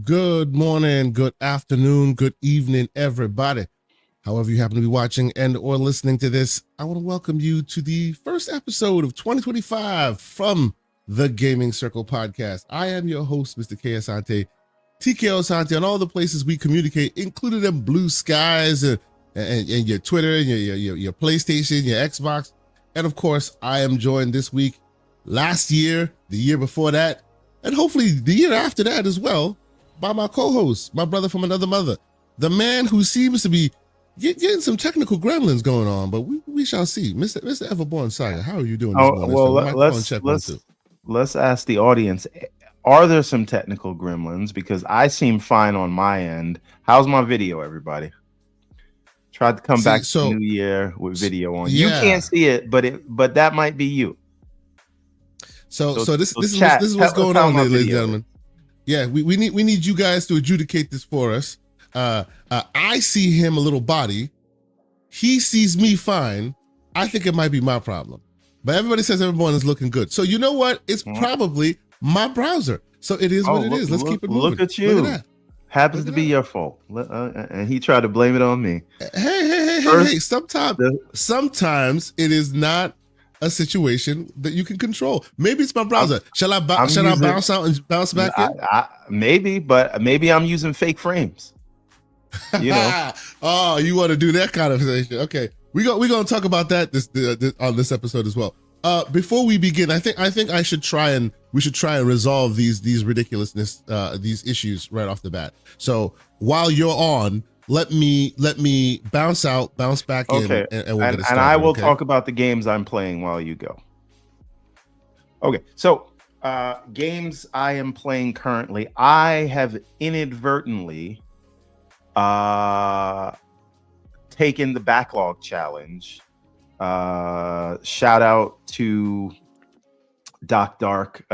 Good morning, good afternoon, good evening, everybody. However you happen to be watching and or listening to this, I want to welcome you to the first episode of 2025 from the Gaming Circle podcast. I am your host, Mr. K. Asante, TK Asante, on all the places we communicate, including them blue skies and your Twitter, and your PlayStation, your Xbox. And of course, I am joined this week, last year, the year before that, and hopefully the year after that as well, by my co-host, my brother from another mother, the man who seems to be getting some technical gremlins going on, but we shall see. Mr. Everborn Saga, how are you doing this morning? Well, let's ask the audience, are there some technical gremlins? Because I seem fine on my end. How's my video, everybody? Tried to come back to New Year with video on. Yeah. You can't see it, but that might be you. So this is what's going on, ladies and gentlemen. Yeah, we need you guys to adjudicate this for us. I see him a little body. He sees me fine. I think it might be my problem. But everybody says everyone is looking good. So you know what? It's probably my browser. So it is what it is. Let's keep it moving. Look at you. Look at that. Happens to be your fault. And he tried to blame it on me. Hey. Sometimes it is not a situation that you can control. Maybe it's my browser. Shall I bounce out and bounce back in? Maybe, but maybe I'm using fake frames. You know. Oh, you want to do that kind of thing? Okay, we're gonna talk about that this on this episode as well. Before we begin, I think we should try and resolve these ridiculousness, these issues right off the bat. So while you're on, let me bounce back in, and we'll get it started. And I will talk about the games I'm playing while you go. Okay, so games I am playing currently, I have inadvertently taken the backlog challenge. Shout out to Doc Dark.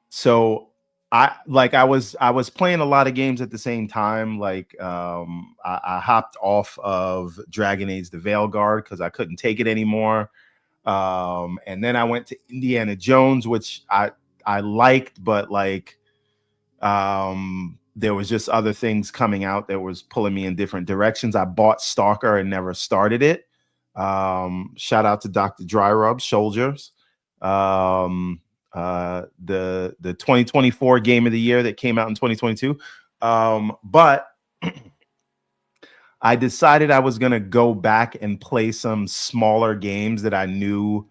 So I was playing a lot of games at the same time. Like I hopped off of Dragon Age the Veilguard because I couldn't take it anymore. And then I went to Indiana Jones, which I liked, but like there was just other things coming out that was pulling me in different directions. I bought Stalker and never started it. Shout out to Dr. Dry Rub Soldiers. The 2024 game of the year that came out in 2022. But I decided I was going to go back and play some smaller games that I knew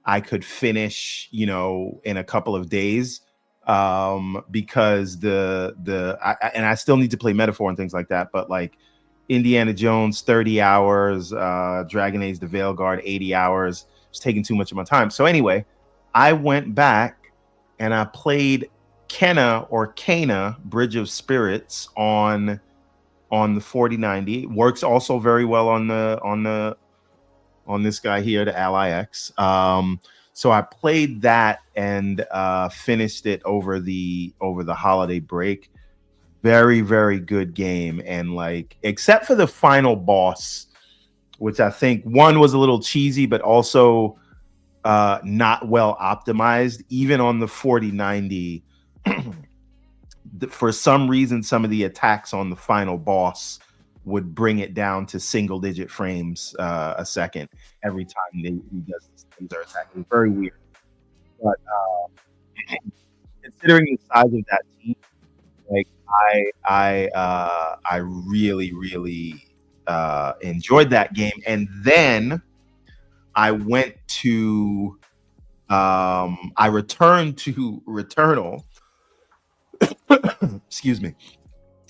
I could finish, in a couple of days. Because I still need to play Metaphor and things like that, but like Indiana Jones 30 hours, Dragon Age the Veilguard 80 hours, it's taking too much of my time. So anyway, I went back and I played Kena Bridge of Spirits on the 4090. It works also very well on this guy here, the Ally X. So I played that and finished it over the holiday break. Very, very good game. And like, except for the final boss, which I think one was a little cheesy, but also not well optimized. Even on the 4090, for some reason, some of the attacks on the final boss would bring it down to single digit frames a second every time he does their attack. It's very weird. But considering the size of that team, like I really, really enjoyed that game. And then I went to I returned to Returnal. Excuse me.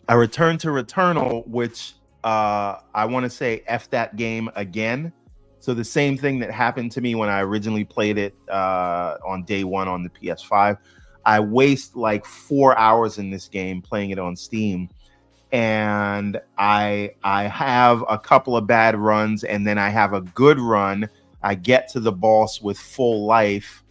I returned to Returnal, which I want to say F that game again. So the same thing that happened to me when I originally played it on day one on the PS5. I waste like 4 hours in this game playing it on Steam. And I have a couple of bad runs, and then I have a good run. I get to the boss with full life,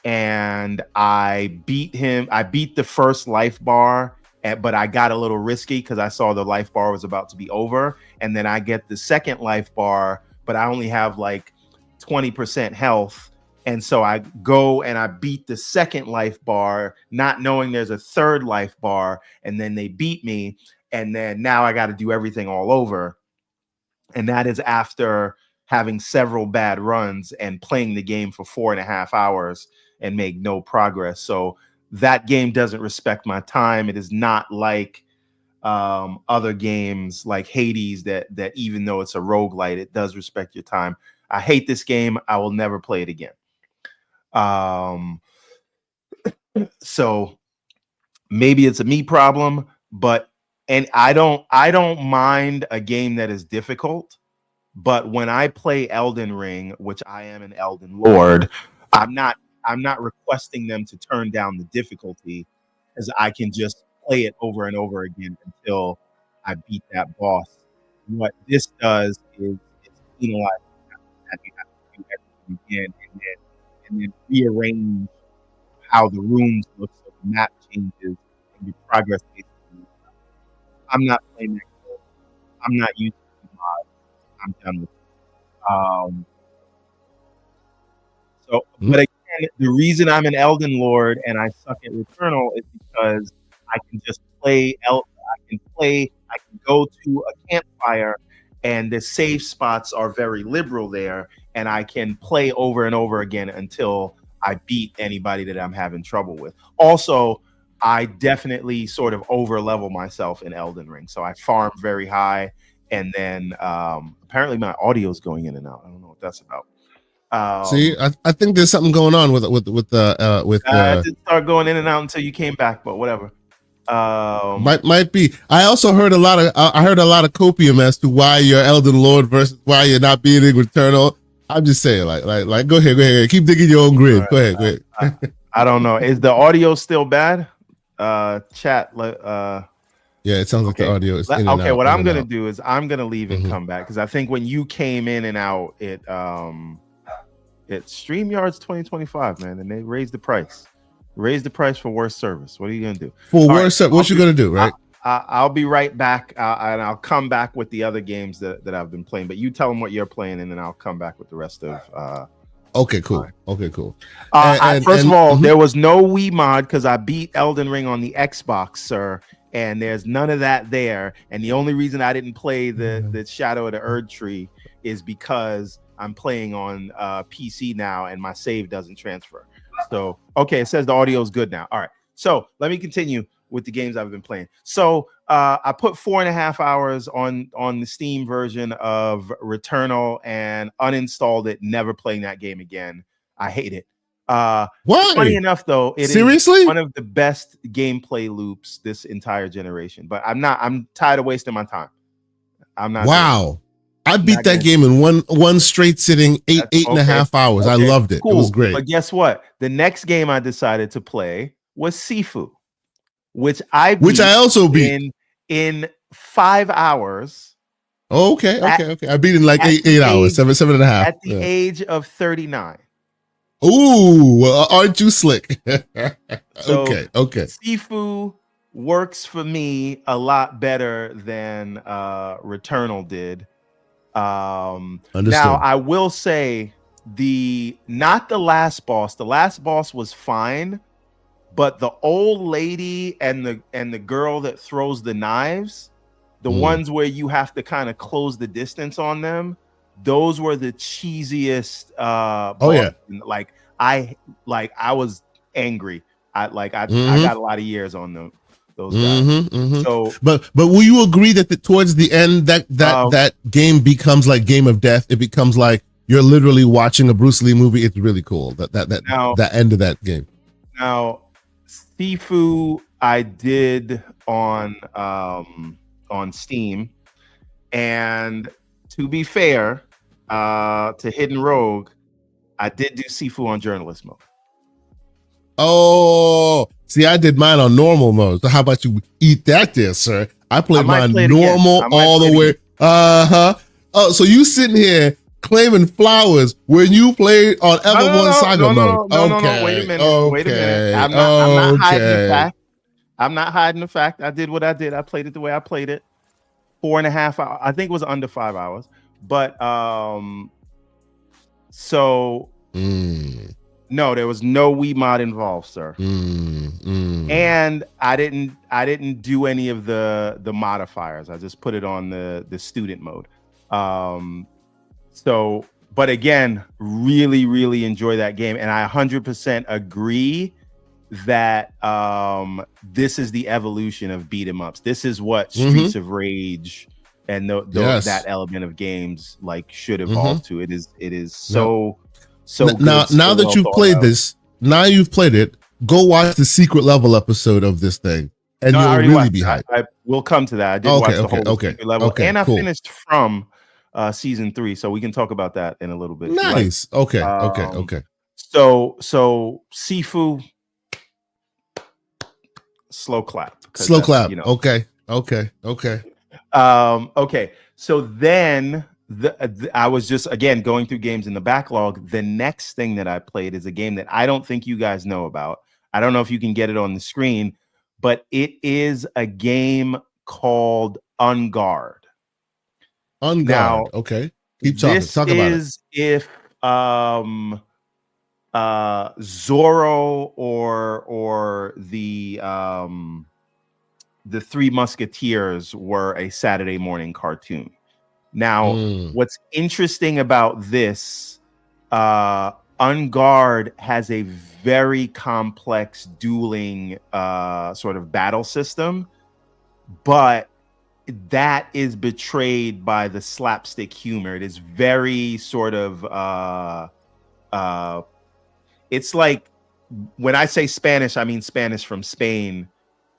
and I beat him. I beat the first life bar, but I got a little risky because I saw the life bar was about to be over. And then I get the second life bar, but I only have like 20% health. And so I go and I beat the second life bar, not knowing there's a third life bar, and then they beat me, and then now I got to do everything all over. And that is after having several bad runs and playing the game for 4.5 hours and make no progress. So that game doesn't respect my time. It is not like other games like Hades that even though it's a roguelite, it does respect your time. I hate this game. I will never play it again. So maybe it's a me problem, but I don't mind a game that is difficult, but when I play Elden Ring, which I am an Elden Lord, I'm not requesting them to turn down the difficulty, as I can just play it over and over again until I beat that boss. What this does is penalize that you have to do everything again and then rearrange how the rooms look so the map changes and your progress basically. I'm not playing that game. I'm not using the mods. I'm done with it. But again, the reason I'm an Elden Lord and I suck at Returnal is because I can just play. I can go to a campfire, and the save spots are very liberal there, and I can play over and over again until I beat anybody that I'm having trouble with. Also, I definitely sort of over level myself in Elden Ring, so I farm very high, and then apparently my audio is going in and out. I don't know what that's about. See, I think there's something going on with I didn't start going in and out until you came back, but whatever. Might be. I also heard a lot of copium as to why you're Elden Lord versus why you're not beating Returnal. I'm just saying, like, go ahead, keep digging your own grave. Right. Go ahead. I don't know. Is the audio still bad? Chat. Yeah, it sounds like the audio is in and out. Okay, what I'm gonna do is I'm gonna leave and come back, because I think when you came in and out, it's StreamYard's 2025, man, and they raised the price. Raise the price for worse service. What are you gonna do? For worse service, what you gonna do, right? I'll be right back, and I'll come back with the other games that I've been playing. But you tell them what you're playing, and then I'll come back with the rest of. Okay, cool. Okay, cool. First of all, there was no Wii mod because I beat Elden Ring on the Xbox, sir, and there's none of that there. And the only reason I didn't play the Shadow of the Erd Tree is because I'm playing on PC now, and my save doesn't transfer. So, okay, it says the audio is good now. All right. So let me continue with the games I've been playing. So I put 4.5 hours on the Steam version of Returnal and uninstalled it, never playing that game again. I hate it. Why? Funny enough, though, it is one of the best gameplay loops this entire generation. But I'm tired of wasting my time. I'm not. Wow. I beat that game in one straight sitting, eight and a half hours. Okay. I loved it. Cool. It was great. But guess what? The next game I decided to play was Sifu, which I also beat in 5 hours. Okay. I beat in like 8 hours, 7.5. At the age of 39. Ooh, well, aren't you slick? So okay. Sifu works for me a lot better than Returnal did. Now I will say not the last boss. The last boss was fine, but the old lady and the girl that throws the knives, the ones where you have to kind of close the distance on them, those were the cheesiest. Like I was angry. I got a lot of years on them. Those guys. So, but will you agree that towards the end that game becomes like Game of Death? It becomes like you're literally watching a Bruce Lee movie. It's really cool. That end of that game. Now, Sifu I did on Steam, and to be fair to Hidden Rogue, I did do Sifu on journalist mode. Oh, see, I did mine on normal mode. So how about you eat that there, sir? I played mine normal all the way. Oh, so you sitting here claiming flowers when you played on Evermore Saga mode? No, wait a minute. I'm not hiding the fact. I'm not hiding the fact. I did what I did. I played it the way I played it. 4.5 hours. I think it was under 5 hours. But No, there was no Wii mod involved, sir. And I didn't do any of the modifiers. I just put it on the student mode. So, but again, really enjoy that game, and I 100% agree that this is the evolution of beat 'em ups. This is what Streets of Rage and that element of games like should evolve to. It is so good, now that well you've played this, now you've played it, go watch the secret level episode of this thing, and you'll really be hyped. I will come to that. I did watch the whole secret level, and I finished from season 3, so we can talk about that in a little bit. Nice. Right? Okay. So Sifu, slow clap. You know. Okay. So then I was just again going through games in the backlog. The next thing that I played is a game that I don't think you guys know about. I don't know if you can get it on the screen, but it is a game called Garde. Now, okay. Keep talking. Talk about it. This is if Zorro or the Three Musketeers were a Saturday morning cartoon. Now, what's interesting about this, Garde has a very complex dueling sort of battle system, but that is betrayed by the slapstick humor. It is very sort of it's like, when I say Spanish, I mean Spanish from Spain.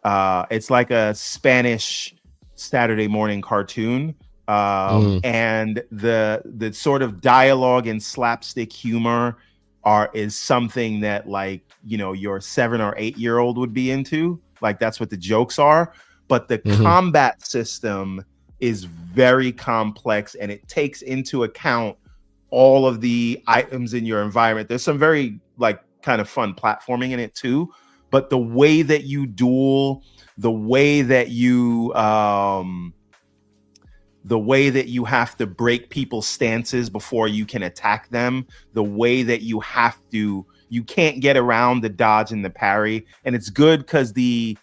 It's like a Spanish Saturday morning cartoon. And the sort of dialogue and slapstick humor is something that, like, you know, your 7 or 8 year old would be into. Like, that's what the jokes are. But the combat system is very complex, and it takes into account all of the items in your environment. There's some very like kind of fun platforming in it too, but the way that you duel, the way that you have to break people's stances before you can attack them, the way that you can't get around the dodge and the parry. And it's good because the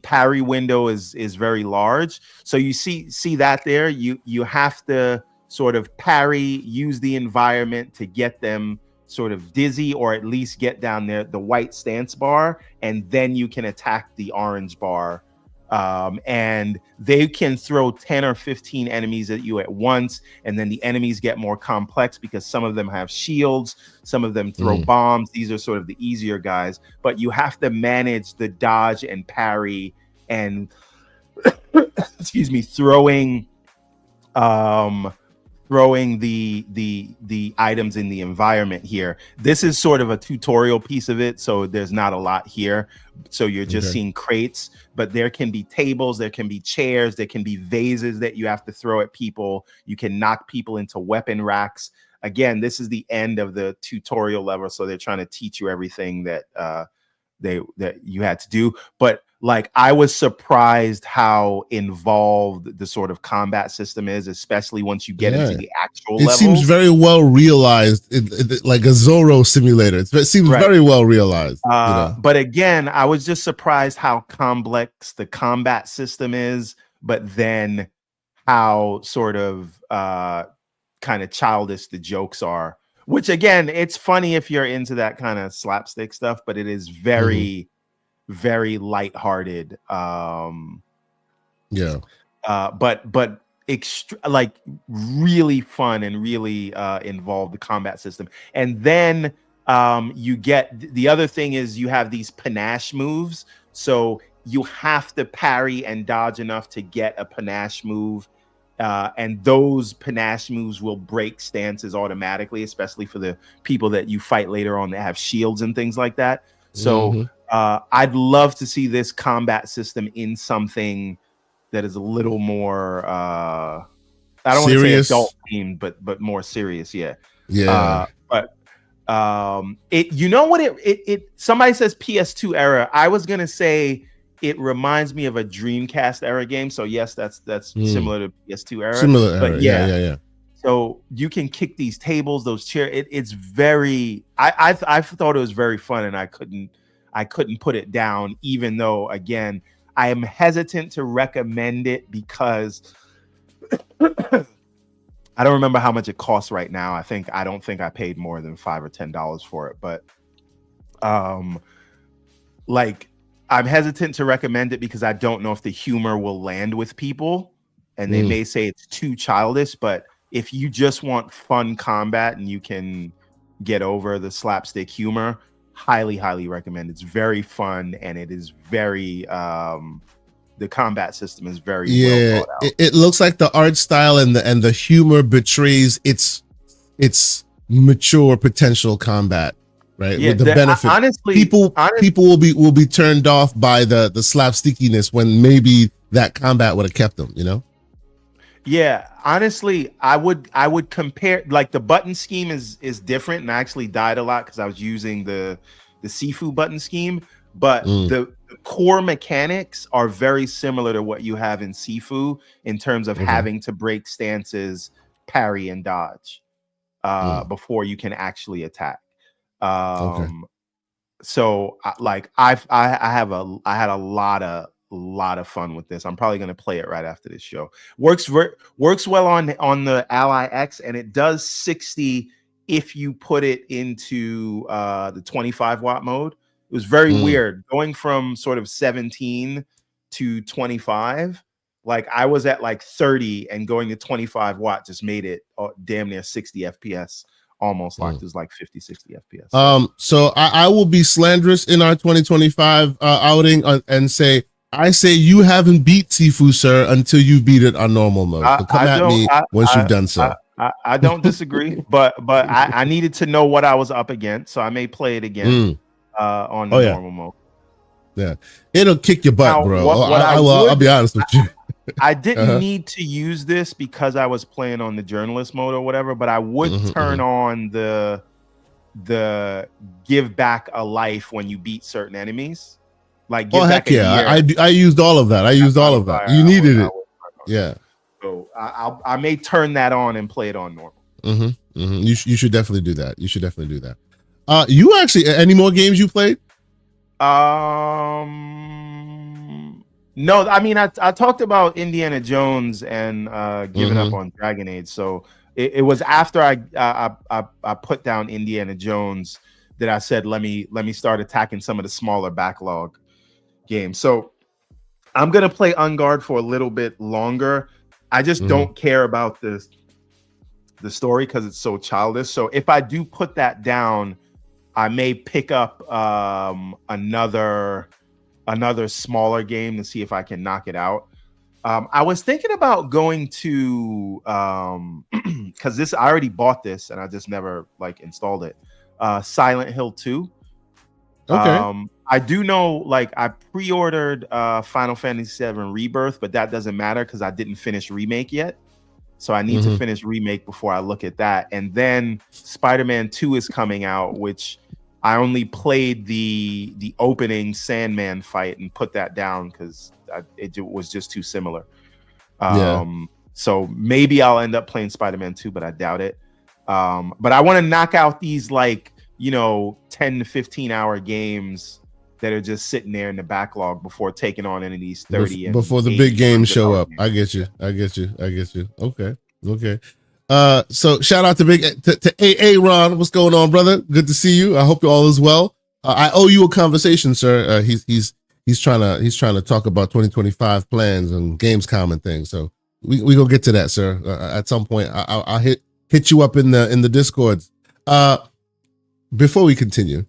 parry window is very large. So you see that there, you have to sort of parry, use the environment to get them sort of dizzy, or at least get down there the white stance bar, and then you can attack the orange bar. And they can throw 10 or 15 enemies at you at once, and then the enemies get more complex because some of them have shields, some of them throw bombs. These are sort of the easier guys, but you have to manage the dodge and parry and excuse me, throwing the items in the environment here. This is sort of a tutorial piece of it, so there's not a lot here. So you're just seeing crates, but there can be tables, there can be chairs, there can be vases that you have to throw at people. You can knock people into weapon racks. Again, this is the end of the tutorial level, so they're trying to teach you everything that that you had to do. But like, I was surprised how involved the sort of combat system is, especially once you get into the actual levels. It seems very well realized, like a Zorro simulator. It seems very well realized. But again, I was just surprised how complex the combat system is, but then how sort of kind of childish the jokes are. Which, again, it's funny if you're into that kind of slapstick stuff, but it is very, very lighthearted. But like really fun and really involved, the combat system. And then you get, the other thing is you have these panache moves. So you have to parry and dodge enough to get a panache move. And those panache moves will break stances automatically, especially for the people that you fight later on that have shields and things like that. So I'd love to see this combat system in something that is a little more, I don't want to say adult themed, but more serious. But it, you know what, it somebody says PS2 era. I was gonna say it reminds me of a Dreamcast era game. So yes, that's similar to PS2 era. Similar era. Yeah. So you can kick these tables, those chairs. It's very. I thought it was very fun, and I couldn't put it down. Even though, again, I am hesitant to recommend it because I don't remember how much it costs right now. I don't think I paid more than $5 or $10 for it, but like I'm hesitant to recommend it because I don't know if the humor will land with people, and they may say it's too childish. But if you just want fun combat and you can get over the slapstick humor, highly recommend. It's very fun, and it is very the combat system is very well thought out. It looks like the art style and the humor betrays its mature potential combat, right? Yeah, with the benefit. Honestly, people will be turned off by the slapstickiness when maybe that combat would have kept them, you know? Yeah, honestly, I would compare, like, the button scheme is different, and I actually died a lot because I was using the Sifu button scheme, but the core mechanics are very similar to what you have in Sifu in terms of having to break stances, parry, and dodge before you can actually attack. So I had a lot of fun with this. I'm probably going to play it right after this show. Works well on the Ally X, and it does 60 if you put it into the 25 watt mode. It was very weird going from sort of 17 to 25. Like I was at like 30, and going to 25 watt just made it damn near 60 FPS. Almost like there's like 50, 60 FPS. So I will be slanderous in our 2025 outing and say, I say you haven't beat Sifu, sir, until you beat it on normal mode. So come at me once you've done so. I don't disagree, but I needed to know what I was up against, so I may play it again on the normal mode. Yeah, it'll kick your butt, now, bro. I'll be honest with you. I didn't need to use this because I was playing on the journalist mode or whatever, but I would turn on the give back a life when you beat certain enemies. Like, give back a year. I used all of that. You needed it. Yeah. So I may turn that on and play it on normal. You should definitely do that. You actually, any more games you played? No, I mean, I talked about Indiana Jones and giving up on Dragon Age. So it was after I put down Indiana Jones that I said, let me start attacking some of the smaller backlog games. So I'm gonna play Unguard for a little bit longer. I just don't care about the story because it's so childish. So if I do put that down, I may pick up another smaller game to see if I can knock it out. I was thinking about going to because I already bought this and I just never like installed it. Silent Hill 2. Okay. I do know, like, I pre-ordered Final Fantasy VII Rebirth, but that doesn't matter because I didn't finish Remake yet. So I need to finish Remake before I look at that. And then Spider-Man 2 is coming out, which I only played the opening Sandman fight and put that down because it was just too similar. So maybe I'll end up playing Spider-Man 2, but I doubt it. But I want to knock out these, like, 10 to 15 hour games that are just sitting there in the backlog before taking on any of these 30 before the big games show up. I get you. Okay. So shout out to AA Ron. What's going on, brother? Good to see you. I hope all is well. I owe you a conversation, sir. He's trying to talk about 2025 plans and Gamescom and things. So we gonna get to that, sir. At some point, I'll hit you up in the Discords. Before we continue,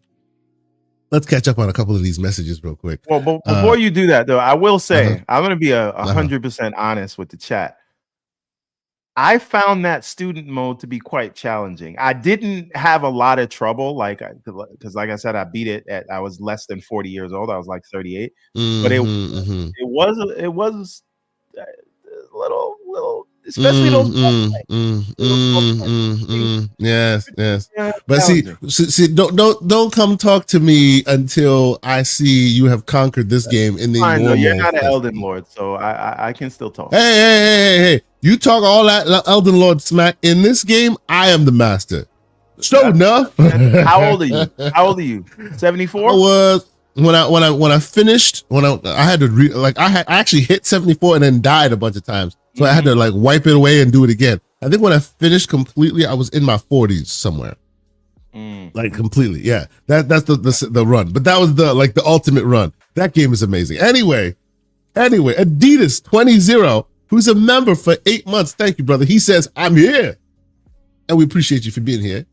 let's catch up on a couple of these messages real quick. Well, before you do that, though, I will say I'm going to be 100% honest with the chat. I found that student mode to be quite challenging. I didn't have a lot of trouble, because like I said, I beat it I was less than 40 years old. I was like 38, but it was a little. Especially those yes. But see, don't come talk to me until I see you have conquered this game in the normal. You're not an Elden Lord, so I can still talk. Hey! You talk all that Elden Lord smack. In this game, I am the master. So enough. How old are you? How old are you? 74? I was when I finished, I had to I actually hit 74 and then died a bunch of times. So I had to like wipe it away and do it again. I think when I finished completely, I was in my 40s somewhere. Like completely. Yeah. That's the run. But that was the ultimate run. That game is amazing. Anyway, Adidas 20, who's a member for 8 months. Thank you, brother. He says, I'm here. And we appreciate you for being here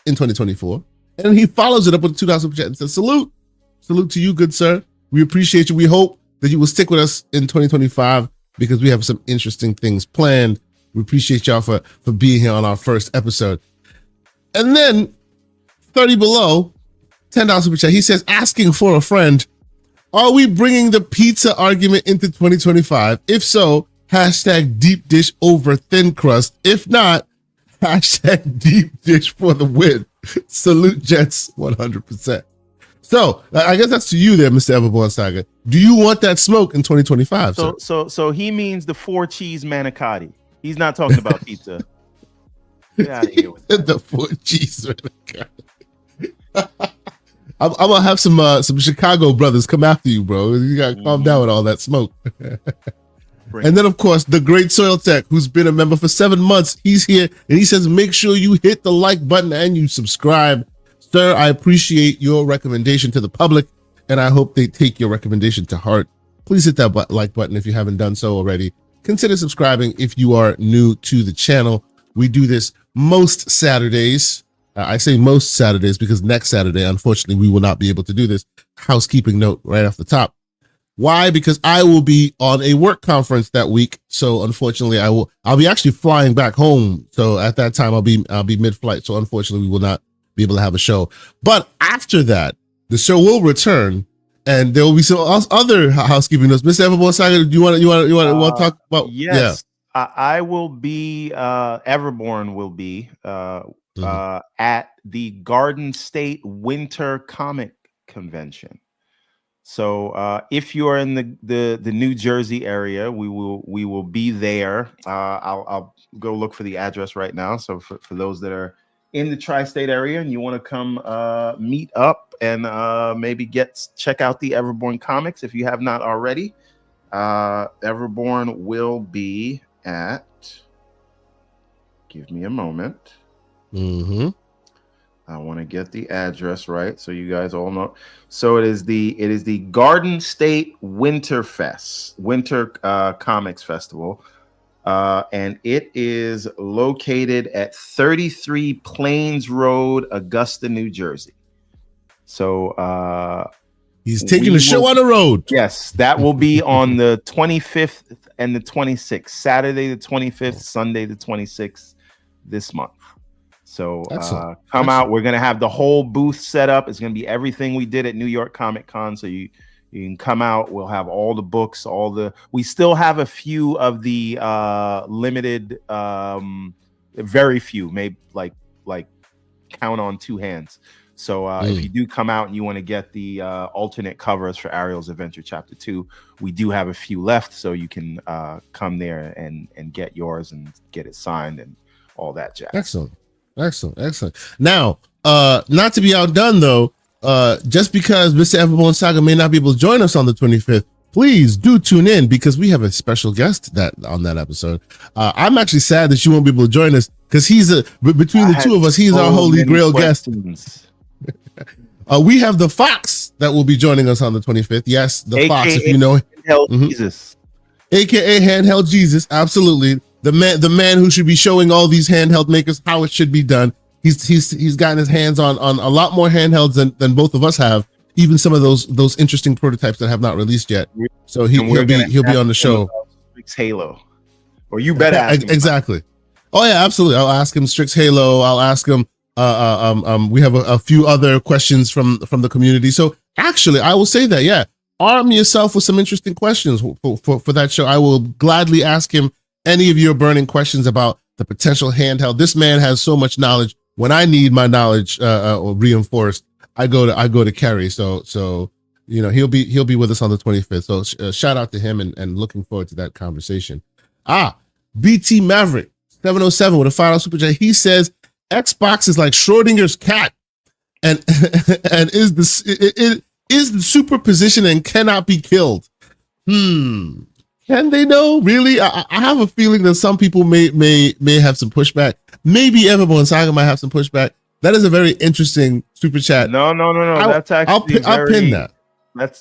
in 2024. And he follows it up with a $2 super chat and says, salute. Salute to you, good sir. We appreciate you. We hope that you will stick with us in 2025 because we have some interesting things planned. We appreciate y'all for being here on our first episode. And then 30 below, $10 super chat. He says, asking for a friend, are we bringing the pizza argument into 2025? If so, hashtag deep dish over thin crust. If not, hashtag deep dish for the win. Salute Jets 100%. So I guess that's to you there, Mr. Everborn Saga. Do you want that smoke in 2025? So he means the 4 cheese manicotti. He's not talking about pizza. Get out of here with that. The 4 cheese manicotti. I'm gonna have some Chicago brothers come after you, bro. You gotta calm down with all that smoke. And then, of course, the great Soil Tech, who's been a member for 7 months, he's here and he says, make sure you hit the like button and you subscribe. Sir, I appreciate your recommendation to the public, and I hope they take your recommendation to heart. Please hit that like button if you haven't done so already. Consider subscribing if you are new to the channel. We do this most Saturdays. I say most Saturdays because next Saturday, unfortunately, we will not be able to do this. Housekeeping note right off the top. Why? Because I will be on a work conference that week. So unfortunately, I'll be actually flying back home. So at that time, I'll be mid-flight. So unfortunately, we will not be able to have a show. But after that, the show will return, and there will be some other housekeeping notes. Mr. Everborn Saga, do you want to talk about? Yes, yeah. I will be. Everborn will be at the Garden State Winter Comic Convention. So if you are in the New Jersey area, we will be there. I'll go look for the address right now. So for those that are in the tri-state area and you want to come meet up and maybe check out the Everborn comics if you have not already. Everborn will be at, give me a moment. I want to get the address right so you guys all know. So it is the Garden State Winter Comics Festival. And it is located at 33 Plains Road, Augusta, New Jersey. So he's taking the show on the road. Yes, that will be on the 25th and the 26th, Saturday the 25th, Sunday the 26th this month. So come out. We're going to have the whole booth set up. It's going to be everything we did at New York Comic Con. So you can come out. We'll have all the books, we still have a few of the limited, very few, maybe like count on 2 hands. So if you do come out and you want to get the alternate covers for Ariel's Adventure Chapter 2, we do have a few left. So you can come there and get yours and get it signed and all that jazz. Excellent. Now, not to be outdone though, just because Mr. Everborn Saga may not be able to join us on the 25th, please do tune in because we have a special guest on that episode. I'm actually sad that you won't be able to join us because between the two of us, he's our holy grail guest. We have the Fox that will be joining us on the 25th. Yes, the AKA Fox, if you know Handheld Jesus, AKA Handheld Jesus, absolutely. The man who should be showing all these handheld makers how it should be done. He's gotten his hands on a lot more handhelds than both of us have. Even some of those interesting prototypes that have not released yet. So he'll be on the show. Strix Halo, or you better ask him. Exactly. Oh yeah, absolutely. I'll ask him Strix Halo. I'll ask him. We have a few other questions from the community. So actually, I will say that arm yourself with some interesting questions for that show. I will gladly ask him any of your burning questions about the potential handheld. This man has so much knowledge. When I need my knowledge reinforced, I go to Kerry. So he'll be with us on the 25th. So shout out to him and looking forward to that conversation. BT Maverick 707 with a final super chat. He says Xbox is like Schrodinger's cat, and and is the superposition and cannot be killed. Can they know? Really? I have a feeling that some people may have some pushback. Maybe Everborn Saga might have some pushback. That is a very interesting super chat. No. That's actually I'll pin that.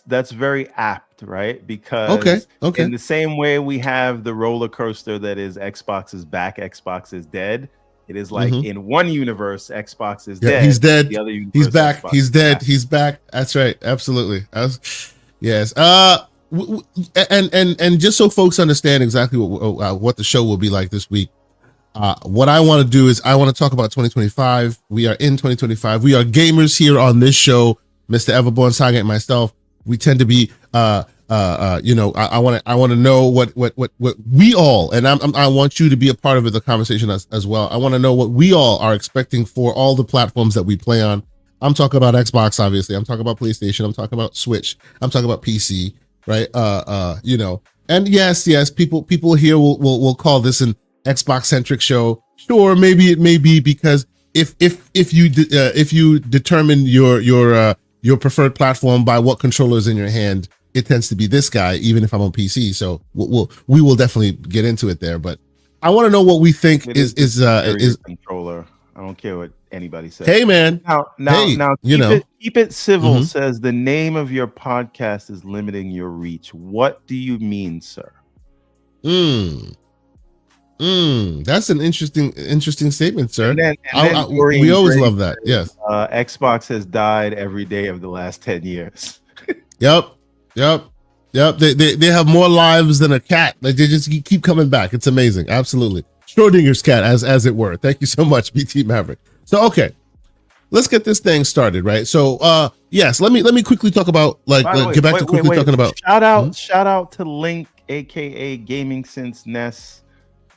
That's very apt, right? Because okay. in the same way we have the roller coaster that is Xbox is back, Xbox is dead. It is like in one universe, Xbox is dead. He's dead. The other universe, he's back. Xbox He's dead. back. He's back. That's right. Absolutely. Yes. And just so folks understand exactly what the show will be like this week, what I want to do is I want to talk about 2025. We are in 2025. We are gamers here on this show, Mr. Everborn Saga and myself. We tend to be I want to know what we all, and I want you to be a part of the conversation as well. I want to know what we all are expecting for all the platforms that we play on. I'm talking about Xbox, obviously. I'm talking about PlayStation. I'm talking about Switch. I'm talking about PC, right? And yes, people here will call this an Xbox centric show. Sure, maybe it may be because if you determine your preferred platform by what controller is in your hand, it tends to be this guy, even if I'm on PC. So we will definitely get into it there. But I want to know what we think is controller. I don't care what anybody says. Hey man, now keep it civil. Says the name of your podcast is limiting your reach. What do you mean, sir? That's an interesting statement, sir. And then we always love that. Yes. Xbox has died every day of the last 10 years. Yep. They have more lives than a cat. Like they just keep coming back. It's amazing. Absolutely. Schrodinger's cat, as it were. Thank you so much, BT Maverick. So okay, let's get this thing started, right? So yes, let me quickly talk about get back to quickly talking about shout out to Link, aka Gaming Since Ness.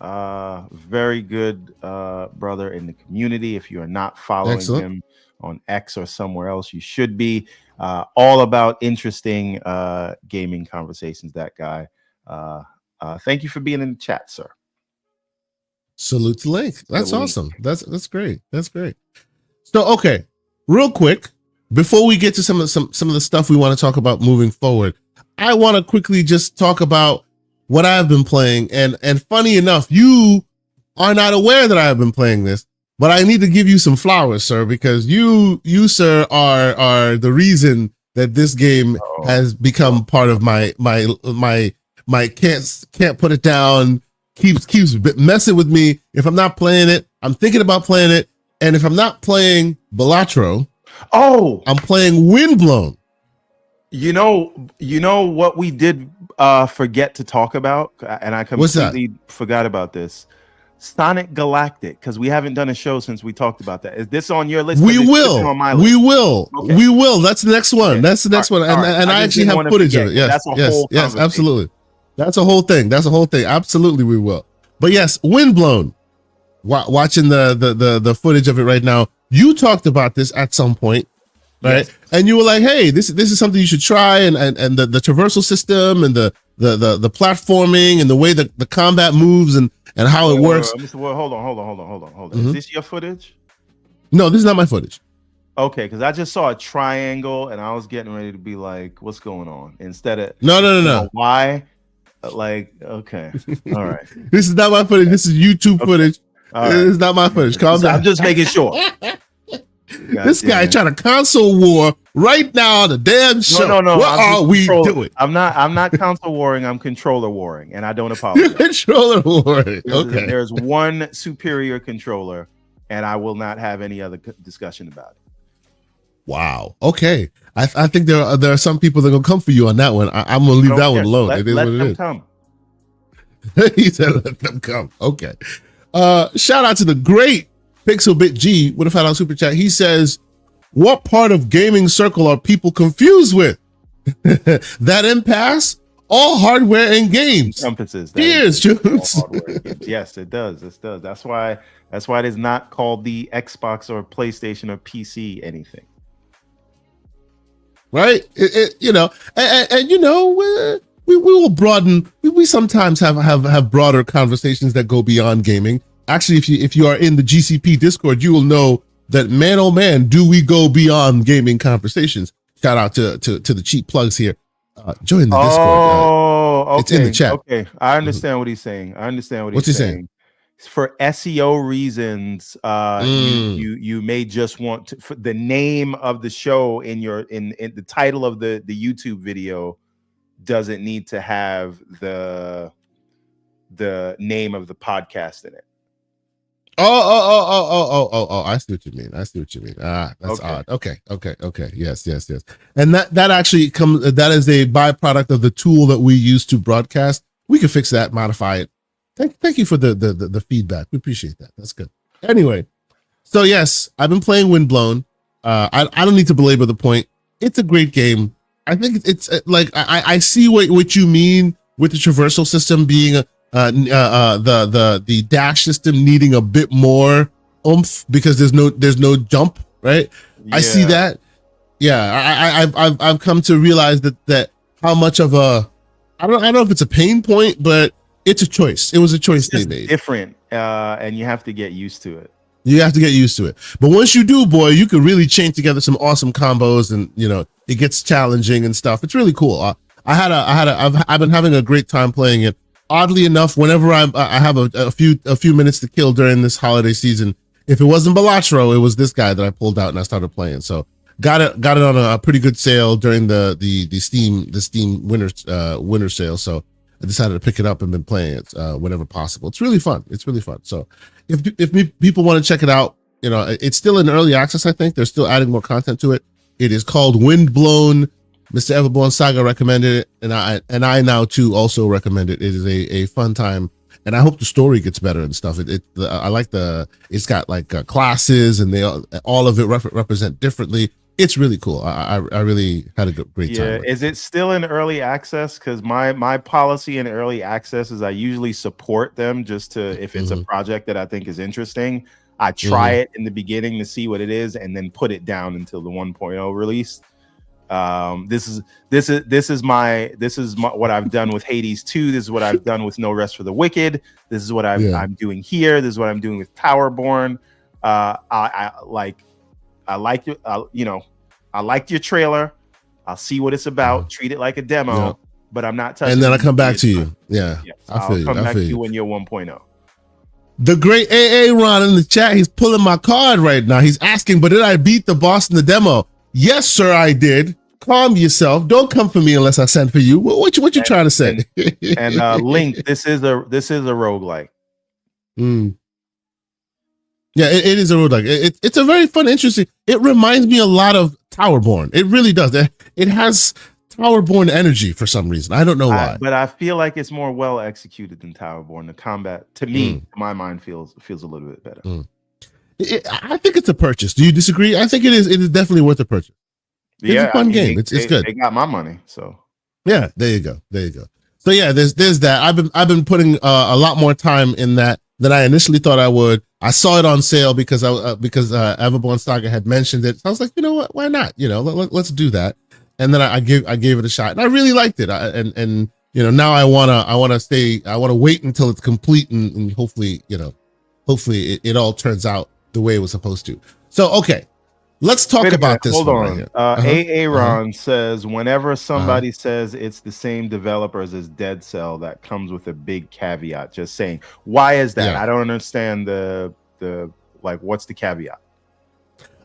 Very good brother in the community. If you are not following him on X or somewhere else, you should be. All about interesting gaming conversations, that guy. Thank you for being in the chat, sir. Salute to Link. That's awesome. That's great. That's great. So okay, real quick, before we get to some of the stuff we want to talk about moving forward, I want to quickly just talk about what I've been playing. And funny enough, you are not aware that I have been playing this, but I need to give you some flowers, sir, because you sir are the reason that this game has become part of my can't put it down, keeps messing with me. If I'm not playing it, I'm thinking about playing it. And if I'm not playing Balatro, I'm playing Windblown. You know what we did forget to talk about, and I completely forgot about this. Sonic Galactic, because we haven't done a show since we talked about that. Is this on your list? We will. On my list? We will. Okay. We will. That's the next one. Okay. That's the next one. And I actually have footage of it. Yes. Yes. Absolutely. That's a whole thing. Absolutely, we will. But yes, Windblown. Watching the footage of it right now. You talked about this at some point, right? Yes. And you were like, "Hey, this is something you should try." And the traversal system and the platforming and the way that the combat moves and how it works. Hold on. Is this your footage? No, this is not my footage. Okay, because I just saw a triangle and I was getting ready to be like, "What's going on?" Instead of no. Why? Like, okay, all right. This is not my footage. This is YouTube footage. Right. This is not my footage. Calm down. I'm just making sure. This guy trying to console war right now on the damn show. No. What are we doing? I'm not console warring. I'm controller warring, and I don't apologize. You're controller warring. Okay. There's one superior controller, and I will not have any other discussion about it. Wow. Okay. I think there are some people that are gonna come for you on that one. I'm gonna leave that one alone. It is what it is. Come. He said, "Let them come." Okay. Shout out to the great Pixelbit G with a fat out super chat. He says, "What part of gaming circle are people confused with? That impasse? All hardware and games." Emphasis. Cheers, Jules. Yes, it does. It does. That's why it is not called the Xbox or PlayStation or PC anything. Right? And we we will broaden. We sometimes have broader conversations that go beyond gaming. Actually, if you are in the GCP Discord, you will know that, man, oh man, do we go beyond gaming conversations. Shout out to the cheap plugs here. Join the Discord. Okay. It's in the chat. Okay, I understand what he's saying. What's he saying? For SEO reasons, you may just want to, for the name of the show in the title of the YouTube video doesn't need to have the name of the podcast in it. Oh, I see what you mean. That's okay. Odd. Okay. Yes. And that actually that is a byproduct of the tool that we use to broadcast. We can fix that, modify it. Thank you for the feedback. We appreciate that. That's good. Anyway, so yes, I've been playing Windblown. I don't need to belabor the point. It's a great game. I think it's like I see what you mean with the traversal system being the dash system needing a bit more oomph because there's no jump, right? Yeah. I see that. Yeah, I've come to realize that how much of a I don't know if it's a pain point, but it's a choice. It was a choice they made. Different, and you have to get used to it. You have to get used to it. But once you do, boy, you can really chain together some awesome combos, and it gets challenging and stuff. It's really cool. I've been having a great time playing it. Oddly enough, whenever I have a few minutes to kill during this holiday season, if it wasn't Balatro, it was this guy that I pulled out and I started playing. So got it on a pretty good sale during the Steam winter sale. So I decided to pick it up and been playing it whenever possible. It's really fun. So if people want to check it out, it's still in early access. I think they're still adding more content to it. It is called Windblown. Mr. Everborn Saga recommended it, and I now too also recommend it. It is a fun time, and I hope the story gets better and stuff. I like it's got like classes, and they all of it represent differently. It's really cool. I really had a great time. Yeah, is it still in early access? Because my policy in early access is I usually support them just to if it's a project that I think is interesting. I try it in the beginning to see what it is, and then put it down until the 1.0 release. This is what I've done with Hades 2. This is what I've done with No Rest for the Wicked. This is what I'm doing here. This is what I'm doing with Towerborn. I liked your trailer. I'll see what it's about. Treat it like a demo, but I'm not touching. And then I come back to you. Yeah, I'll come back to you when you're 1.0. The great AA Ron in the chat. He's pulling my card right now. He's asking, but did I beat the boss in the demo? Yes, sir, I did. Calm yourself. Don't come for me unless I send for you. What you trying to say? And Link, this is a roguelike. Yeah, it is a roguelike. It's a very fun, interesting. It reminds me a lot of Towerborn. It really does. It has Towerborn energy for some reason. I don't know why. But I feel like it's more well executed than Towerborn. The combat, to me, to my mind, feels a little bit better. I think it's a purchase. Do you disagree? I think it is. It is definitely worth a purchase. It's a fun game. It's good. They got my money, so yeah. There you go. So yeah, there's that. I've been putting a lot more time in that than I initially thought I would. I saw it on sale because Everborn Saga had mentioned it. So I was like, you know what? Why not? Let's do that. And then I gave it a shot, and I really liked it. And now I wanna wait until it's complete, and hopefully it all turns out the way it was supposed to. So okay. Let's talk about this. Hold on. Right Aaron says, whenever somebody says it's the same developers as Dead Cell, that comes with a big caveat. Just saying. Why is that? I don't understand the what's the caveat?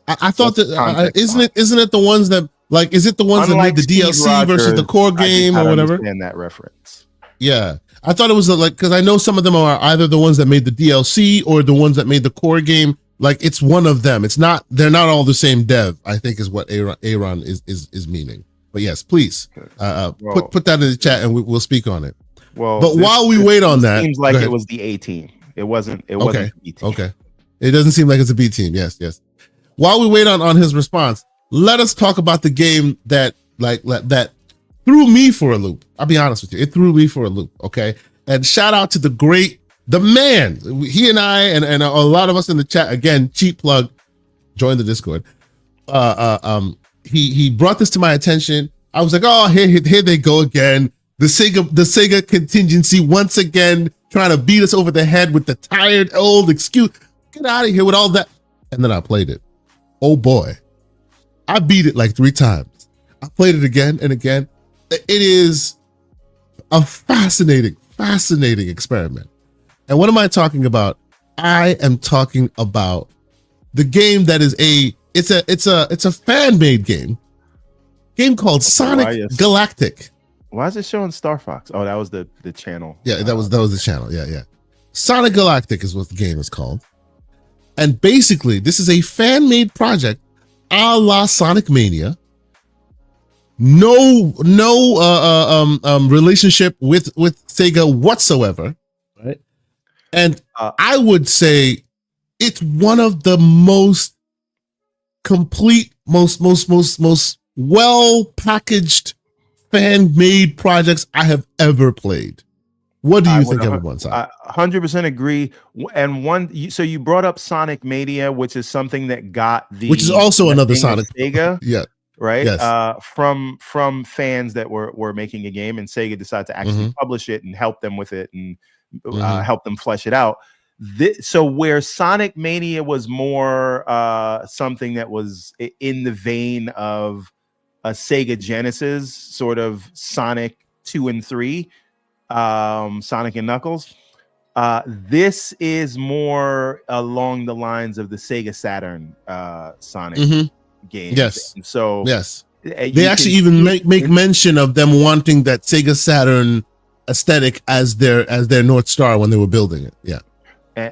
I thought that isn't it the ones that is it the ones that made the DLC versus the core game or whatever? Understand that reference. Yeah. I thought it was because I know some of them are either the ones that made the DLC or the ones that made the core game. It's one of them. They're not all the same dev, I think is what Aaron is meaning. But yes, please put that in the chat and we'll speak on it. Well, but while we wait on that, seems like it was the A team. It wasn't the B team. Okay. It doesn't seem like it's a B team. Yes. While we wait on his response, let us talk about the game that threw me for a loop. I'll be honest with you. It threw me for a loop. Okay. And shout out to the man, he and I and a lot of us in the chat, again, cheap plug, join the Discord. He brought this to my attention. I was like, oh, here they go again. Sega contingency once again trying to beat us over the head with the tired old excuse. Get out of here with all that. And then I played it. Oh boy. I beat it like 3 times. I played it again and again. It is a fascinating experiment. And what am I talking about? I am talking about the game that is it's a fan-made game called Sonic Galactic. Why is it showing Star Fox? Oh, that was the channel. Yeah, that was the channel. Yeah. Sonic Galactic is what the game is called. And basically, this is a fan-made project a la Sonic Mania. No relationship with Sega whatsoever. Right. And I would say it's one of the most complete, most well packaged fan-made projects I have ever played. What do you think, everyone? I 100% agree. And so you brought up Sonic Mania, which is something that got which is also another Sonic Sega, yeah, right? Yes. From fans that were making a game, and Sega decided to actually publish it and help them with it and help them flesh it out. So where Sonic Mania was more something that was in the vein of a Sega Genesis, sort of Sonic 2 and 3, Sonic and Knuckles. This is more along the lines of the Sega Saturn Sonic games. Yes. And so yes, they actually even make mention of them wanting that Sega Saturn aesthetic as their North Star when they were building it. Yeah.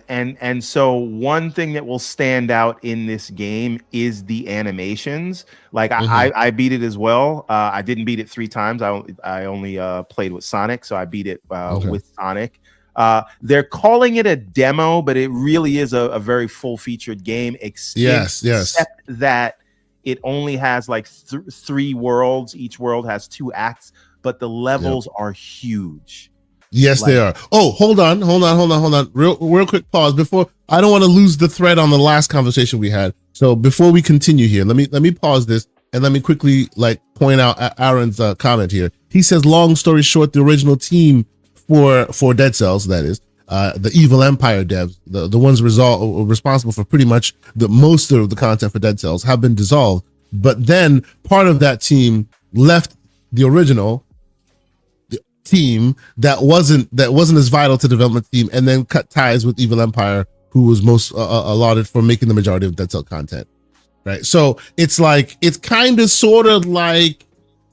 And so one thing that will stand out in this game is the animations. Like I beat it as well. I didn't beat it 3 times. I only played with Sonic, so I beat it with Sonic. They're calling it a demo, but it really is a very full-featured game. Except that it only has like 3 worlds. Each world has 2 acts, but the levels are huge. Yes, they are. Oh, hold on. Real quick pause before. I don't want to lose the thread on the last conversation we had. So before we continue here, let me pause this and let me quickly point out Aaron's comment here. He says, long story short, the original team for Dead Cells, that is, the Evil Empire devs, the ones responsible for pretty much the most of the content for Dead Cells, have been dissolved. But then part of that team left the original team that wasn't as vital to the development team, and then cut ties with Evil Empire, who was most allotted for making the majority of Dead Cell content, right? So it's kind of sort of like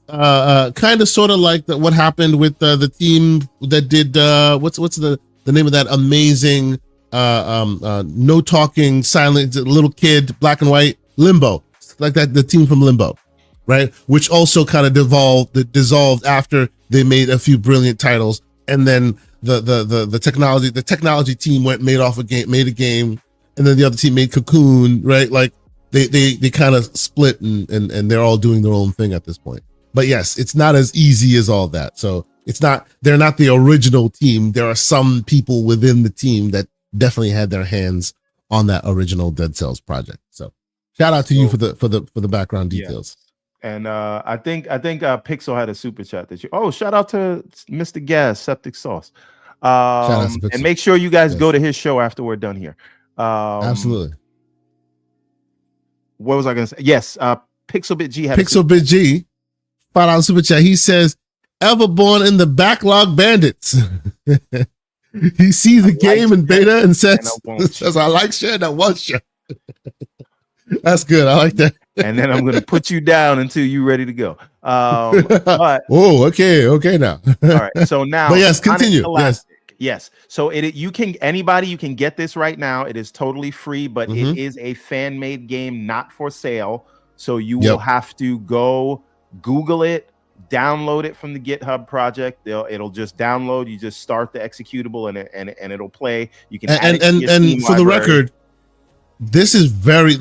what happened with the team that did what's the name of that amazing no talking silent little kid black and white Limbo, like that, the team from Limbo, right? Which also kind of dissolved after they made a few brilliant titles, and then the technology team made a game, and then the other team made Cocoon, right? Like they kind of split and they're all doing their own thing at this point. But yes, it's not as easy as all that. So they're not the original team. There are some people within the team that definitely had their hands on that original Dead Cells project. So shout out to you for the background details. Yeah. And I think Pixel had a super chat that shout out to Mr. Gas Septic Sauce. And make sure you guys go to his show after we're done here. Absolutely. What was I going to say? Yes, Pixelbit G had Pixelbit G, $5 super chat. He says, ever born in the backlog bandits. He sees the game in beta and says, I like shit, I want shit. That's good. I like that. And then I'm going to put you down until you're ready to go. But okay now. All right. So now, but yes, continue. Yes. So you can get this right now. It is totally free, but it is a fan-made game, not for sale. So you will have to go Google it, download it from the GitHub project. It'll just download. You just start the executable and it'll play. You can and for the record, this is very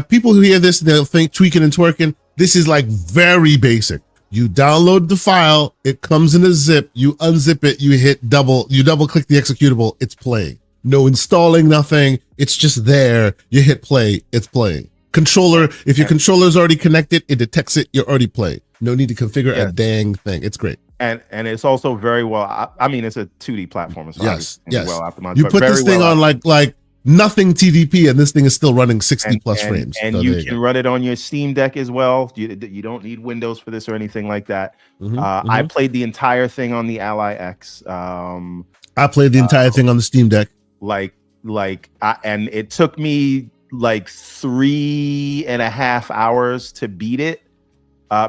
people who hear this, they'll think tweaking and twerking. This is very basic. You download the file, it comes in a zip, you unzip it, you double click the executable, it's playing. No installing, nothing. It's just there. You hit play, it's playing. Controller, if your controller is already connected, it detects it, you're already playing. No need to configure a dang thing. It's great. and it's also very well. I mean, it's a 2D platformer, so Yes, obviously yes. well optimized. You but put very this thing well on like nothing TDP, and this thing is still running 60 plus and, frames. and So you there can go. run it on your Steam Deck as well. You don't need Windows for this or anything like that. Mm-hmm, I mm-hmm. played the entire thing on the Ally X. I played the entire thing on the Steam Deck. And it took me like 3.5 hours to beat it.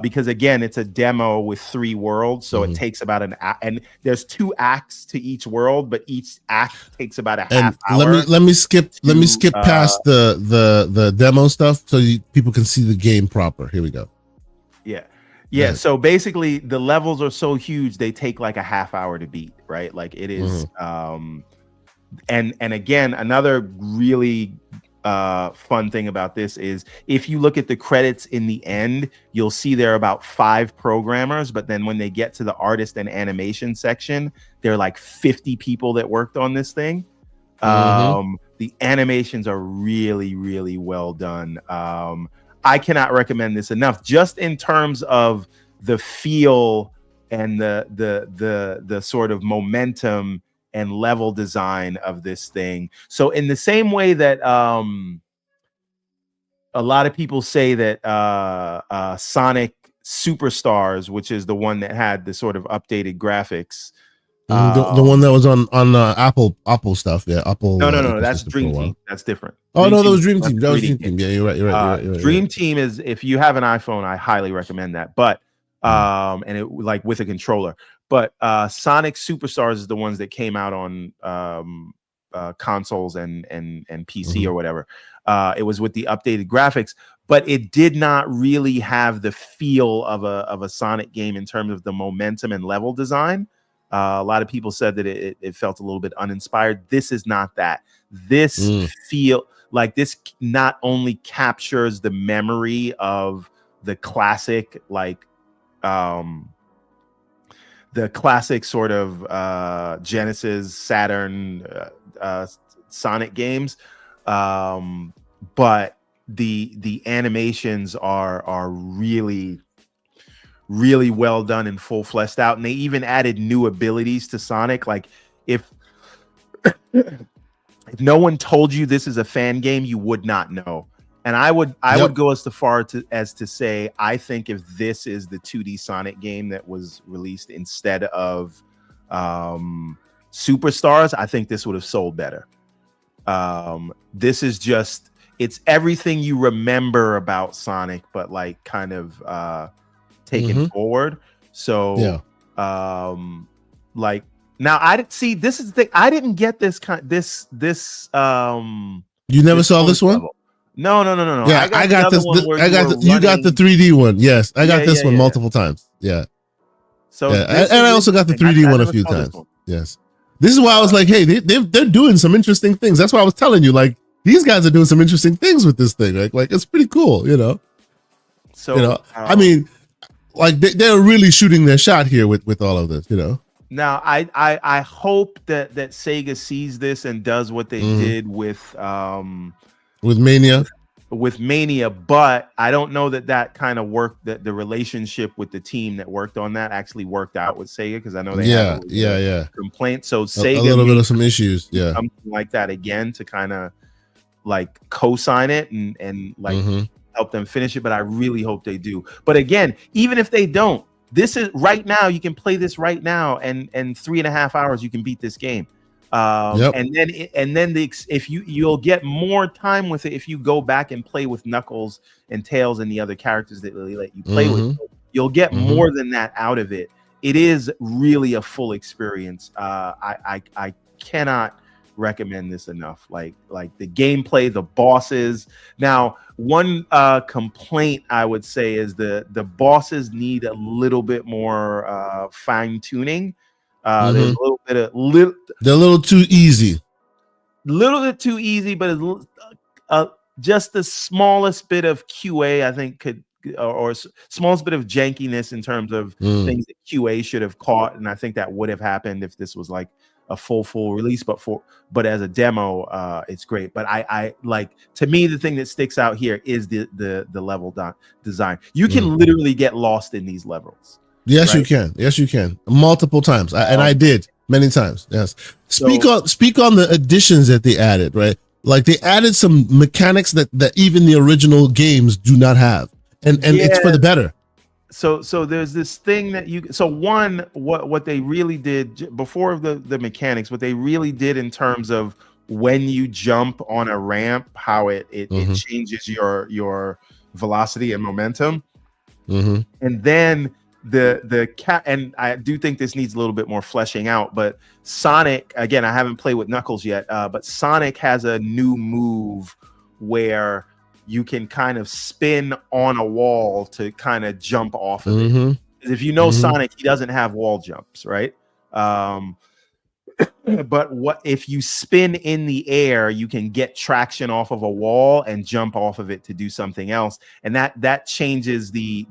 Because again, it's a demo with 3 worlds, so it takes about and there's 2 acts to each world, but each act takes about a half hour. Let me skip past the demo stuff so people can see the game proper. Here we go. Yeah. So basically, the levels are so huge they take like a half hour to beat, right? Like it is. And again, another really fun thing about this is if you look at the credits in the end, you'll see there are about 5 programmers, but then when they get to the artist and animation section, there are like 50 people that worked on this thing. The animations are really, really well done. I cannot recommend this enough, just in terms of the feel and the sort of momentum and level design of this thing. So in the same way that a lot of people say that Sonic Superstars, which is the one that had the sort of updated graphics, the one that was on Apple stuff, Apple. No, that's Dream Team. That's different. Oh no, that was Dream Team. That was Dream Team. Yeah, you're right. Dream Team is, if you have an iPhone, I highly recommend that. But and it like with a controller. But Sonic Superstars is the ones that came out on consoles and PC or whatever. It was with the updated graphics, but it did not really have the feel of a Sonic game in terms of the momentum and level design. A lot of people said that it felt a little bit uninspired. This is not that. This feel like this not only captures the memory of the classic, like the classic sort of Genesis, Saturn, Sonic games, but the animations are really, really well done and full fleshed out, and they even added new abilities to Sonic. Like if no one told you this is a fan game, you would not know. And I would go as far as to say, I think if this is the 2D Sonic game that was released instead of Superstars, I think this would have sold better. This is just, it's everything you remember about Sonic, but like kind of taken forward. So like now I didn't see, this is the thing, I didn't get this you never saw this one level. No. Yeah, I got this. You got the 3D one. Yes, I got this one multiple times. Yeah. So and I also got the 3D one a few times. Yes. This is why I was like, hey, they're doing some interesting things. That's why I was telling you, like, these guys are doing some interesting things with this thing. Like it's pretty cool, you know. So I mean, like they're really shooting their shot here with all of this, you know. Now I hope that Sega sees this and does what they did with Mania, but I don't know that kind of worked, that the relationship with the team that worked on that actually worked out with Sega, because I know they had complaints. So Sega a little bit of some issues, something like that again to kind of like co-sign it and like help them finish it. But I really hope they do. But again, even if they don't, this is right now, you can play this right now, and 3.5 hours you can beat this game. And then if you'll get more time with it if you go back and play with Knuckles and Tails and the other characters that they let you play with. You'll get more than that out of it. It is really a full experience. I cannot recommend this enough. Like the gameplay, the bosses. Now, one complaint I would say is the bosses need a little bit more fine tuning. There's a little bit of they're a little too easy. But just the smallest bit of QA I think could, or smallest bit of jankiness in terms of things that QA should have caught, and I think that would have happened if this was like a full release. But as a demo, it's great. But I like, to me, the thing that sticks out here is the level design. You can literally get lost in these levels. Yes, you right? can. Yes, you can. Multiple times, and I did many times. Yes. Speak on the additions that they added. Right, like they added some mechanics that even the original games do not have, and it's for the better. So there's this thing that what they really did before the mechanics, what they really did in terms of when you jump on a ramp, how it changes your velocity and momentum. Mm-hmm. And then the cat, and I do think this needs a little bit more fleshing out, but Sonic, again, I haven't played with Knuckles yet, but Sonic has a new move where you can kind of spin on a wall to kind of jump off of it. If you know Sonic, he doesn't have wall jumps, right? But what if you spin in the air, you can get traction off of a wall and jump off of it to do something else, and that changes the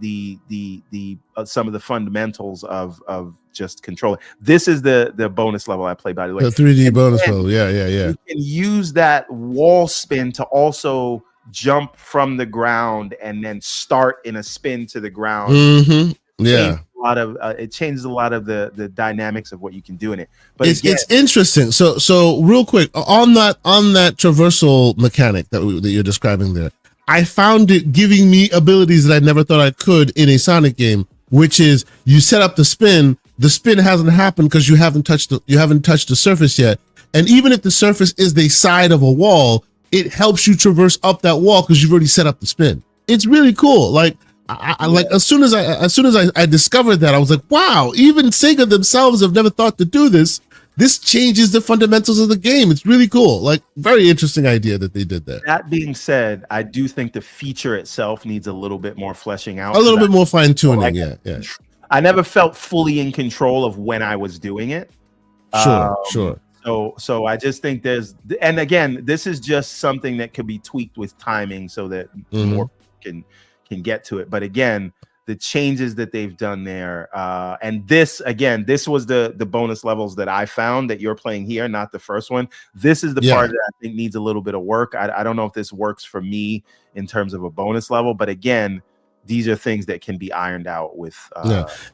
some of the fundamentals of just controlling. This is the bonus level I play, by the way. The 3D bonus level, yeah. You can use that wall spin to also jump from the ground and then start in a spin to the ground. Yeah. It changes a lot of the dynamics of what you can do in it. But it's interesting. So real quick on that traversal mechanic that you're describing there, I found it giving me abilities that I never thought I could in a Sonic game, which is you set up the spin hasn't happened because you haven't touched the surface yet, and even if the surface is the side of a wall, it helps you traverse up that wall because you've already set up the spin. It's really cool. Like as soon as I discovered that, I was like, wow, even Sega themselves have never thought to do this. This changes the fundamentals of the game. It's really cool. Like, very interesting idea that they did that. That being said, I do think the feature itself needs a little bit more fleshing out. A little bit more fine tuning. Yeah. I never felt fully in control of when I was doing it. Sure. So I just think and again, this is just something that could be tweaked with timing so that more can get to it. But again, the changes that they've done there, and this was the bonus levels that I found that you're playing here, not the first one. This is the part that I think needs a little bit of work. I don't know if this works for me in terms of a bonus level, but again, these are things that can be ironed out with.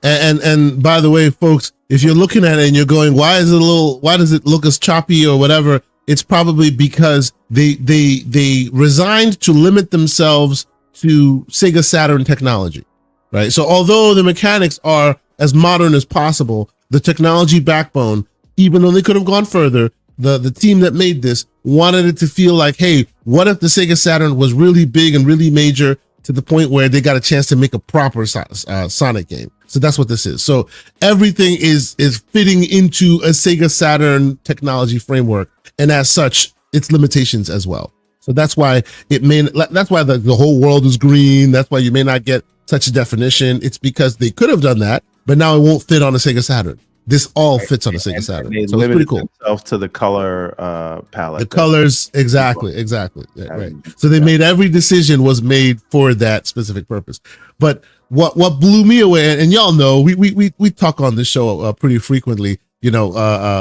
And by the way, folks, if you're looking at it and you're going, why does it look as choppy or whatever? It's probably because they resigned to limit themselves to Sega Saturn technology, right? So although the mechanics are as modern as possible, the technology backbone, even though they could have gone further, the team that made this wanted it to feel like, hey, what if the Sega Saturn was really big and really major to the point where they got a chance to make a proper Sonic game? So that's what this is. So everything is fitting into a Sega Saturn technology framework, and as such, its limitations as well. So that's why the whole world is green. That's why you may not get such a definition. It's because they could have done that, but now it won't fit on a Sega Saturn. This all fits on a Sega Saturn. So it's pretty cool. Themselves to the color palette. The colors, exactly. Yeah, right. So they made every decision was made for that specific purpose. But what blew me away, and y'all know, we talk on this show pretty frequently. You know,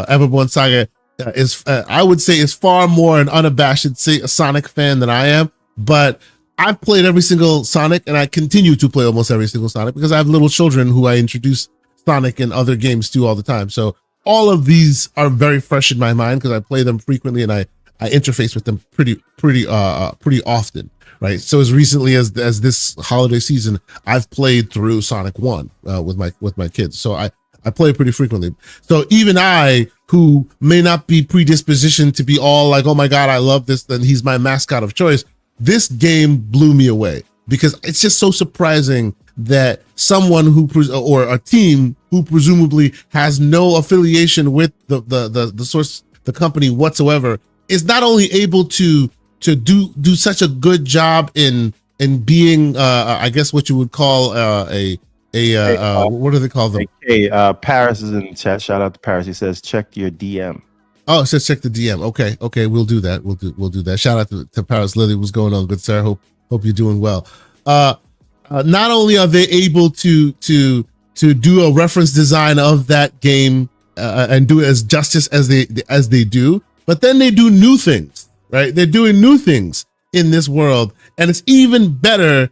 Everborn Saga is I would say is far more an unabashed Sonic fan than I am, but I've played every single Sonic, and I continue to play almost every single Sonic because I have little children who I introduce Sonic and other games to all the time. So all of these are very fresh in my mind because I play them frequently and I interface with them pretty often, right? So as recently as this holiday season, I've played through Sonic 1 with my kids. So I play pretty frequently. So even I, who may not be predispositioned to be all like, oh my God, I love this, then he's my mascot of choice, this game blew me away because it's just so surprising that someone or a team who presumably has no affiliation with the source, the company whatsoever, is not only able to do such a good job in being I guess what you would call what do they call them? Hey, Paris is in the chat. Shout out to Paris. He says check your DM. Oh, it says check the DM. Okay, we'll do that. We'll do that. Shout out to Paris. Lily, what's going on, good sir? Hope you're doing well. Not only are they able to do a reference design of that game and do it as justice as they do, but then they do new things, right? They're doing new things in this world, and it's even better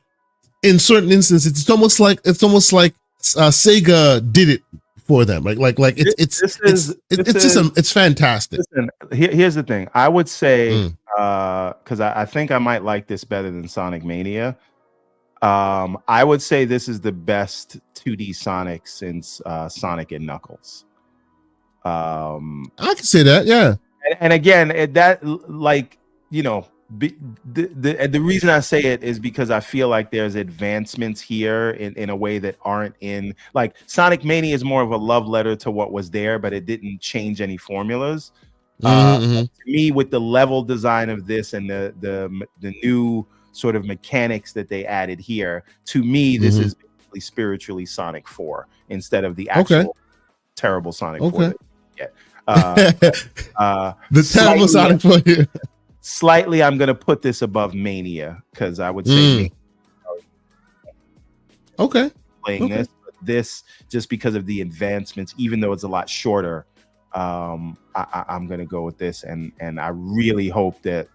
in certain instances. It's almost like Sega did it for them. Like it's fantastic. Listen, here's the thing. I would say because I think I might like this better than Sonic Mania. I would say this is the best 2D Sonic since Sonic and Knuckles. I can say that, yeah. And again, the reason I say it is because I feel like there's advancements here in a way that aren't in, like, Sonic Mania is more of a love letter to what was there, but it didn't change any formulas. To me, with the level design of this and the new sort of mechanics that they added here, to me, this is basically spiritually Sonic 4 instead of the actual terrible Sonic 4. The terrible Sonic 4 here. Slightly, I'm going to put this above Mania because I would say playing this just because of the advancements, even though it's a lot shorter. I'm going to go with this, and I really hope that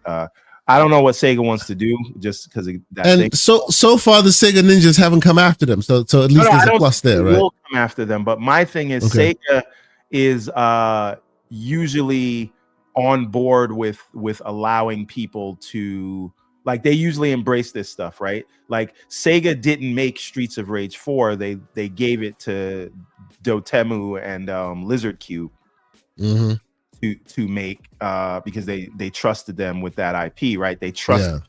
I don't know what Sega wants to do just because of that. And so far the Sega ninjas haven't come after them, so at least there's a plus there, right? Will come after them, but my thing is Sega is usually on board with allowing people to, like, they usually embrace this stuff, right? Like, Sega didn't make Streets of Rage 4, they gave it to Dotemu and Lizard Cube to make because they trusted them with that IP, right? They trusted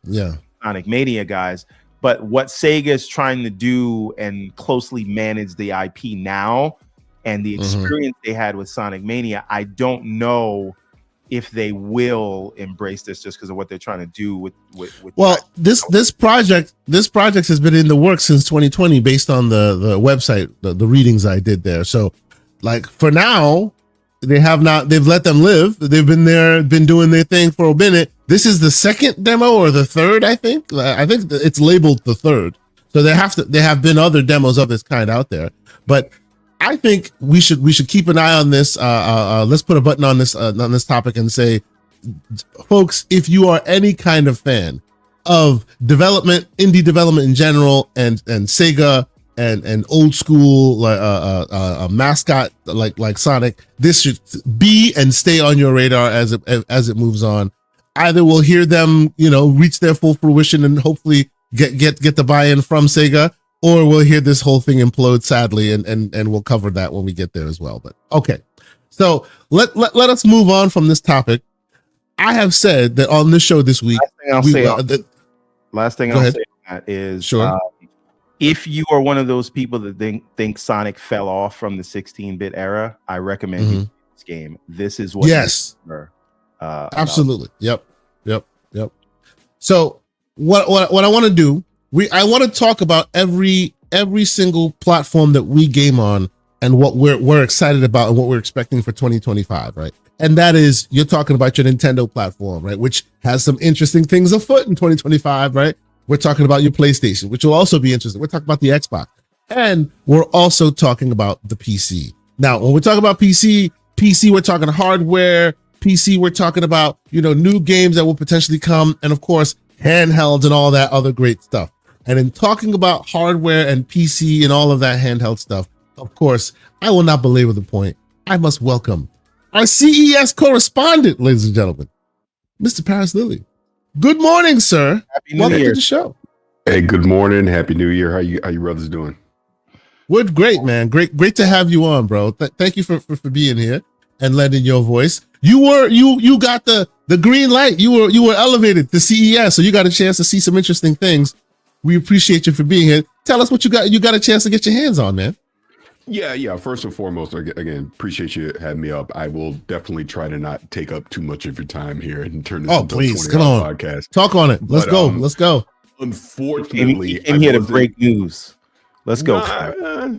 Sonic Mania guys. But what Sega is trying to do and closely manage the IP now, and the experience they had with Sonic Mania, I don't know if they will embrace this just because of what they're trying to do with this project has been in the works since 2020 based on the website, the readings I did there. So, like, for now, they've let them live. They've been doing their thing for a minute. This is the second demo or the third, I think it's labeled the third. So there have been other demos of this kind out there, but I think we should keep an eye on this. Let's put a button on this topic and say, folks, if you are any kind of fan of indie development in general, and Sega and old school a mascot like Sonic, this should be and stay on your radar as it moves on. Either we'll hear them, reach their full fruition and hopefully get the buy-in from Sega, or we'll hear this whole thing implode sadly, and we'll cover that when we get there as well. But okay, so let us move on from this topic. I have said that on this show this week. Last thing I'll say on that is, if you are one of those people that think Sonic fell off from the 16-bit era, I recommend you play this game. This is what absolutely. Yep. So what I want to do, I want to talk about every single platform that we game on and what we're excited about and what we're expecting for 2025, right? And that is, you're talking about your Nintendo platform, right? Which has some interesting things afoot in 2025, right? We're talking about your PlayStation, which will also be interesting. We're talking about the Xbox, and we're also talking about the PC. Now, when we talk about PC, we're talking hardware. PC, we're talking about, new games that will potentially come, and of course, handhelds and all that other great stuff. And in talking about hardware and PC and all of that handheld stuff, of course, I will not belabor the point. I must welcome our CES correspondent, ladies and gentlemen, Mr. Paris Lilly. Good morning, sir. Happy New Year. To the show. Hey, good morning. Happy New Year. How you brothers doing? We're great, man. Great to have you on, bro. Thank you for being here and lending your voice. You got the green light. You were elevated to CES, so you got a chance to see some interesting things. We appreciate you for being here. Tell us what you got. You got a chance to get your hands on, man. Yeah. First and foremost, again, appreciate you having me up. I will definitely try to not take up too much of your time here and turn this into a 20-hour podcast. Talk on it. Let's go. Unfortunately, I'm here to break news. Let's go.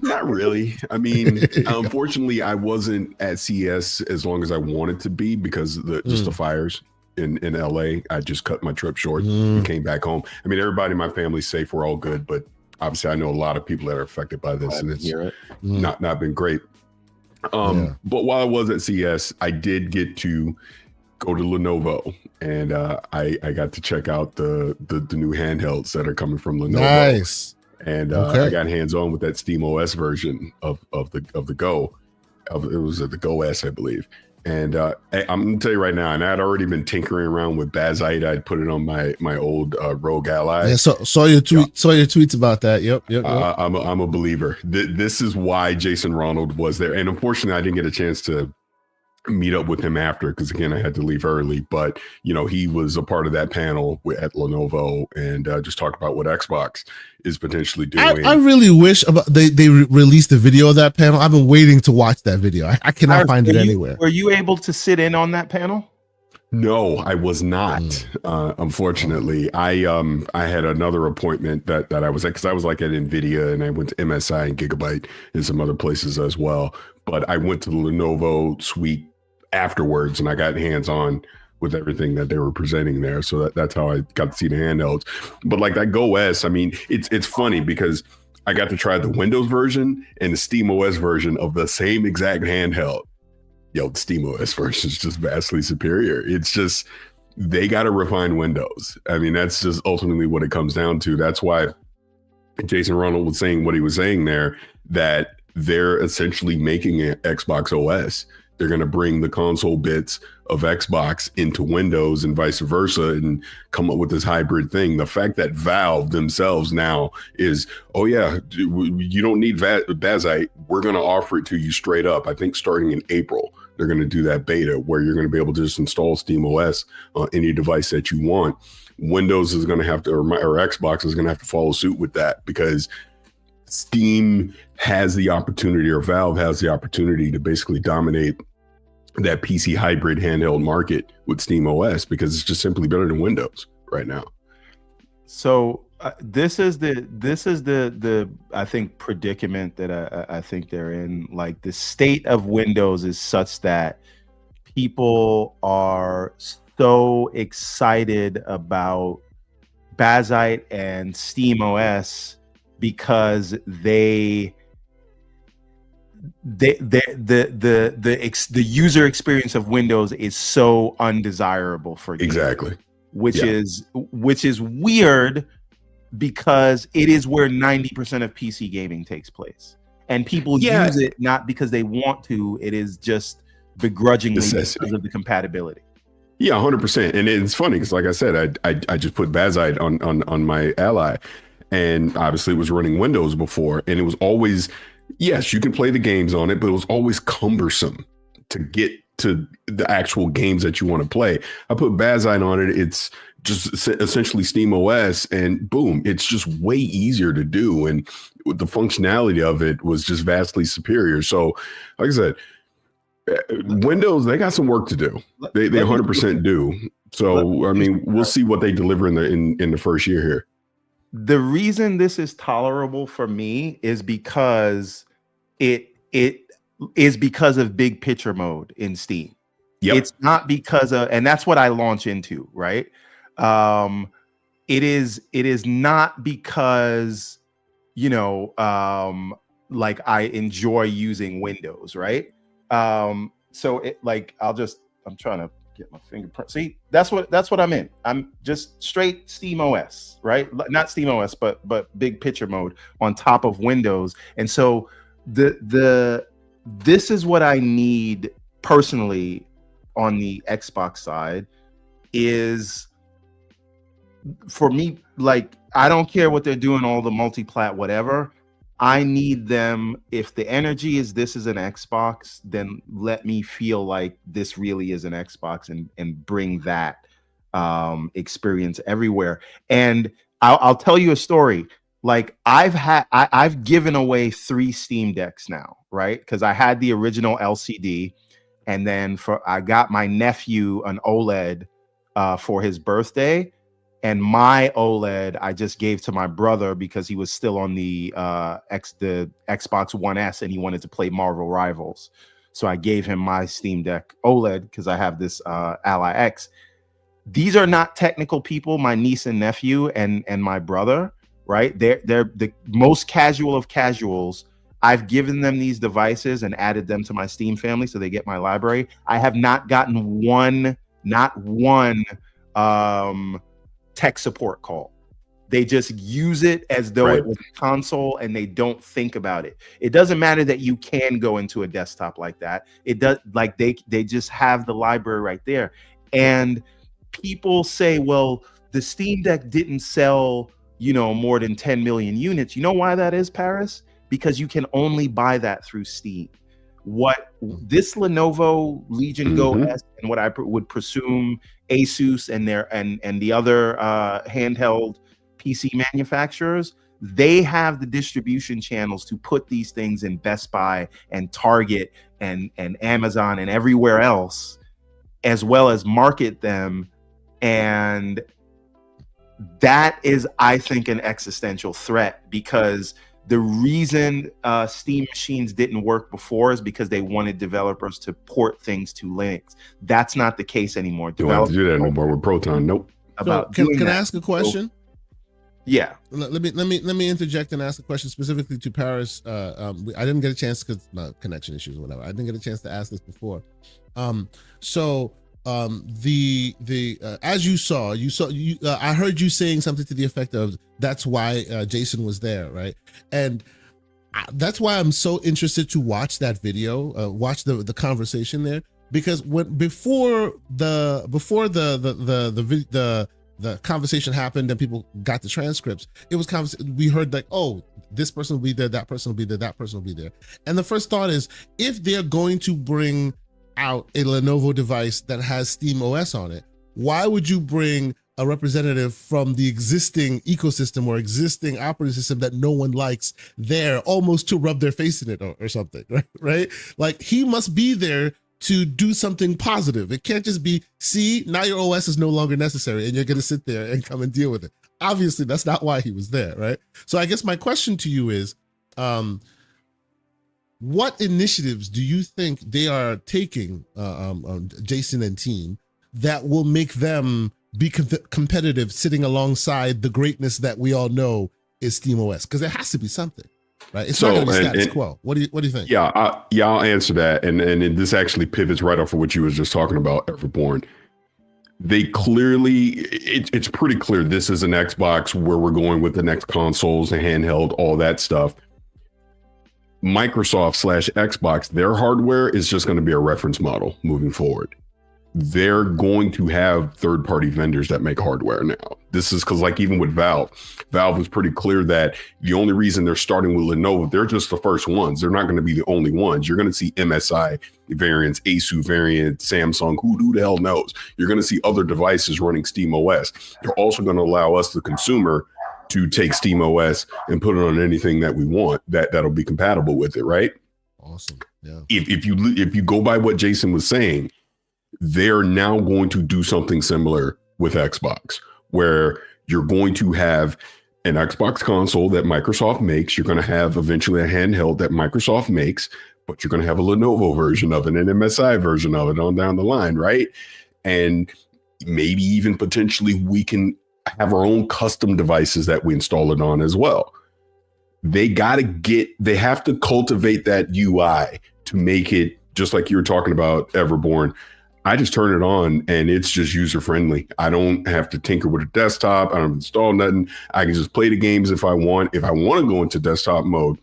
Not really. I mean, unfortunately, I wasn't at CES as long as I wanted to be because just the fires in LA. I just cut my trip short and came back home. I mean, everybody in my family's safe. We're all good, but obviously I know a lot of people that are affected by this, and it's not been great. But while I was at CES, I did get to go to Lenovo, and I got to check out the new handhelds that are coming from Lenovo. Nice. and Okay. I got hands on with that Steam OS version of the Go. It was the Go S, I believe. And I'm gonna tell you right now, and I'd already been tinkering around with Bazite. I'd put it on my old Rogue Ally. Yeah, saw your tweets about that. Yep. I'm a believer. This is why Jason Ronald was there, and unfortunately, I didn't get a chance to meet up with him after because again, I had to leave early. But he was a part of that panel at Lenovo and just talked about what Xbox is potentially doing. I really wish they released the video of that panel. I've been waiting to watch that video. I cannot find it anywhere. Were you able to sit in on that panel? No, I was not. Unfortunately, I had another appointment that I was at because I was like at Nvidia and I went to MSI and Gigabyte and some other places as well. But I went to the Lenovo suite afterwards and I got hands on with everything that they were presenting there. So that's how I got to see the handhelds. But like that Go S, I mean, it's funny because I got to try the Windows version and the Steam OS version of the same exact handheld. The Steam OS version is just vastly superior. It's just, they got to refine Windows. I mean, that's just ultimately what it comes down to. That's why Jason Ronald was saying what he was saying there, that they're essentially making an Xbox OS. They're going to bring the console bits of Xbox into Windows and vice versa and come up with this hybrid thing. The fact that Valve themselves now is, oh yeah, you don't need Bazite. We're going to offer it to you straight up. I think starting in April, they're going to do that beta where you're going to be able to just install Steam OS on any device that you want. Windows is going to have to, or Xbox is going to have to follow suit with that because Steam has the opportunity, or Valve has the opportunity to basically dominate that PC hybrid handheld market with Steam OS because it's just simply better than Windows right now. So this is the I think predicament that I think they're in. Like the state of Windows is such that people are so excited about Bazite and Steam OS because the user experience of Windows is so undesirable for gaming. Exactly. Which is weird because it is where 90% of PC gaming takes place. And people use it not because they want to, it is just begrudgingly because of the compatibility. Yeah, 100%. And it's funny because like I said, I just put Bazite on my Ally and obviously it was running Windows before and it was always, yes, you can play the games on it, but it was always cumbersome to get to the actual games that you want to play. I put Bazite on it. It's just essentially Steam OS and boom, it's just way easier to do. And the functionality of it was just vastly superior. So like I said, Windows, they got some work to do. They 100% do. So, I mean, we'll see what they deliver in the first year here. The reason this is tolerable for me is because it is because of big picture mode in Steam. Yep. It's not because of, and that's what I launch into, right? It is not because, like I enjoy using Windows, right? So it like, I'm trying to get my fingerprint. See, that's what I'm in. I'm just straight Steam OS, right? Not Steam OS, but big picture mode on top of Windows. And so this is what I need personally on the Xbox side is for me, like, I don't care what they're doing, all the multi-plat, whatever. I need them. If the energy is this is an Xbox, then let me feel like this really is an Xbox and bring that experience everywhere. And I'll tell you a story. Like I've given away 3 Steam Decks now, right? Because I had the original LCD, and then I got my nephew an OLED for his birthday. And my OLED I just gave to my brother because he was still on the Xbox One S and he wanted to play Marvel Rivals. So I gave him my Steam Deck OLED because I have this Ally X. These are not technical people, my niece and nephew and my brother, right? They're the most casual of casuals. I've given them these devices and added them to my Steam family so they get my library. I have not gotten not one tech support call, They just use it as though it was a console, and they don't think about it. It doesn't matter that you can go into a desktop like that. It does, like they just have the library right there. And people say, well, the Steam Deck didn't sell, more than 10 million units. You know why that is, Paris? Because you can only buy that through Steam. What this Lenovo Legion Go S, and what I would presume Asus and the other handheld PC manufacturers, they have the distribution channels to put these things in Best Buy and Target and Amazon and everywhere else, as well as market them. And that is, I think, an existential threat, because the reason Steam machines didn't work before is because they wanted developers to port things to Linux. That's not the case anymore. You don't have to do that no more with Proton. Nope. Can I ask a question? Yeah. Let me interject and ask a question specifically to Paris. I didn't get a chance because connection issues or whatever. I didn't get a chance to ask this before. As you saw, I heard you saying something to the effect of, that's why Jason was there, right? And that's why I'm so interested to watch that video, watch the conversation there, because before the conversation happened and people got the transcripts, it was we heard like, oh, this person will be there, that person will be there, that person will be there. And the first thought is, if they're going to bring out a Lenovo device that has Steam OS on it, why would you bring a representative from the existing ecosystem or existing operating system that no one likes there, almost to rub their face in it or something, right? Like, he must be there to do something positive. It can't just be, see, now your OS is no longer necessary and you're going to sit there and come and deal with it. Obviously, that's not why he was there, right? So I guess my question to you is, what initiatives do you think they are taking, Jason and team, that will make them be competitive, sitting alongside the greatness that we all know is SteamOS? Because there has to be something. Right, it's not going to be status quo. What do you think? Yeah, I'll answer that, and this actually pivots right off of what you was just talking about, Everborn. They clearly, it's pretty clear this is an Xbox where we're going with the next consoles, the handheld, all that stuff. Microsoft/Xbox, their hardware is just going to be a reference model moving forward. They're going to have third-party vendors that make hardware now. This is because, like, even with Valve was pretty clear that the only reason they're starting with Lenovo, they're just the first ones. They're not going to be the only ones. You're going to see MSI variants, Asus variants, Samsung, who the hell knows? You're going to see other devices running SteamOS. They're also going to allow us, the consumer, to take SteamOS and put it on anything that we want that'll be compatible with it, right? Awesome. Yeah. If you go by what Jason was saying, they're now going to do something similar with Xbox, where you're going to have an Xbox console that Microsoft makes. You're going to have eventually a handheld that Microsoft makes, but you're going to have a Lenovo version of it, an MSI version of it on down the line, right? And maybe even potentially we can have our own custom devices that we install it on as well. They have to cultivate that UI to make it, just like you were talking about, Everborn. I just turn it on and it's just user friendly. I don't have to tinker with a desktop. I don't install nothing. I can just play the games if I want. If I want to go into desktop mode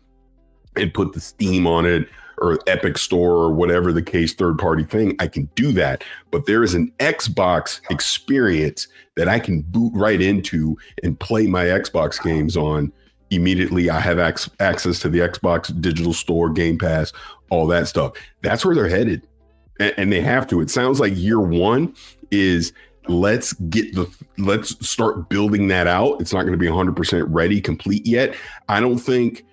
and put the Steam on it or Epic Store or whatever the case, third party thing, I can do that. But there is an Xbox experience that I can boot right into and play my Xbox games on immediately. I have access to the Xbox digital store, Game Pass, all that stuff. That's where they're headed. And they have to. It sounds like year one is let's start building that out. It's not going to be 100% ready, complete yet. I don't think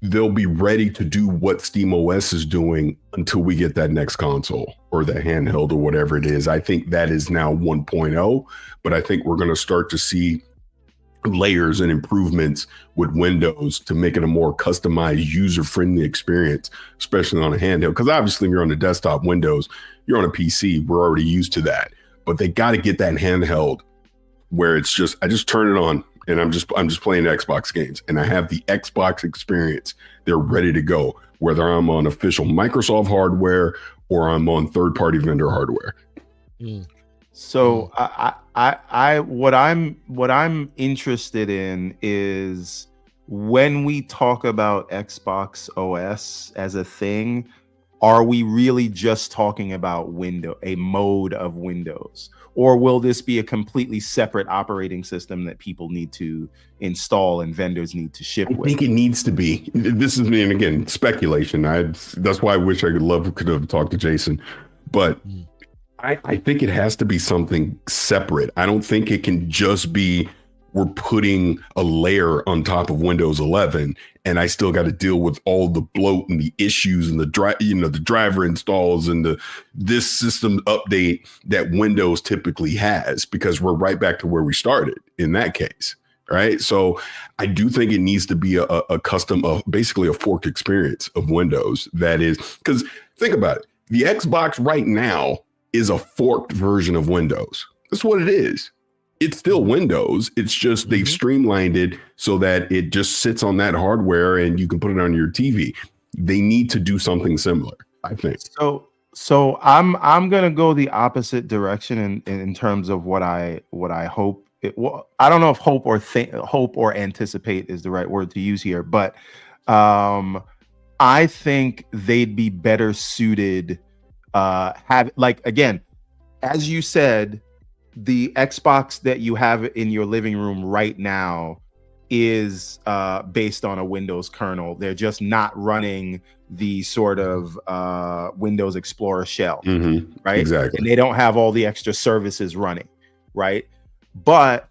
they'll be ready to do what SteamOS is doing until we get that next console or the handheld or whatever it is. I think that is now 1.0, but I think we're going to start to see layers and improvements with Windows to make it a more customized, user-friendly experience, especially on a handheld. Because obviously, if you're on the desktop Windows, you're on a PC, we're already used to that. But they got to get that handheld where it's just, I just turn it on and I'm just playing Xbox games and I have the Xbox experience. They're ready to go, whether I'm on official Microsoft hardware or I'm on third-party vendor hardware. So I what I'm interested in is when we talk about Xbox OS as a thing, are we really just talking about a mode of Windows? Or will this be a completely separate operating system that people need to install and vendors need to ship I with? think it needs to be. This is, and again, speculation. That's why I wish I could have talked to Jason, but I think it has to be something separate. I don't think it can just be we're putting a layer on top of Windows 11, and I still got to deal with all the bloat and the issues and the driver installs and this system update that Windows typically has, because we're right back to where we started in that case. Right. So I do think it needs to be a custom, basically a forked experience of Windows. That is, because think about it. The Xbox right now is a forked version of Windows. That's what it is. It's still Windows. It's just they've streamlined it so that it just sits on that hardware and you can put it on your TV. They need to do something similar, I think. So I'm gonna go the opposite direction in terms of what I hope. I don't know if hope or anticipate is the right word to use here, but I think they'd be better suited. Again, as you said, the Xbox that you have in your living room right now is based on a Windows kernel. They're just not running the sort of Windows Explorer shell, right? Exactly. And they don't have all the extra services running, right? But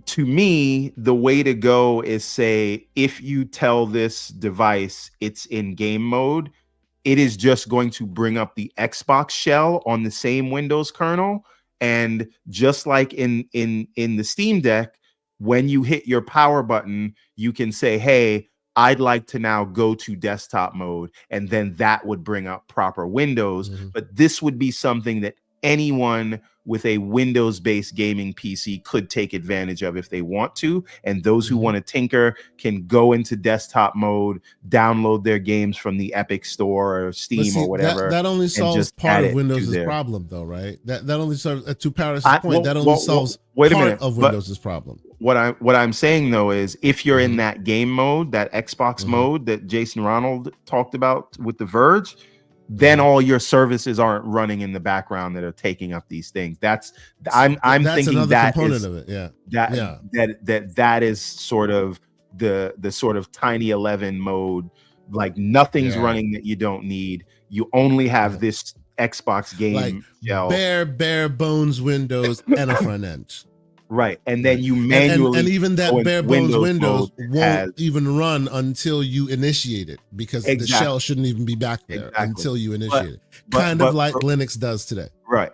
to me, the way to go is say, if you tell this device it's in game mode, it is just going to bring up the Xbox shell on the same Windows kernel. And just like in the Steam Deck, when you hit your power button, you can say, hey, I'd like to now go to desktop mode. And then that would bring up proper Windows. But this would be something that anyone with a Windows-based gaming PC could take advantage of if they want to. And those who want to tinker can go into desktop mode, download their games from the Epic Store or Steam or whatever. That only solves part of Windows' problem, though, right? That only solves, to Paris' point, that only solves part of Windows' problem. What I'm saying, though, is if you're in that game mode, that Xbox mode that Jason Ronald talked about with The Verge, then all your services aren't running in the background that are taking up these things. I'm thinking that component is, of it. That is sort of the sort of tiny 11 mode, like nothing's running that you don't need. You only have this Xbox game, like shell. bare bones Windows and a front end. Right, and then you manually and even that bare bones Windows won't as, even run until you initiate it, because the shell shouldn't even be back there until you initiate it. Kind of like Linux does today. Right,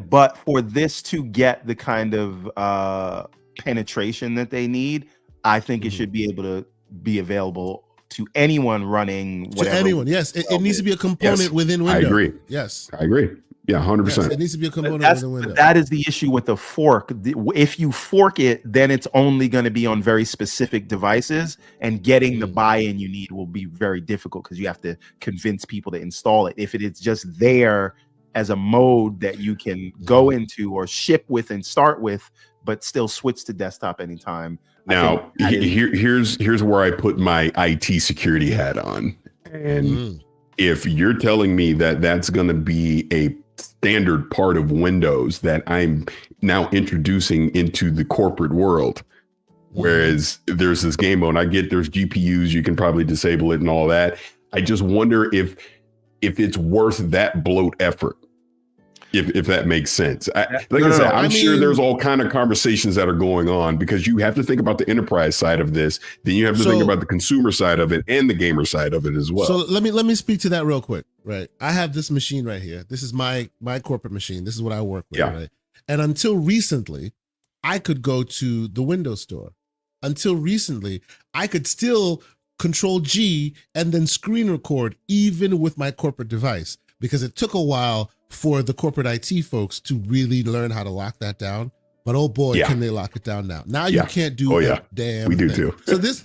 but for this to get the kind of penetration that they need, I think it should be able to be available to anyone running whatever. To anyone, yes. It needs to be a component within Windows. I agree. Yes, I agree. Yeah, 100%. Yes, it needs to be a component within Windows. That is the issue with the fork. If you fork it, then it's only going to be on very specific devices, and getting the buy-in you need will be very difficult because you have to convince people to install it. If it is just there as a mode that you can go into or ship with and start with, but still switch to desktop anytime. Now, here's where I put my IT security hat on. And if you're telling me that that's going to be a standard part of Windows that I'm now introducing into the corporate world, whereas there's this game mode, I get there's GPUs, you can probably disable it and all that. I just wonder if it's worth that bloat effort. If that makes sense. I'm sure there's all kind of conversations that are going on, because you have to think about the enterprise side of this. Then you have to think about the consumer side of it and the gamer side of it as well. So let me speak to that real quick. Right. I have this machine right here. This is my corporate machine. This is what I work with. Right. And until recently, I could go to the Windows Store. Until recently, I could still Control G and then screen record even with my corporate device, because it took a while for the corporate IT folks to really learn how to lock that down. But oh boy, can they lock it down now. Now you can't do damn we do thing. too. So this,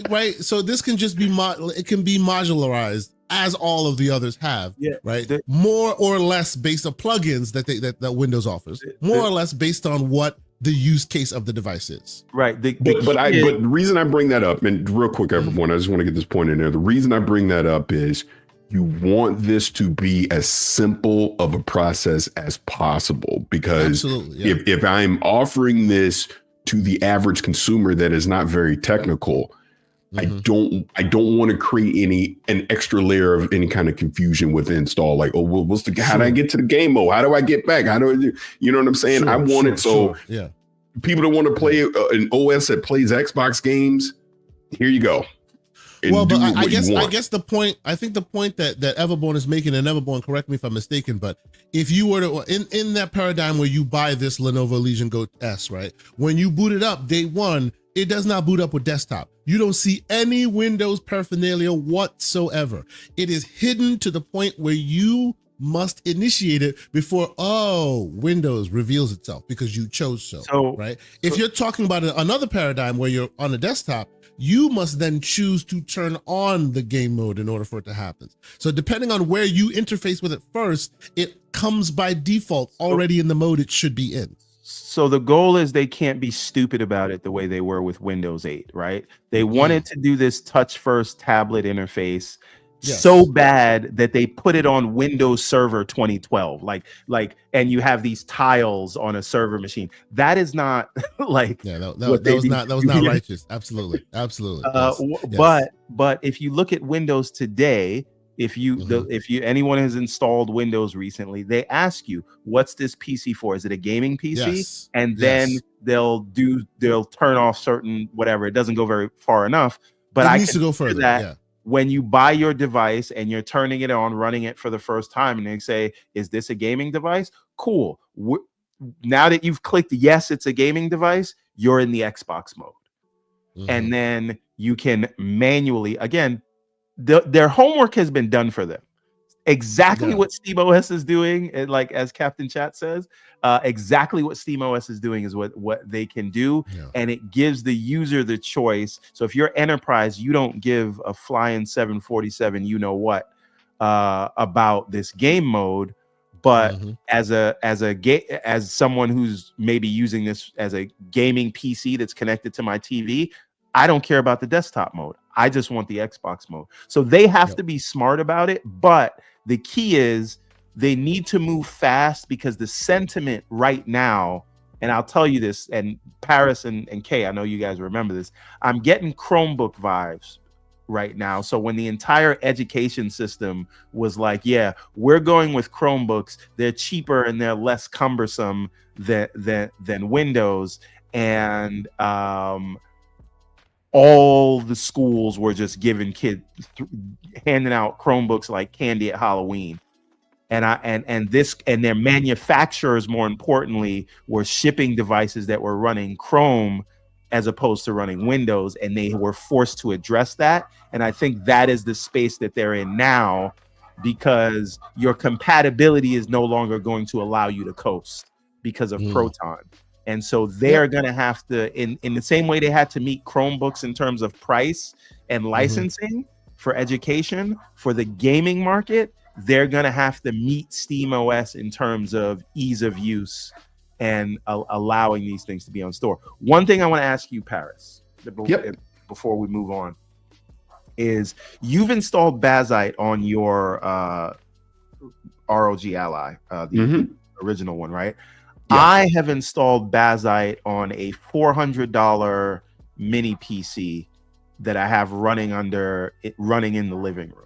right? So this can just be, it can be modularized as all of the others have, Yeah, right? More or less based on plugins that Windows offers, more or less based on what the use case of the device is. Right. But the reason I bring that up, and real quick, everyone, I just want to get this point in there. The reason I bring that up is you want this to be as simple of a process as possible, because if I'm offering this to the average consumer that is not very technical, I don't want to create an extra layer of any kind of confusion with the install. Like, oh, well, how do I get to the game mode? How do I get back? How do I do? You know what I'm saying? I want it so people that want to play an OS that plays Xbox games, here you go. Well, but I guess the point that Everborn is making, and Everborn, correct me if I'm mistaken, but if you were to in that paradigm where you buy this Lenovo Legion Go S, right? When you boot it up day one, it does not boot up with desktop. You don't see any Windows paraphernalia whatsoever. It is hidden to the point where you must initiate it before Windows reveals itself because you chose so right? If you're talking about another paradigm where you're on a desktop, you must then choose to turn on the game mode in order for it to happen. So depending on where you interface with it first, it comes by default already in the mode it should be in. So the goal is they can't be stupid about it the way they were with Windows 8, right? They wanted to do this touch first tablet interface so bad that they put it on Windows Server 2012, and you have these tiles on a server machine. That is not like that was not righteous. Absolutely. But if you look at Windows today, if anyone has installed Windows recently, they ask you, what's this PC for? Is it a gaming PC? And then they'll turn off certain whatever. It doesn't go very far enough, but it needs to go further. When you buy your device and you're turning it on, running it for the first time, and they say, is this a gaming device? Cool. Now that you've clicked yes, it's a gaming device, you're in the Xbox mode. And then you can manually, again, their homework has been done for them. Exactly what SteamOS is doing, like as Captain Chat says, exactly what SteamOS is doing is what they can do, and it gives the user the choice. So if you're enterprise, you don't give a flying 747 about this game mode, but as someone who's maybe using this as a gaming PC that's connected to my TV, I don't care about the desktop mode. I just want the Xbox mode. So they have to be smart about it, but the key is they need to move fast, because the sentiment right now, and I'll tell you this, and Paris and Kay, I know you guys remember this, I'm getting Chromebook vibes right now. So when the entire education system was like, yeah, we're going with Chromebooks, they're cheaper and they're less cumbersome than Windows, and all the schools were just giving handing out Chromebooks like candy at Halloween. And their manufacturers, more importantly, were shipping devices that were running Chrome as opposed to running Windows, and they were forced to address that. And I think that is the space that they're in now, because your compatibility is no longer going to allow you to coast because of Proton. And so they're going to have to, in the same way they had to meet Chromebooks in terms of price and licensing for education, for the gaming market, they're going to have to meet SteamOS in terms of ease of use and allowing these things to be on store. One thing I want to ask you, Paris, before we move on, is you've installed Bazite on your ROG Ally, the original one, right? Yeah. I have installed Bazite on a $400 mini PC that I have running in the living room.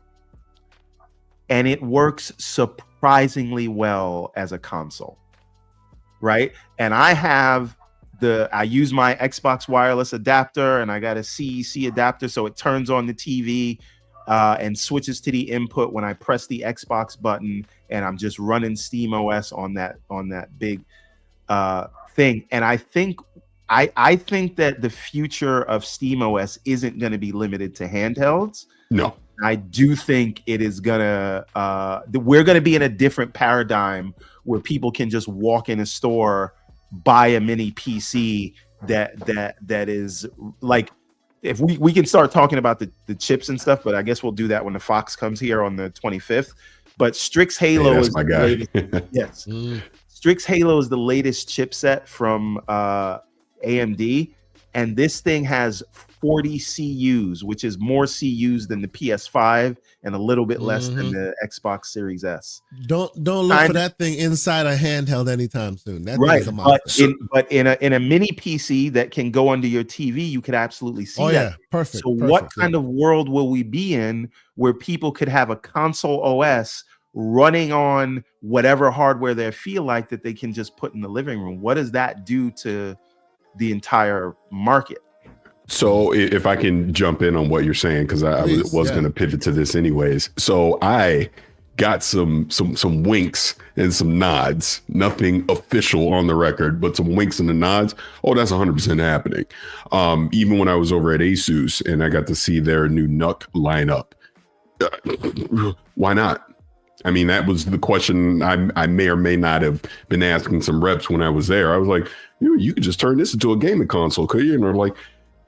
And it works surprisingly well as a console, right? And I use my Xbox wireless adapter, and I got a CEC adapter, so it turns on the TV and switches to the input when I press the Xbox button, and I'm just running SteamOS on that big thing. And I think that the future of SteamOS isn't going to be limited to handhelds. No. I do think it is gonna we're gonna be in a different paradigm where people can just walk in a store, buy a mini PC that is like, if we can start talking about the chips and stuff, but I guess we'll do that when the Fox comes here on the 25th. But Strix Halo is my guy. yes. Strix Halo is the latest chipset from AMD, and this thing has 40 CUs, which is more CUs than the PS5 and a little bit less than the Xbox Series S. Don't look for that thing inside a handheld anytime soon. That right, thing is a monster. But in a mini PC that can go under your TV, you could absolutely see that. Yeah, perfect. So what kind of world will we be in where people could have a console OS running on whatever hardware they feel like that they can just put in the living room? What does that do to the entire market? So if I can jump in on what you're saying, because I was going to pivot to this anyways. So I got some winks and some nods, nothing official on the record, but some winks and the nods. Oh, that's 100% happening. Even when I was over at Asus and I got to see their new NUC lineup. Why not? I mean, that was the question I may or may not have been asking some reps when I was there. I was like, you could just turn this into a gaming console, could you? And they're like,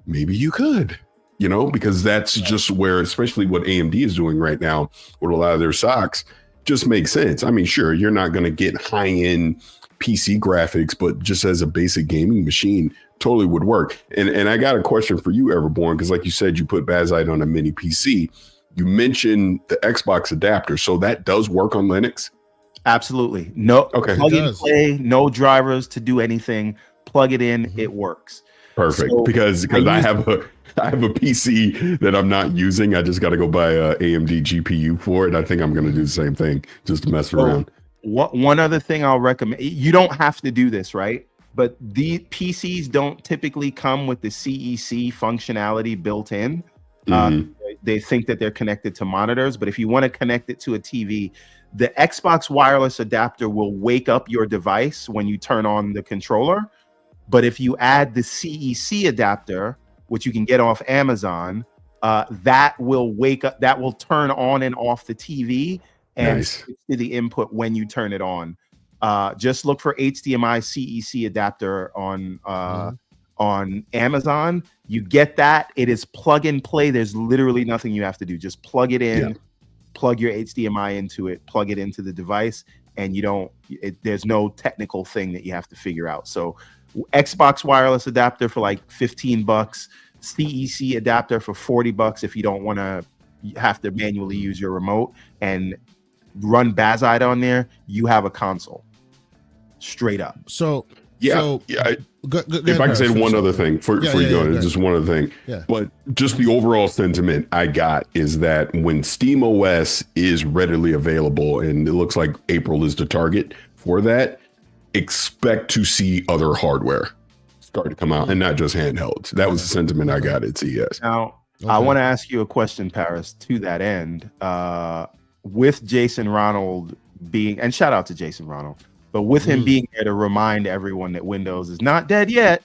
maybe you could, because that's just where, especially what AMD is doing right now with a lot of their socks, just makes sense. I mean, sure, you're not going to get high-end PC graphics, but just as a basic gaming machine, totally would work. And I got a question for you, Everborn, because like you said, you put Bazite on a mini PC. You mentioned the Xbox adapter, so that does work on Linux? Absolutely. No, okay. Plug and play, no drivers to do anything. Plug it in, it works. Perfect. So because I have a PC that I'm not using. I just got to go buy a AMD GPU for it. I think I'm going to do the same thing just to mess around. One other thing I'll recommend, you don't have to do this, right? But the PCs don't typically come with the CEC functionality built in. They think that they're connected to monitors, but if you want to connect it to a TV, the Xbox wireless adapter will wake up your device when you turn on the controller. But if you add the CEC adapter, which you can get off Amazon, that will wake up, that will turn on and off the TV and switch to the input when you turn it on. Just look for HDMI CEC adapter on Amazon. You get that. It is plug and play. There's literally nothing you have to do. Just plug it in, plug your HDMI into it, plug it into the device, and there's no technical thing that you have to figure out. So Xbox wireless adapter for like $15, CEC adapter for $40 if you don't want to have to manually use your remote, and run Bazite on there, you have a console. Straight up. So go if I can say one other thing before you go, just one other thing. Yeah. But just the overall sentiment I got is that when SteamOS is readily available, and it looks like April is the target for that, expect to see other hardware start to come out and not just handhelds. That was the sentiment I got at CES. Now, I want to ask you a question, Paris, to that end. With Jason Ronald being, and shout out to Jason Ronald, but with him being there to remind everyone that Windows is not dead yet.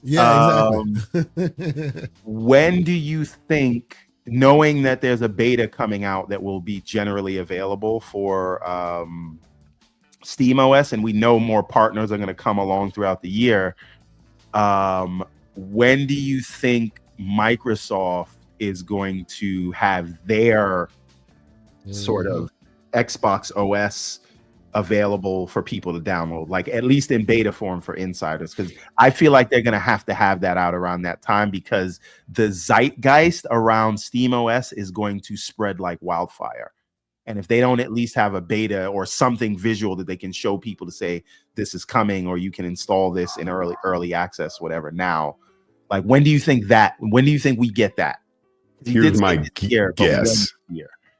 Yeah, exactly. When do you think, knowing that there's a beta coming out that will be generally available for SteamOS, and we know more partners are going to come along throughout the year, when do you think Microsoft is going to have their sort of Xbox OS available for people to download, like at least in beta form for insiders? Because I feel like they're going to have that out around that time, because the zeitgeist around SteamOS is going to spread like wildfire. And if they don't at least have a beta or something visual that they can show people to say this is coming, or you can install this in early access, whatever. Now, like, when do you think we get that? Here's my guess.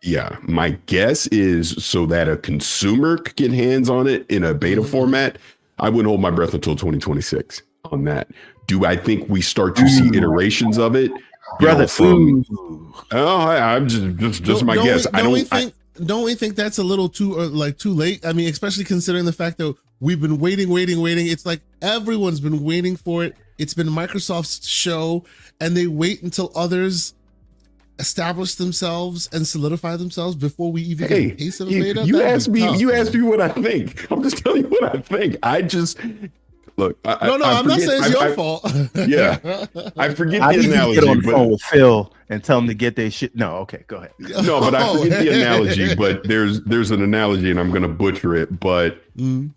Yeah, my guess is so that a consumer could get hands on it in a beta format. I wouldn't hold my breath until 2026 on that. Do I think we start to see iterations of it? Brother, I'm just my guess. Don't we think that's a little too late? I mean, especially considering the fact that we've been waiting. It's like everyone's been waiting for it. It's been Microsoft's show, and they wait until others establish themselves and solidify themselves before we even get a taste of a beta. You asked me what I think. I'm just telling you what I think. Look, I'm not saying it's your fault. Yeah, I forget I the need to analogy, get on the but phone with Phil and tell him to get their shit. No, okay, go ahead. no, but I forget the analogy. But there's an analogy, and I'm gonna butcher it. But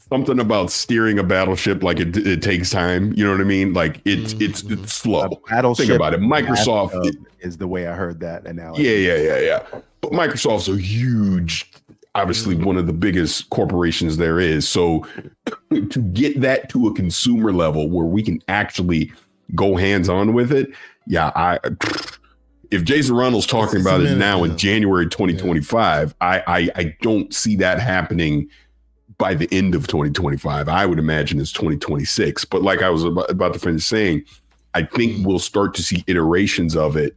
something about steering a battleship like it takes time. You know what I mean? Like it's slow. A battleship Think about it. Microsoft is the way I heard that analogy. Yeah. But Microsoft's a huge, obviously one of the biggest corporations there is. So to get that to a consumer level where we can actually go hands on with it, if Jason Ronald's talking about it now in January 2025, I don't see that happening by the end of 2025. I would imagine it's 2026. But like I was about to finish saying, I think we'll start to see iterations of it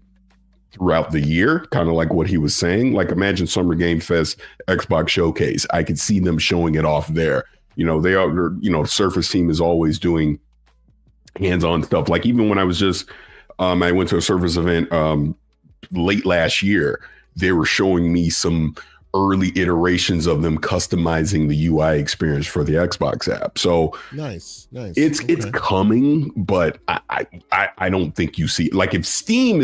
throughout the year, kind of like what he was saying. Like imagine Summer Game Fest, Xbox Showcase. I could see them showing it off there. You know, they are, Surface team is always doing hands-on stuff. Like even when I was just, I went to a Surface event late last year, they were showing me some early iterations of them customizing the UI experience for the Xbox app. So nice. It's coming, but I don't think you see, like if Steam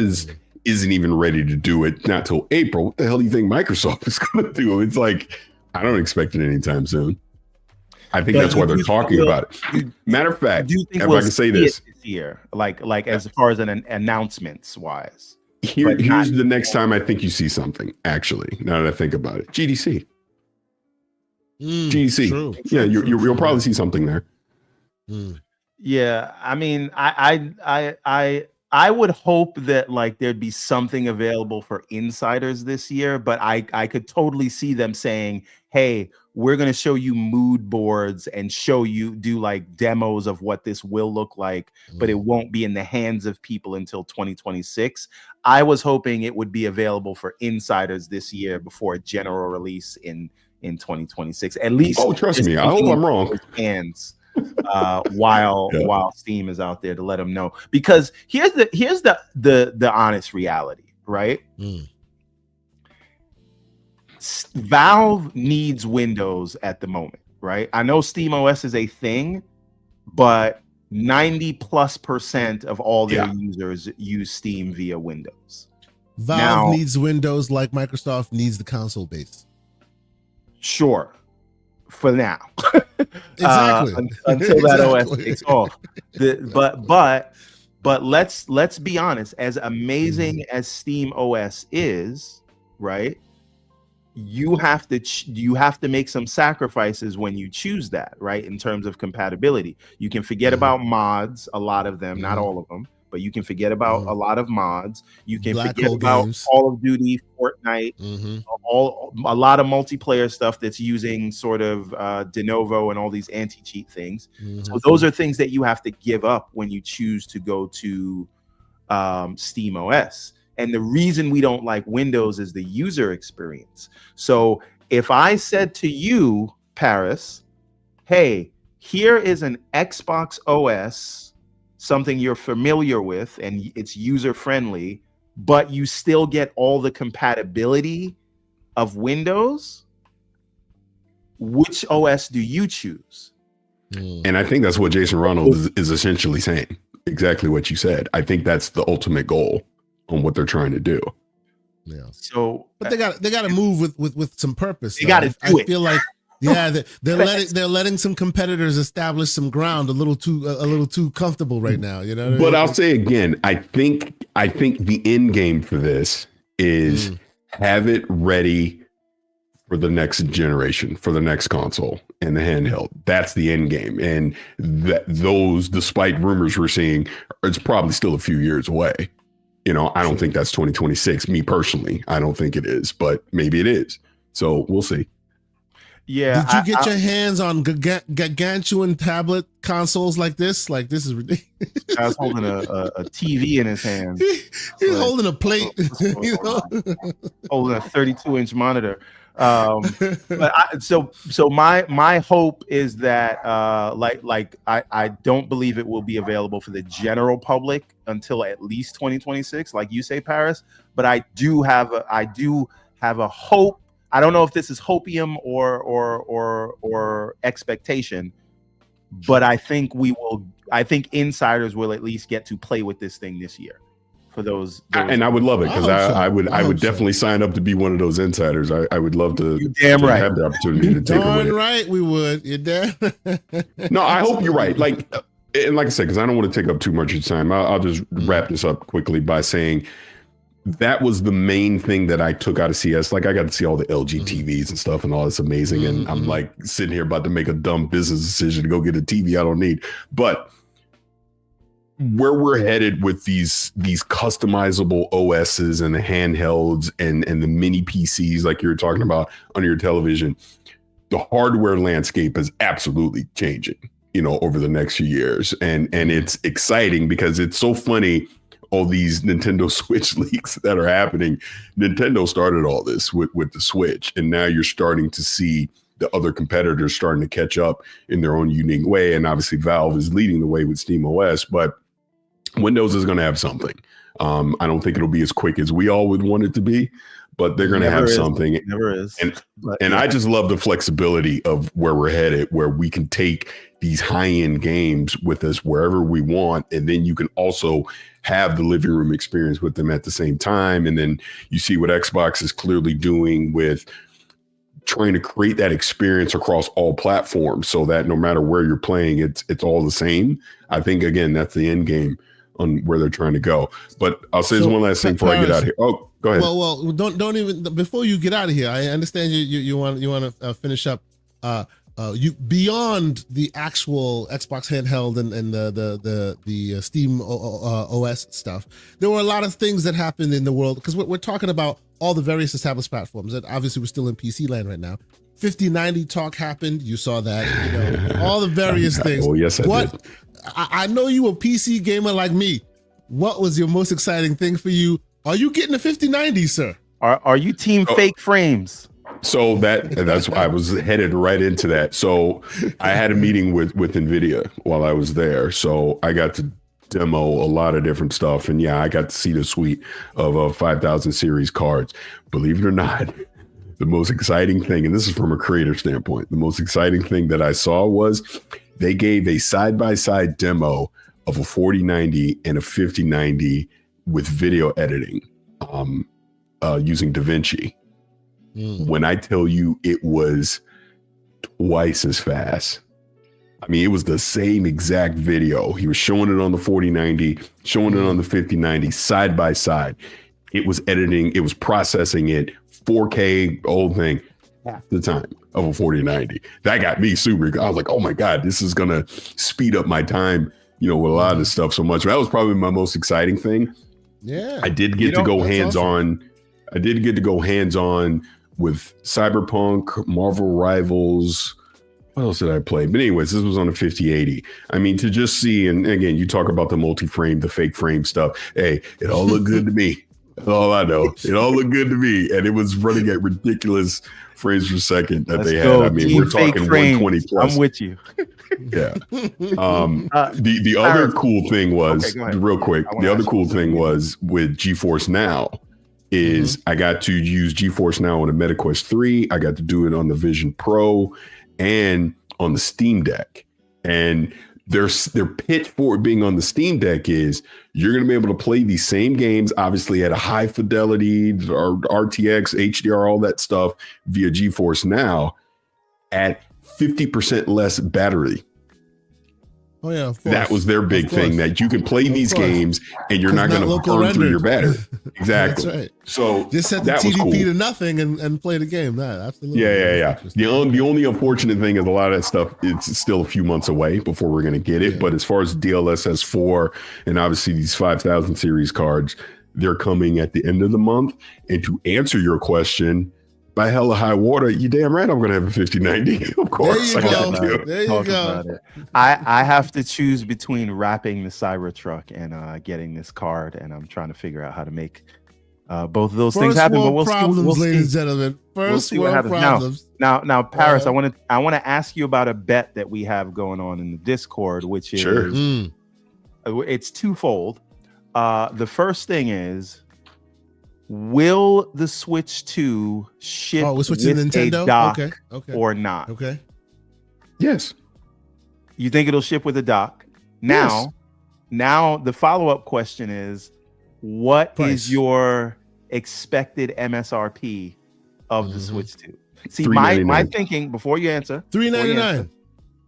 isn't even ready to do it, not till April, what the hell do you think Microsoft is going to do? It's like, I don't expect it anytime soon. I think that's why they're talking about it. Matter of fact, if I can say this year, like as far as an announcements wise, here's the next time I think you see something. Actually, now that I think about it, GDC. GDC. True, you'll probably see something there. Yeah, I mean, I would hope that like there'd be something available for insiders this year, but I could totally see them saying, hey, we're going to show you mood boards and do like demos of what this will look like, but it won't be in the hands of people until 2026. I was hoping it would be available for insiders this year before a general release in 2026. At least, oh, trust me, I hope I'm wrong. Hands. While Steam is out there to let them know, because here's the honest reality, right? Valve needs Windows at the moment, right? I know Steam OS is a thing, but 90+% of all their users use Steam via Windows. Valve needs Windows like Microsoft needs the console base. Sure. For now. Exactly. Until that OS takes off. But let's be honest, as amazing as Steam OS is, right? You have to make some sacrifices when you choose that, right? In terms of compatibility. You can forget about mods, a lot of them, not all of them, but you can forget about a lot of mods. You can forget about Call of Duty, Fortnite, a lot of multiplayer stuff that's using sort of de novo and all these anti-cheat things. So those are things that you have to give up when you choose to go to Steam OS. And the reason we don't like Windows is the user experience. So if I said to you, Paris, hey, here is an Xbox OS, something you're familiar with and it's user friendly, but you still get all the compatibility of Windows, which OS do you choose? And I think that's what Jason Ronald is essentially saying. Exactly what you said. I think that's the ultimate goal on what they're trying to do. Yeah. So, but they got to move with some purpose. They got to do it. I feel like they're letting some competitors establish some ground a little too comfortable right now. You know. But I'll say again, I think the end game for this is have it ready for the next generation, for the next console and the handheld. That's the end game, and those, despite rumors we're seeing, it's probably still a few years away. You know, I don't think that's 2026. Me personally, I don't think it is, but maybe it is. So we'll see. Yeah. Did you get your hands on gargantuan tablet consoles like this? Like, this is ridiculous. I was holding a TV in his hand. He's holding a plate. Holding a 32-inch monitor. So my hope is that I don't believe it will be available for the general public until at least 2026, like you say, Paris. But I do have a hope. I don't know if this is hopium or expectation, but I think I think insiders will at least get to play with this thing this year. For those and I would love it because I would definitely sign up to be one of those insiders. I would love to, have the opportunity to take away. Right, we would. You're damn. No, I hope you're right. Like I said, because I don't want to take up too much of your time, I'll just wrap this up quickly by saying that was the main thing that I took out of CS. Like I got to see all the LG TVs and stuff and all this amazing. And I'm like sitting here about to make a dumb business decision to go get a TV I don't need. But where we're headed with these customizable OSs and the handhelds and the mini PCs, like you were talking about on your television, the hardware landscape is absolutely changing, over the next few years. And it's exciting because it's so funny, all these Nintendo Switch leaks that are happening. Nintendo started all this with the Switch, and now you're starting to see the other competitors starting to catch up in their own unique way. And obviously Valve is leading the way with SteamOS, but Windows is going to have something. I don't think it'll be as quick as we all would want it to be, but they're going to have something. It never is. And I just love the flexibility of where we're headed, where we can take these high-end games with us wherever we want. And then you can also have the living room experience with them at the same time. And then you see what Xbox is clearly doing with trying to create that experience across all platforms so that no matter where you're playing, it's all the same. I think, again, that's the end game on where they're trying to go. But I'll say this one last thing before I get out of here. Oh, go ahead. Well, don't even, before you get out of here, I understand you want to finish up you beyond the actual Xbox handheld and the Steam OS stuff. There were a lot of things that happened in the world because we're talking about all the various established platforms, and obviously we're still in PC land right now. 5090 talk happened. You saw that, all the various things. Oh, yes, I did. I know you a PC gamer like me. What was your most exciting thing for you? Are you getting a 5090, sir? Are you team fake frames? So that's I was headed right into that. So I had a meeting with Nvidia while I was there. So I got to demo a lot of different stuff. And yeah, I got to see the suite of 5000 series cards. Believe it or not, the most exciting thing, and this is from a creator standpoint, the most exciting thing that I saw was they gave a side-by-side demo of a 4090 and a 5090 with video editing using DaVinci. When I tell you it was twice as fast. I mean, it was the same exact video. He was showing it on the 4090, showing it on the 5090, side by side. It was editing, it was processing it, 4K, old thing, half the time of a 4090. That got me super. I was like, oh my God, this is going to speed up my time, with a lot of this stuff so much. That was probably my most exciting thing. Yeah. I did get to go hands-on. Awesome. I did get to go hands-on with Cyberpunk, Marvel Rivals. What else did I play? But anyways, this was on a 5080. I mean, to just see, and again, you talk about the multi-frame, the fake frame stuff. Hey, it all looked good to me. That's all I know. It all looked good to me. And it was running at ridiculous frames per second that they had. I mean, we're talking 120 plus. I'm with you. Yeah. The other cool thing was, real quick, the other cool thing was with GeForce Now is I got to use GeForce Now on the MetaQuest 3. I got to do it on the Vision Pro and on the Steam Deck. And their pitch for it being on the Steam Deck is you're going to be able to play these same games, obviously at a high fidelity, or RTX, HDR, all that stuff via GeForce Now at 50% less battery. Oh yeah, that was their big thing, that you can play these games and you're not going to burn through your battery. Exactly. That's right. So just set the TDP to nothing and play the game. Absolutely. Yeah. The only unfortunate thing is a lot of that stuff, it's still a few months away before we're going to get it. Yeah. But as far as DLSS 4 and obviously these 5000 series cards, they're coming at the end of the month. And to answer your question, by hell or high water, you damn right I'm going to have a 5090. Of course. There you go. I have to choose between wrapping the Cybertruck and getting this card, and I'm trying to figure out how to make both of those things happen. But we'll see. Ladies and gentlemen. First world problems. Now, Paris, I want to ask you about a bet that we have going on in the Discord, which is it's twofold. The first thing is, will the Switch 2 ship with Nintendo? a dock or not? Okay. Yes. You think it'll ship with a dock? Now, Yes. now the follow-up question is, what Price. is your expected MSRP of the Mhm. Switch 2? See, my $399. thinking before you answer, $399.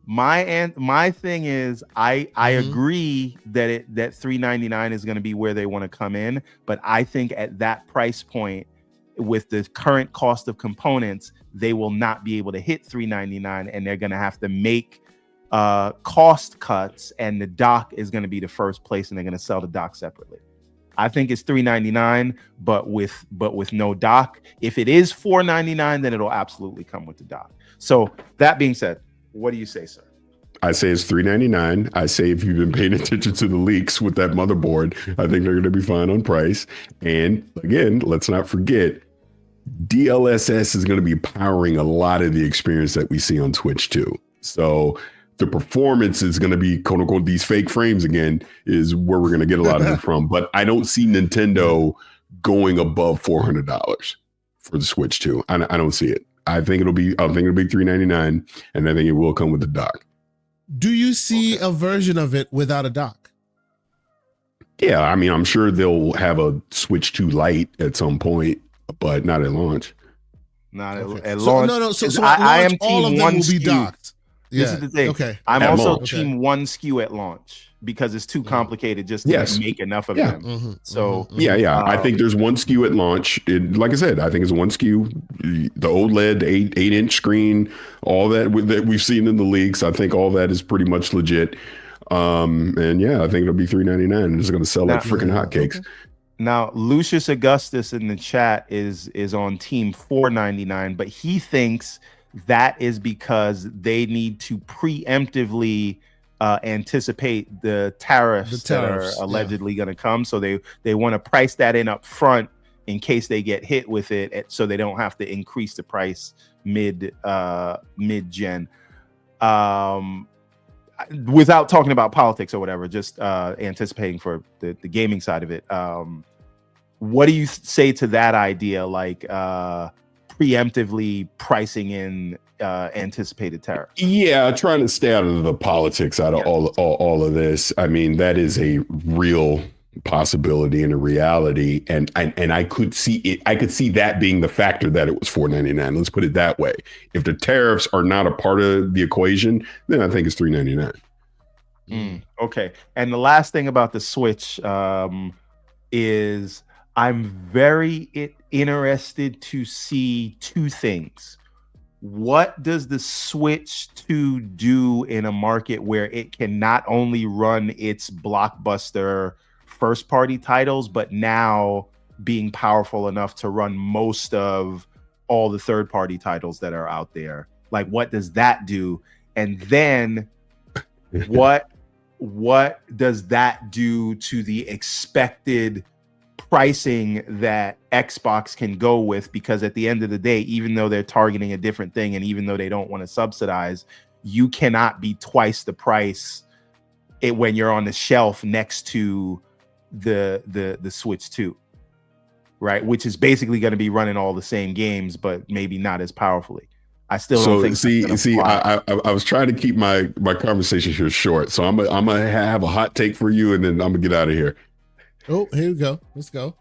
my thing is I Mhm. agree that $399 is going to be where they want to come in, but I think at that price point, with the current cost of components, they will not be able to hit $399, and they're going to have to make cost cuts, and the dock is going to be the first place, and they're going to sell the dock separately. I think it's $399, but with no dock. If it is $499, then it'll absolutely come with the dock. So that being said, what do you say, sir? I say it's $399. I say if you've been paying attention to the leaks with that motherboard, I think they're going to be fine on price. And again, let's not forget, DLSS is going to be powering a lot of the experience that we see on Twitch too. So the performance is going to be, quote unquote, these fake frames again, is where we're going to get a lot of it from. But I don't see Nintendo going above $400 for the Switch 2. I don't see it. I think it'll be $399, and I think it will come with the dock. Do you see a version of it without a dock? Yeah, I mean, I'm sure they'll have a Switch 2 Lite at some point, but not at launch. Not Okay. at So, launch. no. So I at launch, am all team of them one will be SKU. docked. This Yeah. is the thing. Okay. I'm At also launch. team one SKU at launch because it's too complicated just to Yes. make enough of Yeah. them. Mhm, So mhm, Yeah. I think there's one SKU at launch. Like I said, I think it's one SKU. The OLED 8-inch screen, all that we've seen in the leaks, I think all that is pretty much legit. And yeah, I think it'll be $399, and it's going to sell like freaking hotcakes. Okay. now Lucius Augustus in the chat is on team $499, but he thinks that is because they need to preemptively anticipate the tariffs that are allegedly going to come. So they want to price that in up front in case they get hit with it, so they don't have to increase the price mid gen. Without talking about politics or whatever, just anticipating for the gaming side of it. What do you say to that idea, like preemptively pricing in anticipated tariffs? Yeah, trying to stay out of the politics out of all of this. I mean, that is a real possibility and a reality, and I could see it. I could see that being the factor that it was $499. Let's put it that way. If the tariffs are not a part of the equation, then I think it's $399. Okay. And the last thing about the Switch is I'm very interested to see two things. What does the Switch 2 do in a market where it can not only run its blockbuster first-party titles, but now being powerful enough to run most of all the third-party titles that are out there? Like, what does that do? And then what does that do to the expected pricing that Xbox can go with? Because at the end of the day, even though they're targeting a different thing, and even though they don't want to subsidize, you cannot be twice the price when you're on the shelf next to the Switch 2, right? Which is basically going to be running all the same games, but maybe not as powerfully. I still don't think. I was trying to keep my conversation here short, so I'm gonna have a hot take for you, and then I'm gonna get out of here. Oh, here we go. Let's go.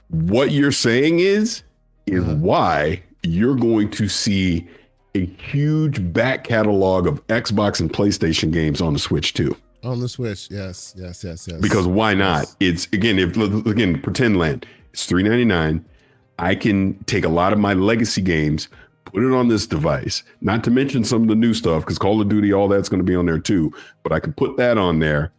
What you're saying is why you're going to see a huge back catalog of Xbox and PlayStation games on the Switch too. On the Switch, yes. Because why not? It's again, pretend land. It's $399. I can take a lot of my legacy games, put it on this device, not to mention some of the new stuff, because Call of Duty, all that's going to be on there too. But I can put that on there,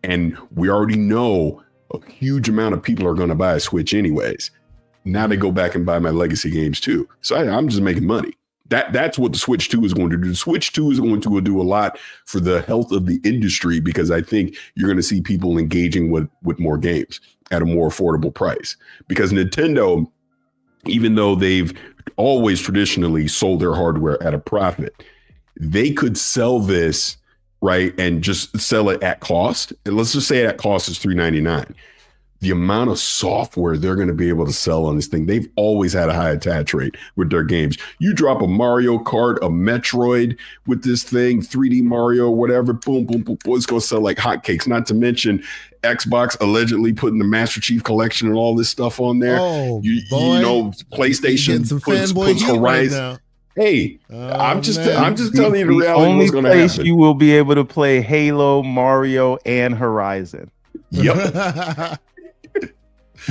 and we already know a huge amount of people are going to buy a Switch anyways. Now they go back and buy my legacy games too. So I'm just making money. That's what the Switch 2 is going to do. The Switch 2 is going to do a lot for the health of the industry, because I think you're going to see people engaging with more games at a more affordable price. Because Nintendo, even though they've always traditionally sold their hardware at a profit, they could sell this, right, and just sell it at cost. And let's just say at cost is $399. the amount of software they're going to be able to sell on this thing. They've always had a high attach rate with their games. You drop a Mario Kart, a Metroid with this thing, 3D Mario, whatever, boom, boom, boom, boom, it's going to sell like hotcakes. Not to mention Xbox allegedly putting the Master Chief Collection and all this stuff on there. Oh, you boy. know, PlayStation puts Horizon. Right, hey, I'm just telling you the reality only what's going to place happen. you will be able to play Halo, Mario, and Horizon. Yep.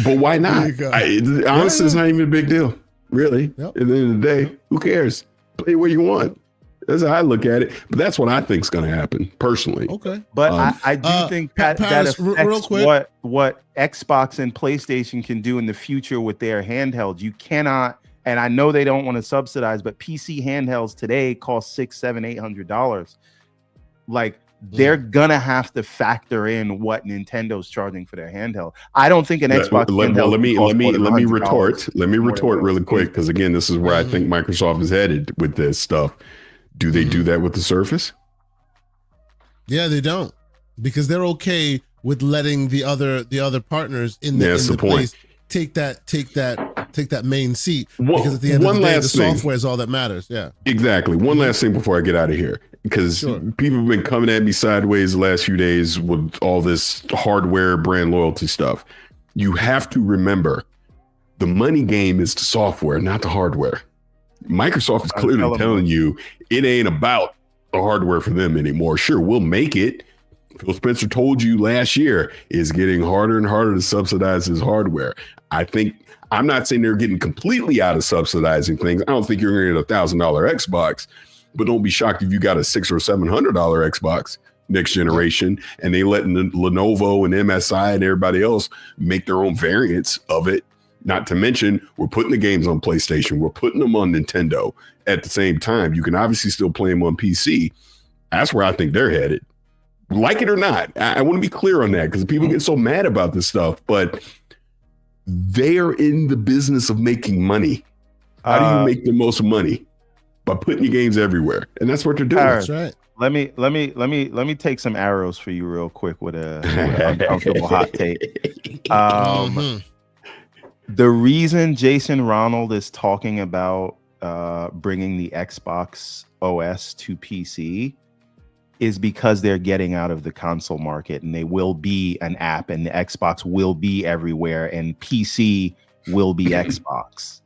But why not? Honestly, it's not even a big deal, really. Yep. At the end of the day, who cares? Play where you want. That's how I look at it. But that's what I think is going to happen, personally. Okay. But I do think that Paris, affects real quick. what Xbox and PlayStation can do in the future with their handhelds. You cannot, and I know they don't want to subsidize, but PC handhelds today cost $600, $700, $800. Like, they're gonna have to factor in what Nintendo's charging for their handheld. I don't think an Xbox handheld. Let me retort. Let me retort really quick, because again, this is where I think Microsoft is headed with this stuff. Do they do that with the Surface? Yeah, they don't, because they're okay with letting the other partners in the place take that main seat, because at the end of the day, the software is all that matters. Yeah, exactly. One last thing before I get out of here, because people have been coming at me sideways the last few days with all this hardware brand loyalty stuff. You have to remember, the money game is the software, not the hardware. Microsoft is clearly telling you it ain't about the hardware for them anymore. Sure, we'll make it. Phil Spencer told you last year it's getting harder and harder to subsidize his hardware. I'm not saying they're getting completely out of subsidizing things. I don't think you're going to get $1,000 Xbox, but don't be shocked if you got a $600 or $700 Xbox next generation, and they let Lenovo and MSI and everybody else make their own variants of it. Not to mention, we're putting the games on PlayStation. We're putting them on Nintendo at the same time. You can obviously still play them on PC. That's where I think they're headed. Like it or not, I want to be clear on that, because people get so mad about this stuff, but they are in the business of making money. How do you make the most money? By putting your games everywhere, and that's what they're doing. That's right. Let me take some arrows for you real quick with an uncomfortable hot take. The reason Jason Ronald is talking about bringing the Xbox OS to PC is because they're getting out of the console market, and they will be an app, and the Xbox will be everywhere, and PC will be Xbox.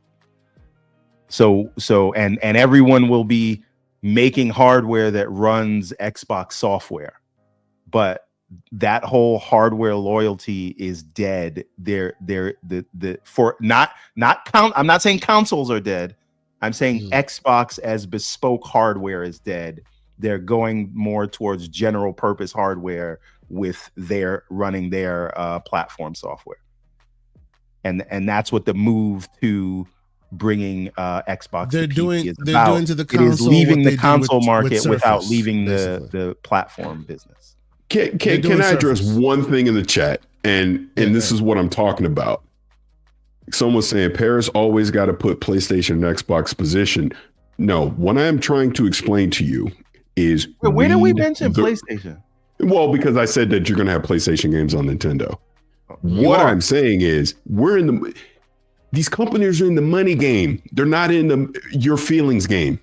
So and everyone will be making hardware that runs Xbox software, but that whole hardware loyalty is dead. I'm not saying consoles are dead. I'm saying Xbox as bespoke hardware is dead. They're going more towards general purpose hardware with their running their platform software, and that's what the move to bringing Xbox they're to PC doing. is They're about. doing to the It console. is leaving the what they console do with market Surface, without leaving basically. the platform business. Can I address one thing in the chat? And this is what I'm talking about. Someone's saying Paris always got to put PlayStation and Xbox position. No, what I'm trying to explain to you is, where did we mention PlayStation? Well, because I said that you're going to have PlayStation games on Nintendo. What I'm saying is, these companies are in the money game. They're not in your feelings game.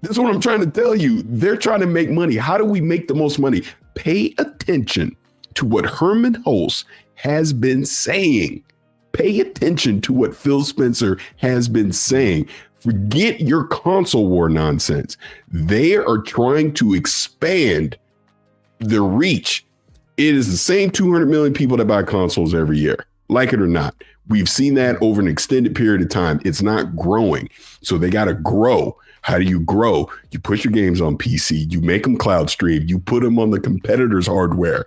That's what I'm trying to tell you. They're trying to make money. How do we make the most money? Pay attention to what Herman Hulse has been saying. Pay attention to what Phil Spencer has been saying. Forget your console war nonsense. They are trying to expand the reach. It is the same 200 million people that buy consoles every year, like it or not. We've seen that over an extended period of time. It's not growing. So they got to grow. How do you grow? You put your games on PC, you make them cloud stream, you put them on the competitor's hardware.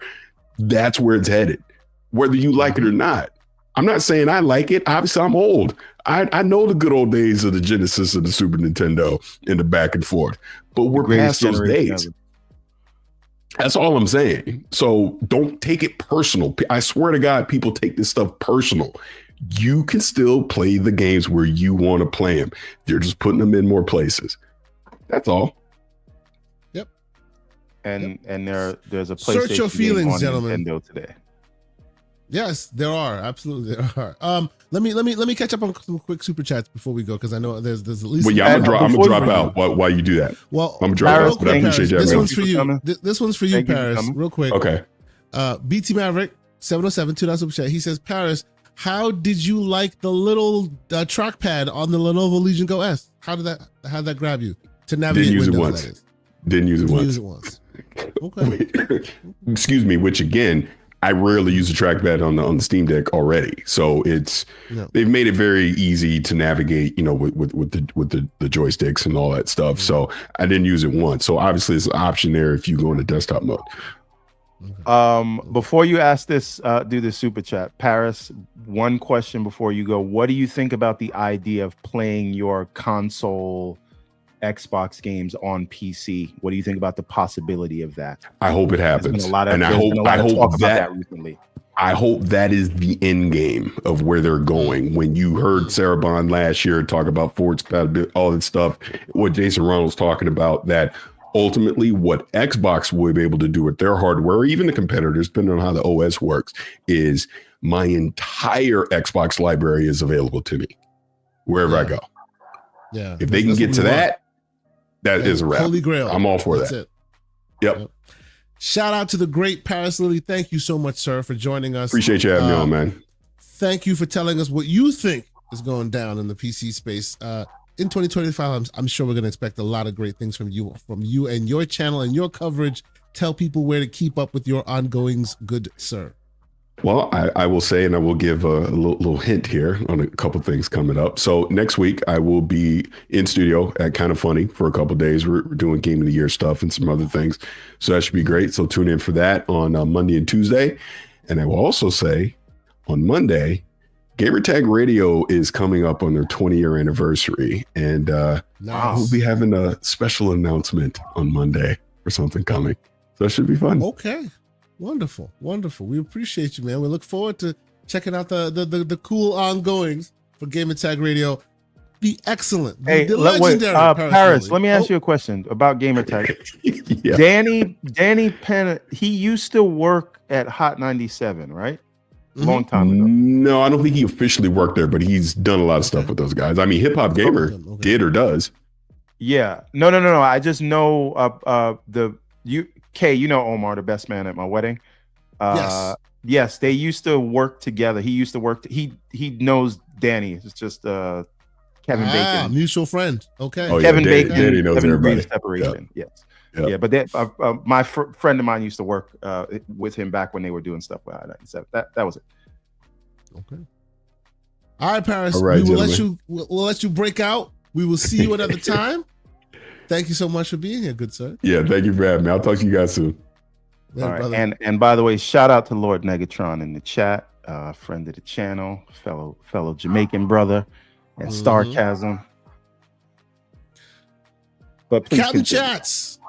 That's where it's headed, whether you like it or not. I'm not saying I like it. Obviously, I'm old. I know the good old days of the Genesis and the Super Nintendo and the back and forth, but we're past those days. That's all I'm saying. So don't take it personal. I swear to God, people take this stuff personal. You can still play the games where you want to play them. They're just putting them in more places. That's all. And there's a PlayStation Search your feelings, game on gentlemen. Nintendo today. Yes, there are. Absolutely, there are. Let me catch up on some quick super chats before we go, because I know there's at least. Well, yeah, I'm gonna before drop you- out while you do that. Well, I'm gonna drop real out, but I quick, appreciate Paris, you this having one's me. for you. coming. This one's for you, Thank you for Paris. coming. Real quick. Okay. BT Maverick 707 $2 super chat. He says, Paris, how did you like the little trackpad on the Lenovo Legion Go S? How did that grab you to navigate Didn't use Windows? it once. That is. Didn't use it Didn't once. use it once. Okay. Excuse me. Which again, I rarely use a trackpad on the Steam Deck already. So they've made it very easy to navigate, with the joysticks and all that stuff. So I didn't use it once. So obviously it's an option there if you go into desktop mode. Before you ask this, do the super chat, Paris. One question before you go: what do you think about the idea of playing your console Xbox games on PC? What do you think about the possibility of that? I hope it happens. There's been a lot of, and I there's been a lot of hope talk about that recently. I hope that is the end game of where they're going. When you heard Sarah Bond last year talk about forward compatibility, all that stuff, what Jason Ronald's talking about, that ultimately what Xbox will be able to do with their hardware, or even the competitors, depending on how the OS works, is my entire Xbox library is available to me wherever I go. Yeah. If they can get to that, that is a wrap. Holy Grail. I'm all for That's that. It. Yep. Shout out to the great Paris Lilly. Thank you so much, sir, for joining us. Appreciate you having me on, man. Thank you for telling us what you think is going down in the PC space. In 2025, I'm sure we're going to expect a lot of great things from you and your channel and your coverage. Tell people where to keep up with your ongoings, good sir. Well, I will say, and I will give a little hint here on a couple things coming up. So next week, I will be in studio at Kind of Funny for a couple of days. We're doing Game of the Year stuff and some other things. So that should be great. So tune in for that on Monday and Tuesday. And I will also say on Monday, Gamertag Radio is coming up on their 20-year anniversary. And we'll be having a special announcement on Monday for something coming. So that should be fun. Okay. Wonderful. We appreciate you, man. We look forward to checking out the cool ongoings for Gamertag Radio. The excellent, the legendary Paris. Let me ask you a question about Gamertag. Yeah. Danny Penn, he used to work at Hot 97, right? Long time ago. No, I don't think he officially worked there, but he's done a lot of stuff with those guys. I mean, Hip Hop Gamer did or does. Yeah. No. I just know you know Omar, the best man at my wedding. Yes, they used to work together. He used to work. He knows Danny. It's just Kevin Bacon, mutual friend. Okay. Oh, Kevin yeah, Bacon. Danny knows Kevin everybody. Separation. Yep. Yes. Yep. Yeah, but my friend of mine used to work with him back when they were doing stuff with I-97. That was it. Okay. All right, Paris. All right, we'll let you break out. We will see you another time. Thank you so much for being here, good sir. Yeah, thank you for having me. I'll talk to you guys soon. Yeah, all right, brother. and by the way, shout out to Lord Negatron in the chat, friend of the channel, fellow Jamaican brother, and Starchasm. But please Captain continue. Chats,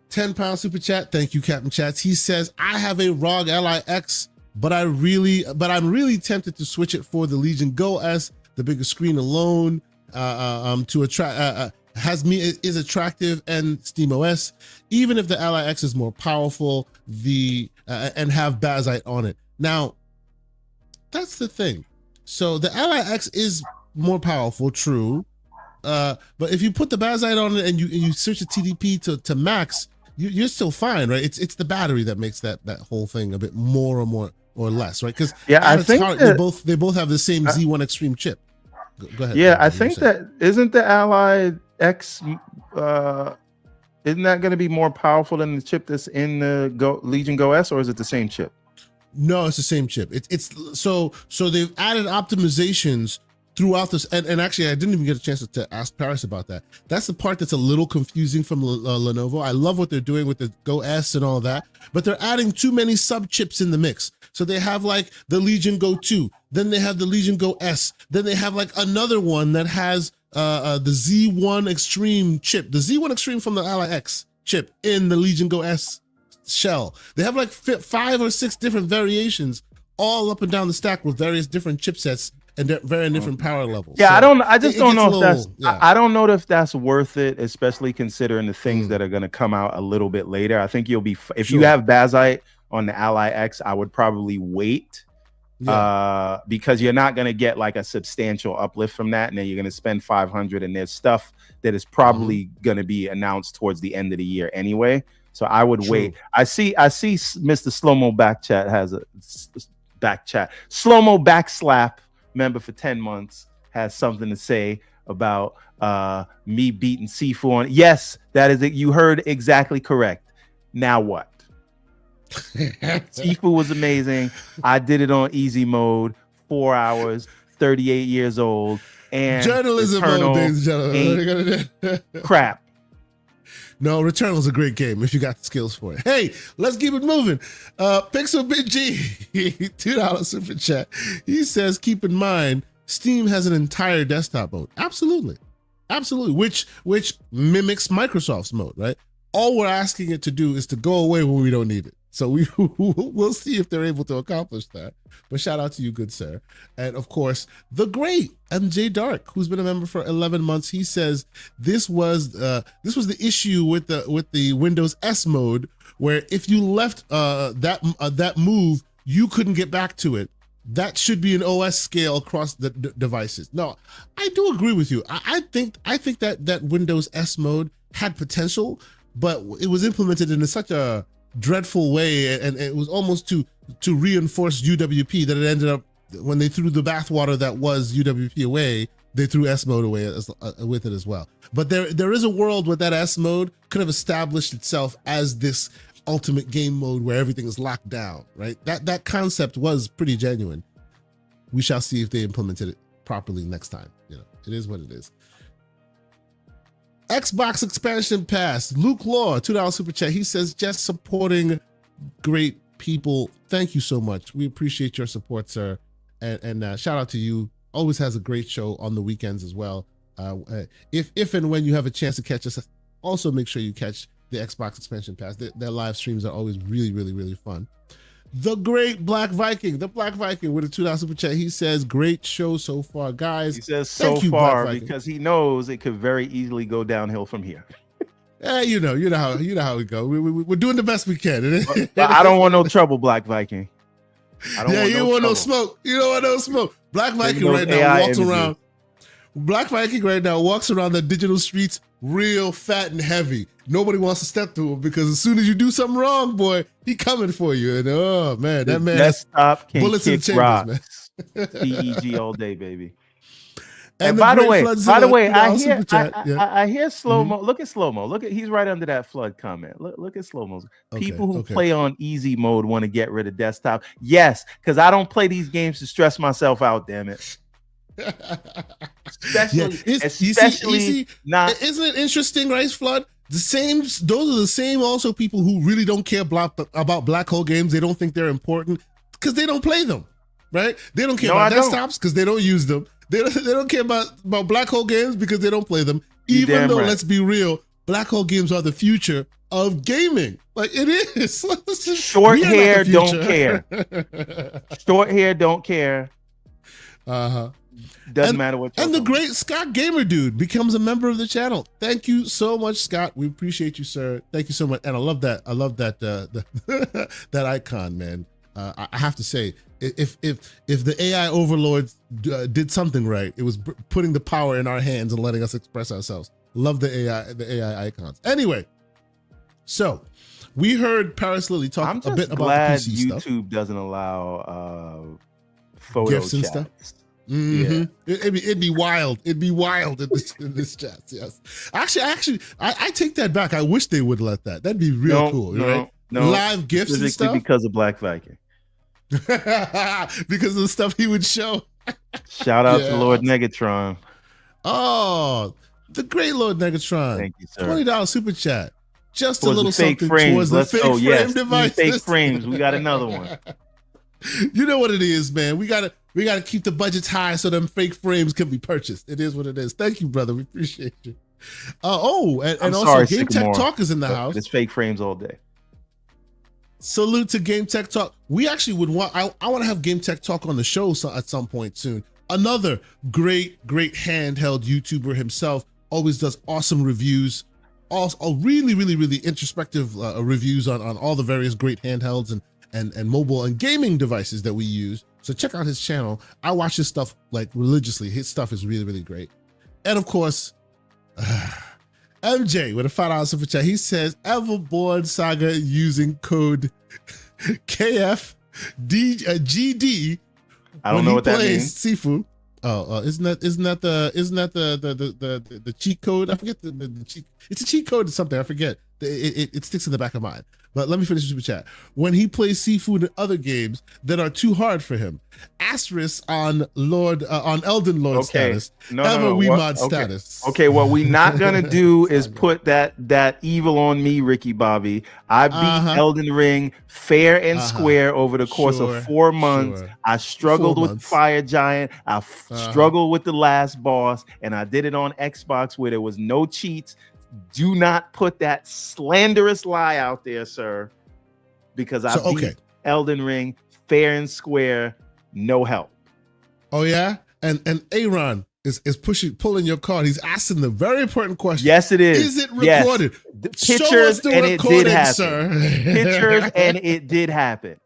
£10 super chat. Thank you, Captain Chats. He says, I have a ROG Ally X, but I'm really tempted to switch it for the Legion Go S. The bigger screen alone to attract is attractive, and SteamOS, even if the Ally X is more powerful, and have Bazite on it. Now, that's the thing. So the Ally X is more powerful, true. But if you put the Bazite on it and you switch the TDP to max, you're still fine, right? It's the battery that makes that whole thing a bit more or less, right? Because I think they both have the same Z1 Extreme chip. Go ahead. Yeah, I think that isn't the Ally X. Isn't that going to be more powerful than the chip that's in the Legion Go S, or is it the same chip? No, it's the same chip. It's so they've added optimizations throughout this, and actually I didn't even get a chance to ask Paris about that. That's the part that's a little confusing from Lenovo. I love what they're doing with the Go S and all that, but they're adding too many sub chips in the mix. So they have like the Legion Go 2, then they have the Legion Go S, then they have like another one that has the Z1 Extreme chip, the Z1 Extreme from the Ally X chip in the Legion Go S shell. They have like 5 or 6 different variations all up and down the stack with various different chipsets and very different power levels. Yeah, so I just don't know if that's yeah. I don't know if that's worth it, especially considering the things that are going to come out a little bit later. I think you'll be if you have Bazite on the Ally X, I would probably wait because you're not going to get like a substantial uplift from that, and then you're going to spend 500, and there's stuff that is probably going to be announced towards the end of the year anyway. So I would wait. I see Mr. Slowmo Backchat has a Backchat. Slowmo Backslap, member for 10 months, has something to say about me beating Sifu on. Yes, that is it. You heard exactly correct. Now what? Sifu was amazing. I did it on easy mode, 4 hours, 38 years old, and journalism mode, ladies and gentlemen. Crap. No, Returnal is a great game if you got the skills for it. Hey, let's keep it moving. Pixel Big G, $2 super chat. He says, keep in mind, Steam has an entire desktop mode. Absolutely. Which mimics Microsoft's mode, right? All we're asking it to do is to go away when we don't need it. So we'll see if they're able to accomplish that. But shout out to you, good sir. And of course, the great MJ Dark, who's been a member for 11 months. He says this was the issue with the Windows S mode, where if you left that move, you couldn't get back to it. That should be an OS scale across the devices. No, I do agree with you. I think that Windows S mode had potential, but it was implemented in such a dreadful way, and it was almost to reinforce UWP that it ended up, when they threw the bathwater that was UWP away, they threw S mode away with it as well. But there is a world where that S mode could have established itself as this ultimate game mode where everything is locked down, right? That concept was pretty genuine. We shall see if they implemented it properly next time. You know, it is what it is. Xbox expansion pass. Luke Law, $2 super chat. He says, just supporting great people. Thank you so much. We appreciate your support, sir. And shout out to you. Always has a great show on the weekends as well. If and when you have a chance to catch us, also make sure you catch the Xbox expansion pass. Their live streams are always really, really, really fun. The great Black Viking, with a $2 super chat. He says, great show so far, guys. He says so far because he knows it could very easily go downhill from here. You know how we go. We're doing the best we can. But I don't want no trouble, Black Viking. You don't want no smoke. You don't want no smoke. Black Viking right now walks around. Black Viking right now walks around the digital streets real fat and heavy. Nobody wants to step to him because as soon as you do something wrong, boy, he coming for you. And oh man, that man desktop can bullets in the chambers, man. PEG all day, baby. And by the way, I hear Slow-Mo. Look at Slow-Mo. He's right under that flood comment. Look at Slow-Mo. People who play on easy mode want to get rid of desktop. Yes, because I don't play these games to stress myself out, damn it. Especially not. Isn't it interesting, right, Flood? Those are the same also people who really don't care about black hole games. They don't think they're important because they don't play them, right? They don't care about desktops because they don't use them. They don't care about black hole games because they don't play them. Even though, let's be real, black hole games are the future of gaming. Like it is. Short hair don't care. Short hair don't care. Doesn't matter what. And the great Scott Gamer Dude becomes a member of the channel. Thank you so much, Scott. We appreciate you, sir. Thank you so much. And I love that. That icon, man. I have to say, if the AI overlords did something right, it was putting the power in our hands and letting us express ourselves. Love the AI icons. Anyway, so we heard Paris Lily talk a bit about the PC stuff. YouTube doesn't allow photo GIFs and stuff. Mm-hmm. Yeah. It'd be wild. It'd be wild in this chat. Yes. Actually, I take that back. I wish they would let that. That'd be real cool. Right? No, live GIFs and stuff. Because of Black Viking. Because of the stuff he would show. Shout out to Lord Negatron. Oh, the great Lord Negatron. Thank you, sir. $20 super chat. Just a little something towards the fake frame devices. Fake frames. We got another one. You know what it is, man. We gotta keep the budgets high so them fake frames can be purchased. It is what it is. Thank you, brother. We appreciate you. And also Game Tech Talk is in the house. It's fake frames all day. Salute to Game Tech Talk. We actually would want. I want to have Game Tech Talk on the show at some point soon. Another great handheld YouTuber himself. Always does awesome reviews. Also, really introspective reviews on all the various great handhelds and mobile and gaming devices that we use. So check out his channel. I watch his stuff like religiously. His stuff is really, really great. And of course, MJ with a $5 super chat. He says, Everborn Saga using code KFGD. I don't know what that means. Sifu. Isn't that the cheat code? I forget the cheat. It's a cheat code or something. I forget. It sticks in the back of mine. But let me finish the super chat. When he plays Sifu in other games that are too hard for him, asterisk on Elden Lord status. Mod status. Okay, what we not gonna do is put that evil on me, Ricky Bobby. I beat Elden Ring fair and square over the course of 4 months. I struggled with Fire Giant. I struggled with the last boss, and I did it on Xbox where there was no cheats. Do not put that slanderous lie out there, sir, because I beat Elden Ring fair and square, no help. Oh yeah, and Aaron is pulling your card. He's asking the very important question. Yes, it is. Is it recorded? Yes. Pictures and it did happen, sir. Pictures and it did happen.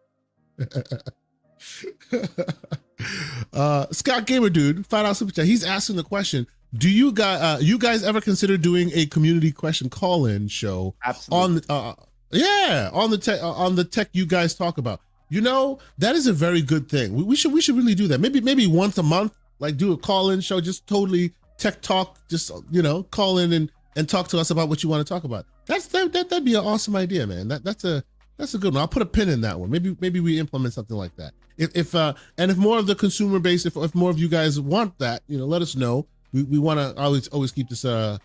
Scott Gamer Dude, $5 super chat. He's asking the question. Do you guys ever consider doing a community question call-in show? Absolutely. On the tech you guys talk about? You know, that is a very good thing. We should really do that. Maybe once a month, like do a call-in show, just totally tech talk. Just call in and talk to us about what you want to talk about. That'd be an awesome idea, man. That's a good one. I'll put a pin in that one. Maybe we implement something like that. If more of the consumer base, if more of you guys want that, let us know. We want to always keep this a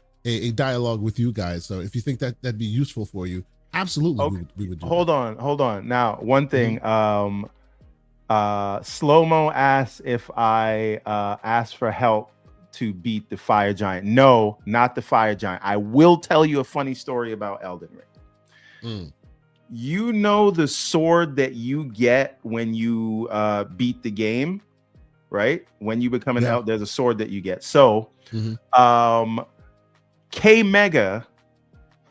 dialogue with you guys. So if you think that'd be useful for you, absolutely, we would do. Hold on. Now, one thing. Slow-mo asks if I asked for help to beat the Fire Giant. No, not the Fire Giant. I will tell you a funny story about Elden Ring. You know the sword that you get when you beat the game, right? When you become an elf, there's a sword that you get. So K Mega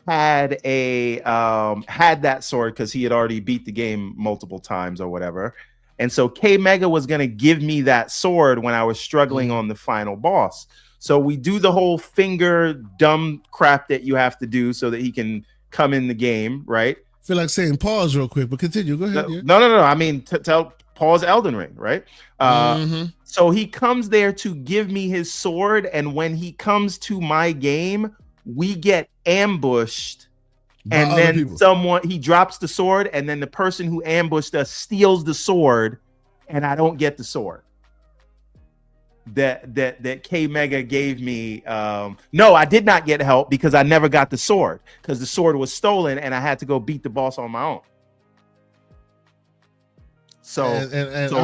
had that sword because he had already beat the game multiple times or whatever. And so K Mega was going to give me that sword when I was struggling on the final boss. So we do the whole finger dumb crap that you have to do so that he can come in the game, right? I feel like saying pause real quick, but continue. Go ahead. No. I mean, tell pause Elden Ring, right? So he comes there to give me his sword, and when he comes to my game, we get ambushed, and then he drops the sword, and then the person who ambushed us steals the sword, and I don't get the sword that K Mega gave me. No, I did not get help because I never got the sword because the sword was stolen, and I had to go beat the boss on my own. So, what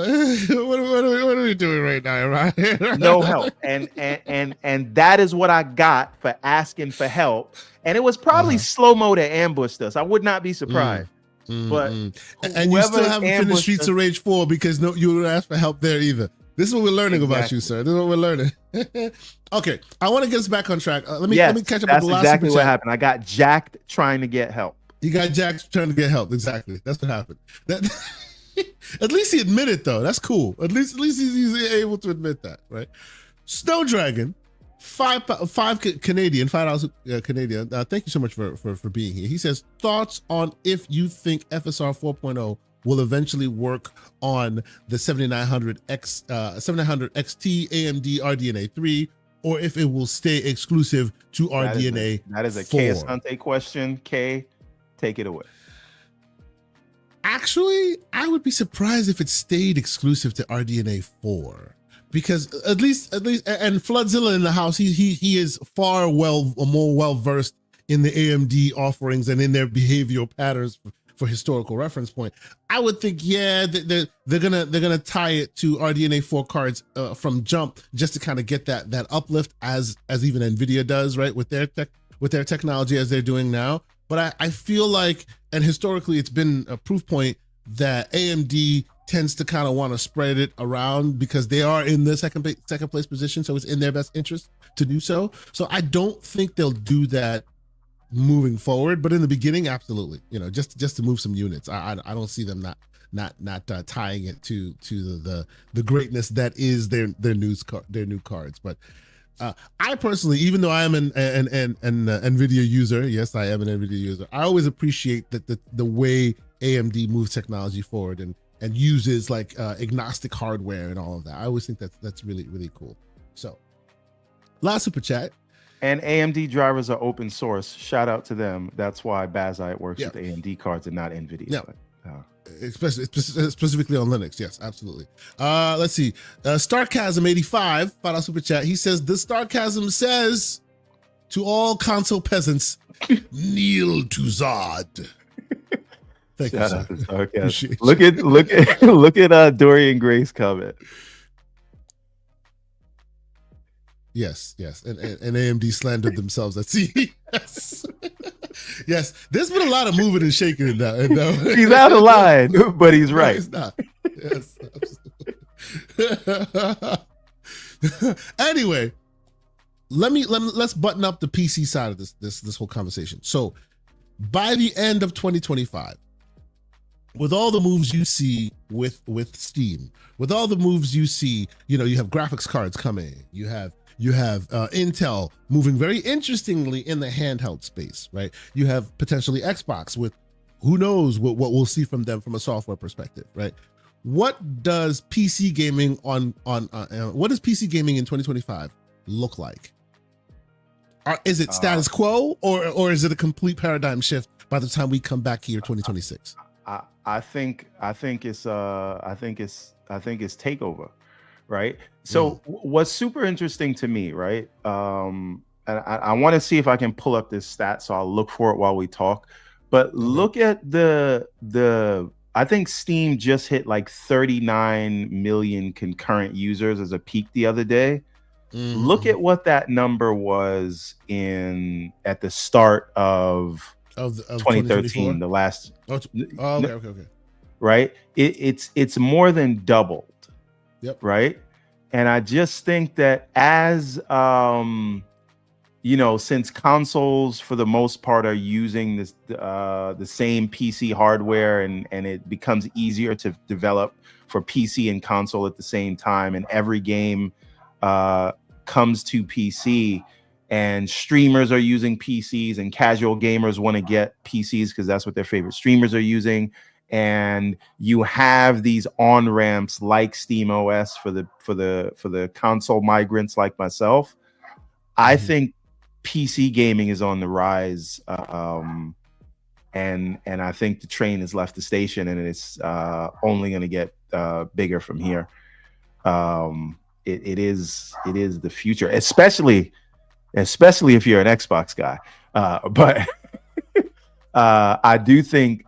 are we doing right now, right? No help, and that is what I got for asking for help, and it was probably slow-mo that ambushed us. I would not be surprised. But and you still haven't finished Streets of Rage 4 because you would ask for help there either. This is what we're learning about you, sir. This is what we're learning. Okay, I want to get us back on track. Let me catch up with the last. That's exactly what happened. I got jacked trying to get help. You got jacked trying to get help. Exactly. That's what happened. At least he admitted, though. That's cool. At least he's able to admit that, right? Snow Dragon, five Canadian, $5 Canadian. Thank you so much for being here. He says, thoughts on if you think FSR 4.0 will eventually work on the 7900 XT AMD RDNA 3, or if it will stay exclusive to RDNA 4. That is a K Asante question. K, take it away. Actually, I would be surprised if it stayed exclusive to RDNA 4, because at least, and Floodzilla in the house, he is more well versed in the AMD offerings and in their behavioral patterns for historical reference point. I would think, they're gonna tie it to RDNA 4 cards from jump, just to kind of get that uplift as even Nvidia does, right, with their technology as they're doing now. But I feel like, and historically it's been a proof point that AMD tends to kind of want to spread it around because they are in the second place position, so it's in their best interest to do so. So I don't think they'll do that moving forward, but in the beginning, absolutely. Just to move some units. I don't see them tying it to the greatness that is their new cards. But I personally, even though I am an Nvidia user, yes, I am an Nvidia user, I always appreciate that the way AMD moves technology forward and uses like agnostic hardware and all of that. I always think that's really, really cool. So last super chat. And AMD drivers are open source. Shout out to them. That's why Bazite works with AMD cards and not Nvidia. Yeah. But, especially specifically on Linux. Yes, absolutely. Let's see. Starchasm85, $5 super chat. He says, the Starchasm says to all console peasants, kneel to Zod. Thank you, sir. Look at Dorian Gray's comment. Yes. And AMD slandered themselves at CES. Yes, there's been a lot of moving and shaking in that. He's out of line, but he's right. No, he's not. Yes, absolutely. Anyway, let's button up the PC side of this whole conversation. So, by the end of 2025, with all the moves you see with Steam, with all the moves you see, you have graphics cards coming, you have Intel moving very interestingly in the handheld space, right? You have potentially Xbox with who knows what we'll see from them from a software perspective, right? What does PC gaming what does PC gaming in 2025 look like? Is it status quo or is it a complete paradigm shift by the time we come back here 2026? I think it's takeover. Right. So what's super interesting to me, right? And I want to see if I can pull up this stat, so I'll look for it while we talk. But look at I think Steam just hit like 39 million concurrent users as a peak the other day. Look at what that number was at the start of 2013, the last. Okay. Right. It's more than doubled. Yep. Right. And I just think that as since consoles for the most part are using the same PC hardware and it becomes easier to develop for PC and console at the same time, and every game comes to PC, and streamers are using PCs, and casual gamers want to get PCs because that's what their favorite streamers are using. And you have these on ramps like SteamOS for the console migrants like myself. I think PC gaming is on the rise, and I think the train has left the station, and it's only going to get bigger from here. It is the future, especially if you're an Xbox guy, but. I do think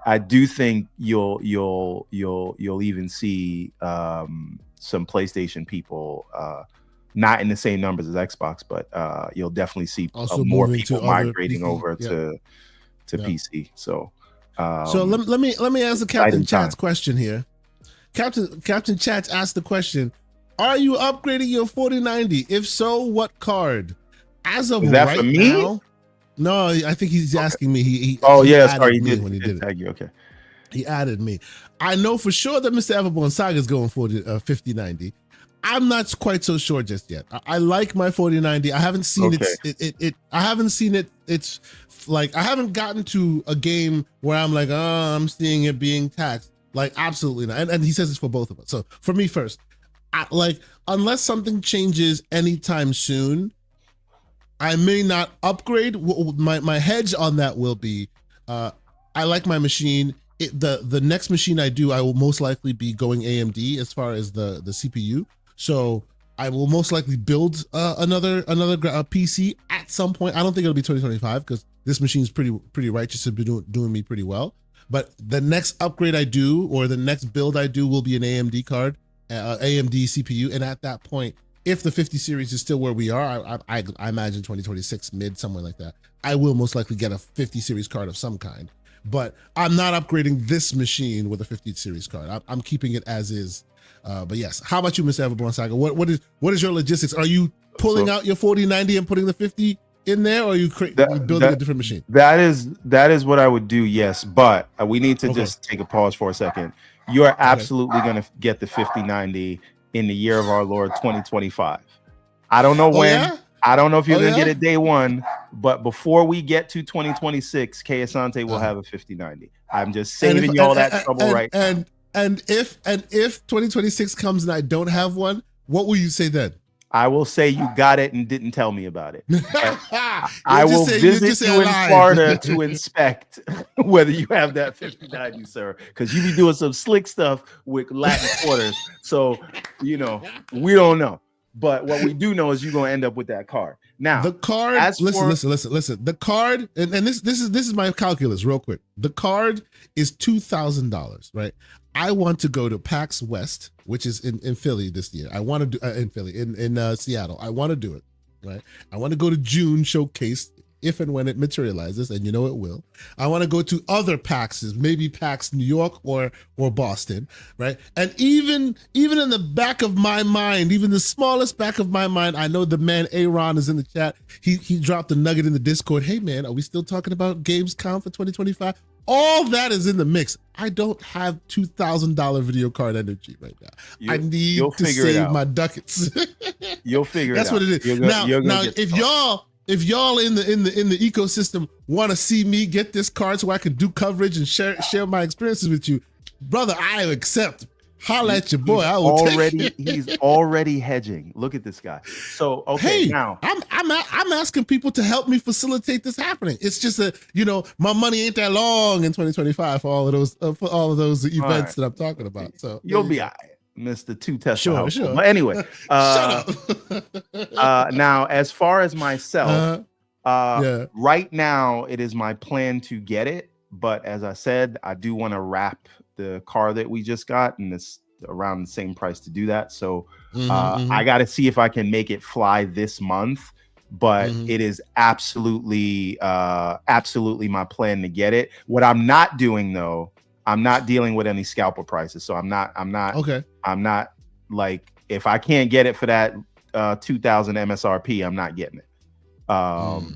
you'll even see some PlayStation people, not in the same numbers as Xbox, but you'll definitely see more people migrating over to PC. So let me ask the Captain Chat's question here. Captain Chat's asked the question: are you upgrading your 4090? If so, what card? As of right now. No, I think he's asking me. He sorry, he when he did tag you. Okay, he added me. I know for sure that Mr. Everborn Saga is going for the 5090. I'm not quite so sure just yet. I like my 4090. I haven't seen it. I haven't seen it. It's like I haven't gotten to a game where I'm like, I'm seeing it being taxed. Like absolutely not. And he says it's for both of us. So for me first, unless something changes anytime soon, I may not upgrade. My hedge on that will be, I like my machine. The next machine I do, I will most likely be going AMD as far as the CPU. So I will most likely build another PC at some point. I don't think it'll be 2025 because this machine is pretty righteous and been doing me pretty well. But the next upgrade I do, or the next build I do, will be an AMD card, AMD CPU, and at that point, if the 50 series is still where we are, I imagine 2026 mid, somewhere like that, I will most likely get a 50 series card of some kind. But I'm not upgrading this machine with a 50 series card. I'm keeping it as is. But yes, how about you, Mr. Everborn Saga? What is your logistics? Are you pulling out your 4090 and putting the 50 in there, or are you building a different machine? That is what I would do. Yes, but we need to just take a pause for a second. you are absolutely going to get the 5090 in the year of our Lord 2025. I don't know when. Yeah? I don't know if you're going to yeah? get it day one, but before we get to 2026, K Asante will have a 5090. I'm just saving you all that trouble right now. And if 2026 comes and I don't have one, what will you say then? I will say you got it and didn't tell me about it. I will visit you in lied. Florida to inspect whether you have that 5090, sir, because you be doing some slick stuff with Latin quarters. So, we don't know. But what we do know is you're going to end up with that card. Now, the card, listen. The card, and this is my calculus real quick. The card is $2,000, right? I want to go to PAX West, which is in Philly this year. I want to do in Seattle. I want to do it, right? I want to go to June Showcase if and when it materializes, and it will. I want to go to other PAXs, maybe PAX New York or Boston, right? And even in the back of my mind, even the smallest back of my mind, I know the man Aaron is in the chat. He dropped a nugget in the Discord. Hey man, are we still talking about Gamescom for 2025? All that is in the mix. I don't have $2,000 video card energy right now. I need to save my ducats. You'll figure it out. That's what it is. Now, if y'all in the ecosystem want to see me get this card so I can do coverage and share my experiences with you, brother, I accept. Holla at your boy. I will take it. He's already hedging. Look at this guy. So okay, now I'm asking people to help me facilitate this happening. It's just that my money ain't that long in 2025 for all of those events that I'm talking about. So you'll be all right, Mr. Two Tesla. Sure. But anyway, shut up. Now, as far as myself, right now it is my plan to get it. But as I said, I do want to wrap the car that we just got, and it's around the same price to do that. So I got to see if I can make it fly this month. But it is absolutely my plan to get it. What I'm not doing though, I'm not dealing with any scalper prices. So I'm not okay. I'm not like, if I can't get it for that 2,000 MSRP, I'm not getting it.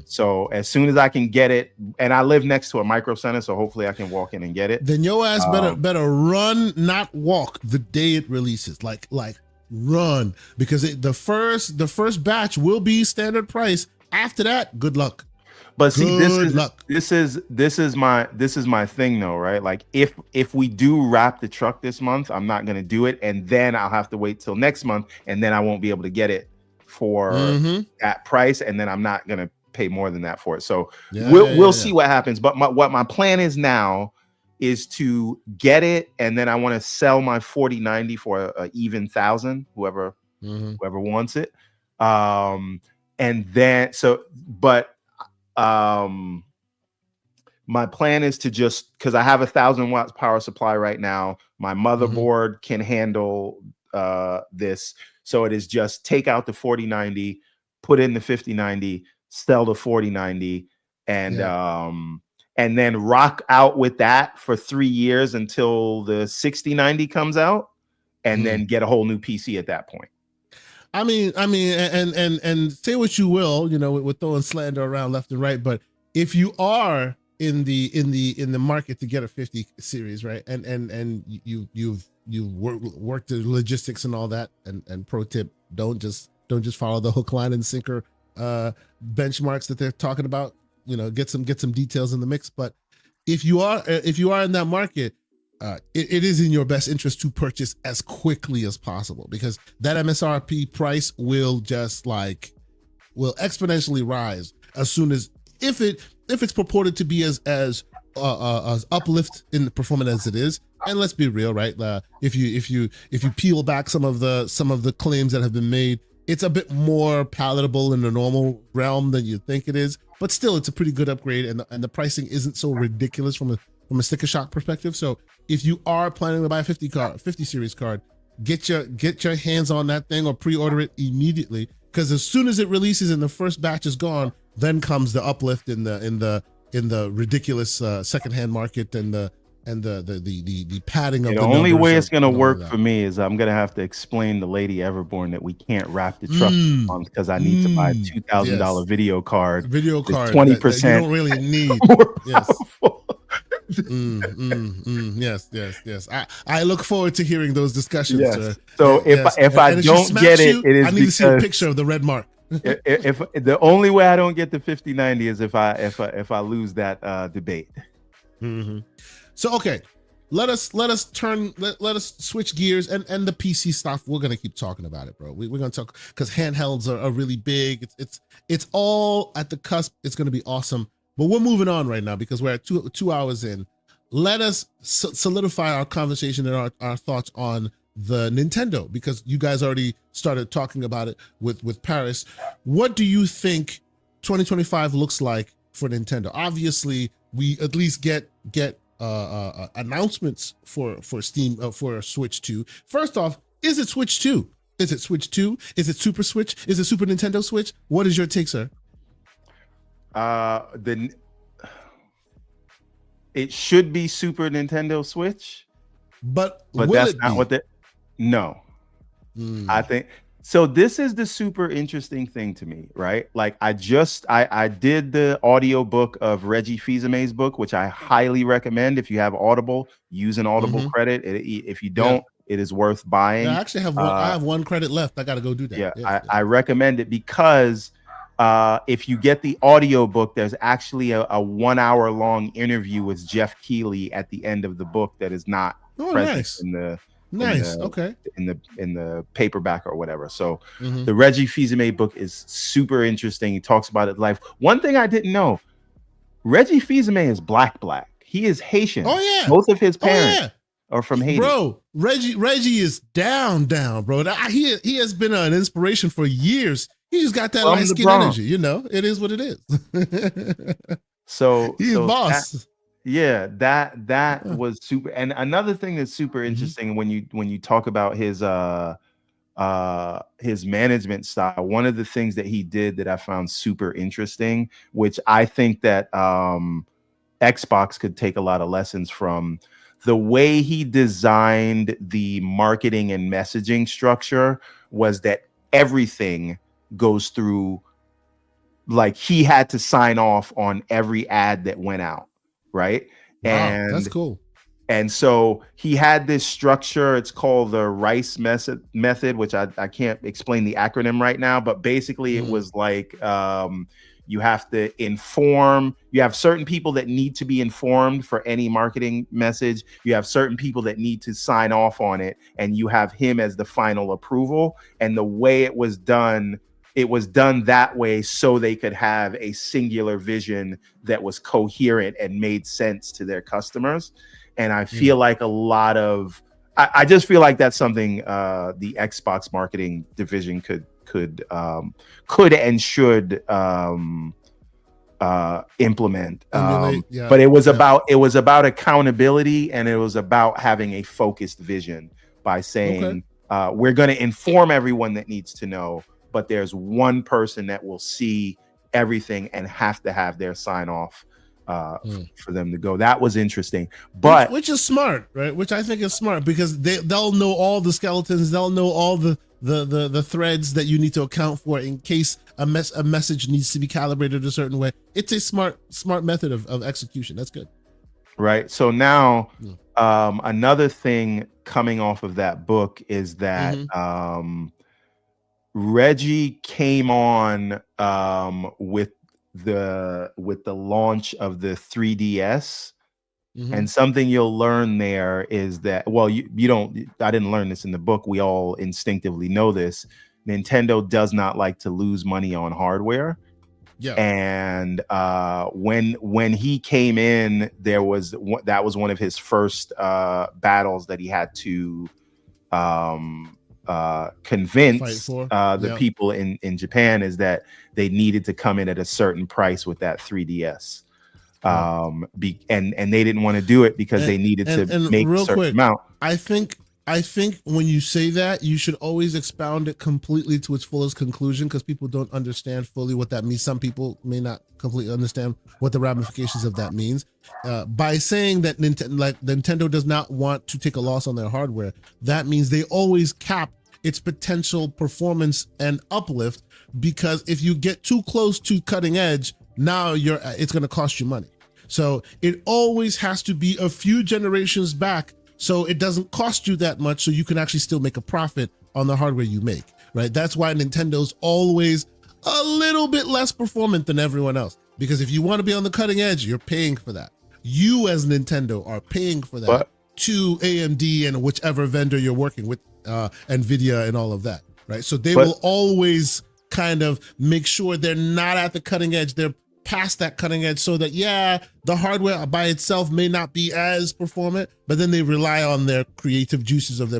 So as soon as I can get it, and I live next to a micro center, so hopefully I can walk in and get it. Then your ass better run, not walk, the day it releases. Like run, because the first batch will be standard price. After that, good luck. But see, this is my thing though, right? Like if we do wrap the truck this month, I'm not gonna do it, and then I'll have to wait till next month, and then I won't be able to get it for that price, and then I'm not gonna pay more than that for it. So we'll see what happens. But what my plan is now is to get it, and then I want to sell my 4090 for a even 1,000, whoever wants it. And then my plan is to just, because I have 1,000 watts power supply right now, my motherboard can handle this. So it is just take out the 4090, put in the 5090, sell the 4090, and then rock out with that for 3 years until the 6090 comes out, and then get a whole new PC at that point. I mean, and say what you will, we're throwing slander around left and right, but if you are in the market to get a 50 series, right, and you've worked the logistics and all that, and pro tip, don't just follow the hook, line, and sinker benchmarks that they're talking about. Get some details in the mix. But if you are in that market, it is in your best interest to purchase as quickly as possible, because that MSRP price will exponentially rise as soon as, if it's purported to be as uplift in the performance as it is. And let's be real, right? If you peel back some of the claims that have been made, it's a bit more palatable in the normal realm than you think it is. But still, it's a pretty good upgrade, and the pricing isn't so ridiculous from a sticker shock perspective. So if you are planning to buy a 50 series card, get your hands on that thing or pre-order it immediately, because as soon as it releases and the first batch is gone, then comes the uplift in the ridiculous secondhand market and the padding of the only way it's going to work for me is I'm going to have to explain to Lady Everborn that we can't wrap the truck because I need to buy a $2,000 video card 20% you don't really need. Yes. Yes. I look forward to hearing those discussions, Yes. sir. So if I And she don't smacks get it, you, it is I need to see a because picture of the red mark. if the only way I don't get the 5090 is if I lose that debate. Mm-hmm. So okay, let us switch gears and the PC stuff. We're gonna keep talking about it, bro. We're gonna talk because handhelds are really big. It's all at the cusp. It's gonna be awesome. But we're moving on right now because we're at two hours in. Let us solidify our conversation and our thoughts on the Nintendo, because you guys already started talking about it with Paris. What do you think 2025 looks like for Nintendo? Obviously, we at least get announcements for Steam for Switch 2. First off, is it Switch 2? Is it Switch 2? Is it Super Switch? Is it Super Nintendo Switch? What is your take, sir? It should be Super Nintendo Switch, but that's not what no. I think so. This is the super interesting thing to me, right? Like I did the audio book of Reggie Fils-Aimé's book, which I highly recommend. If you have Audible, use an Audible credit. If you don't, it is worth buying. I actually have one. I have one credit left. I got to go do that. I recommend it because if you get the audio book, there's actually a 1 hour long interview with Jeff Keighley at the end of the book that is not present in the in the paperback or whatever. So the Reggie Fils-Aimé book is super interesting. He talks about his life. One thing I didn't know, Reggie Fils-Aimé is black. He is Haitian. Oh yeah, both of his parents are from Haiti. Bro, Reggie is down, bro. He has been an inspiration for years. He just got that light skin energy. You know, it is what it is. So he's boss. That was super. And another thing that's super interesting when you talk about his management style, one of the things that he did that I found super interesting, which I think that Xbox could take a lot of lessons from, the way he designed the marketing and messaging structure was that everything goes through, like he had to sign off on every ad that went out. Right. Wow, and that's cool. And so he had this structure. It's called the Rice method, which I can't explain the acronym right now, but basically it was like you have to inform. You have certain people that need to be informed for any marketing message. You have certain people that need to sign off on it, and you have him as the final approval. And the way it was done that way so they could have a singular vision that was coherent and made sense to their customers. And I feel like I just feel like that's something the Xbox marketing division could and should implement. But it was about accountability, and it was about having a focused vision by saying we're going to inform everyone that needs to know, but there's one person that will see everything and have to have their sign off for them to go. That was interesting, but which is smart, right? Which I think is smart, because they'll know all the skeletons, they'll know all the threads that you need to account for in case a message needs to be calibrated a certain way. It's a smart method of execution. That's good. Right. So now another thing coming off of that book is that Reggie came on with the launch of the 3DS, and something you'll learn there is that, well, you don't, I didn't learn this in the book, we all instinctively know this, Nintendo does not like to lose money on hardware. And when he came in, that was one of his first battles that he had to convince the people in Japan, is that they needed to come in at a certain price with that 3DS. And they didn't want to do it because they needed to make a certain amount. I think when you say that, you should always expound it completely to its fullest conclusion, because people don't understand fully what that means. Some people may not completely understand what the ramifications of that means. By saying that Nintendo does not want to take a loss on their hardware, that means they always cap its potential performance and uplift, because if you get too close to cutting edge, now it's going to cost you money. So it always has to be a few generations back, so it doesn't cost you that much, so you can actually still make a profit on the hardware you make, right? That's why Nintendo's always a little bit less performant than everyone else, because if you want to be on the cutting edge, you're paying for that. You as Nintendo are paying for that to AMD and whichever vendor you're working with, Nvidia and all of that, right? So they will always kind of make sure they're not at the cutting edge. They're past that cutting edge, so that, yeah, the hardware by itself may not be as performant, but then they rely on their creative juices of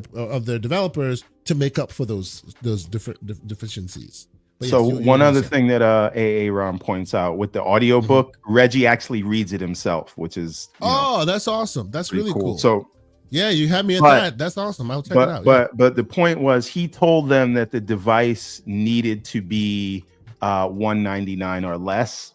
their developers to make up for those different deficiencies. But so yes, one other thing that AA Ron points out with the audiobook, Reggie actually reads it himself, which is that's awesome. That's really cool. So yeah, you had me at that. That's awesome. I'll check it out. But the point was, he told them that the device needed to be $199 or less.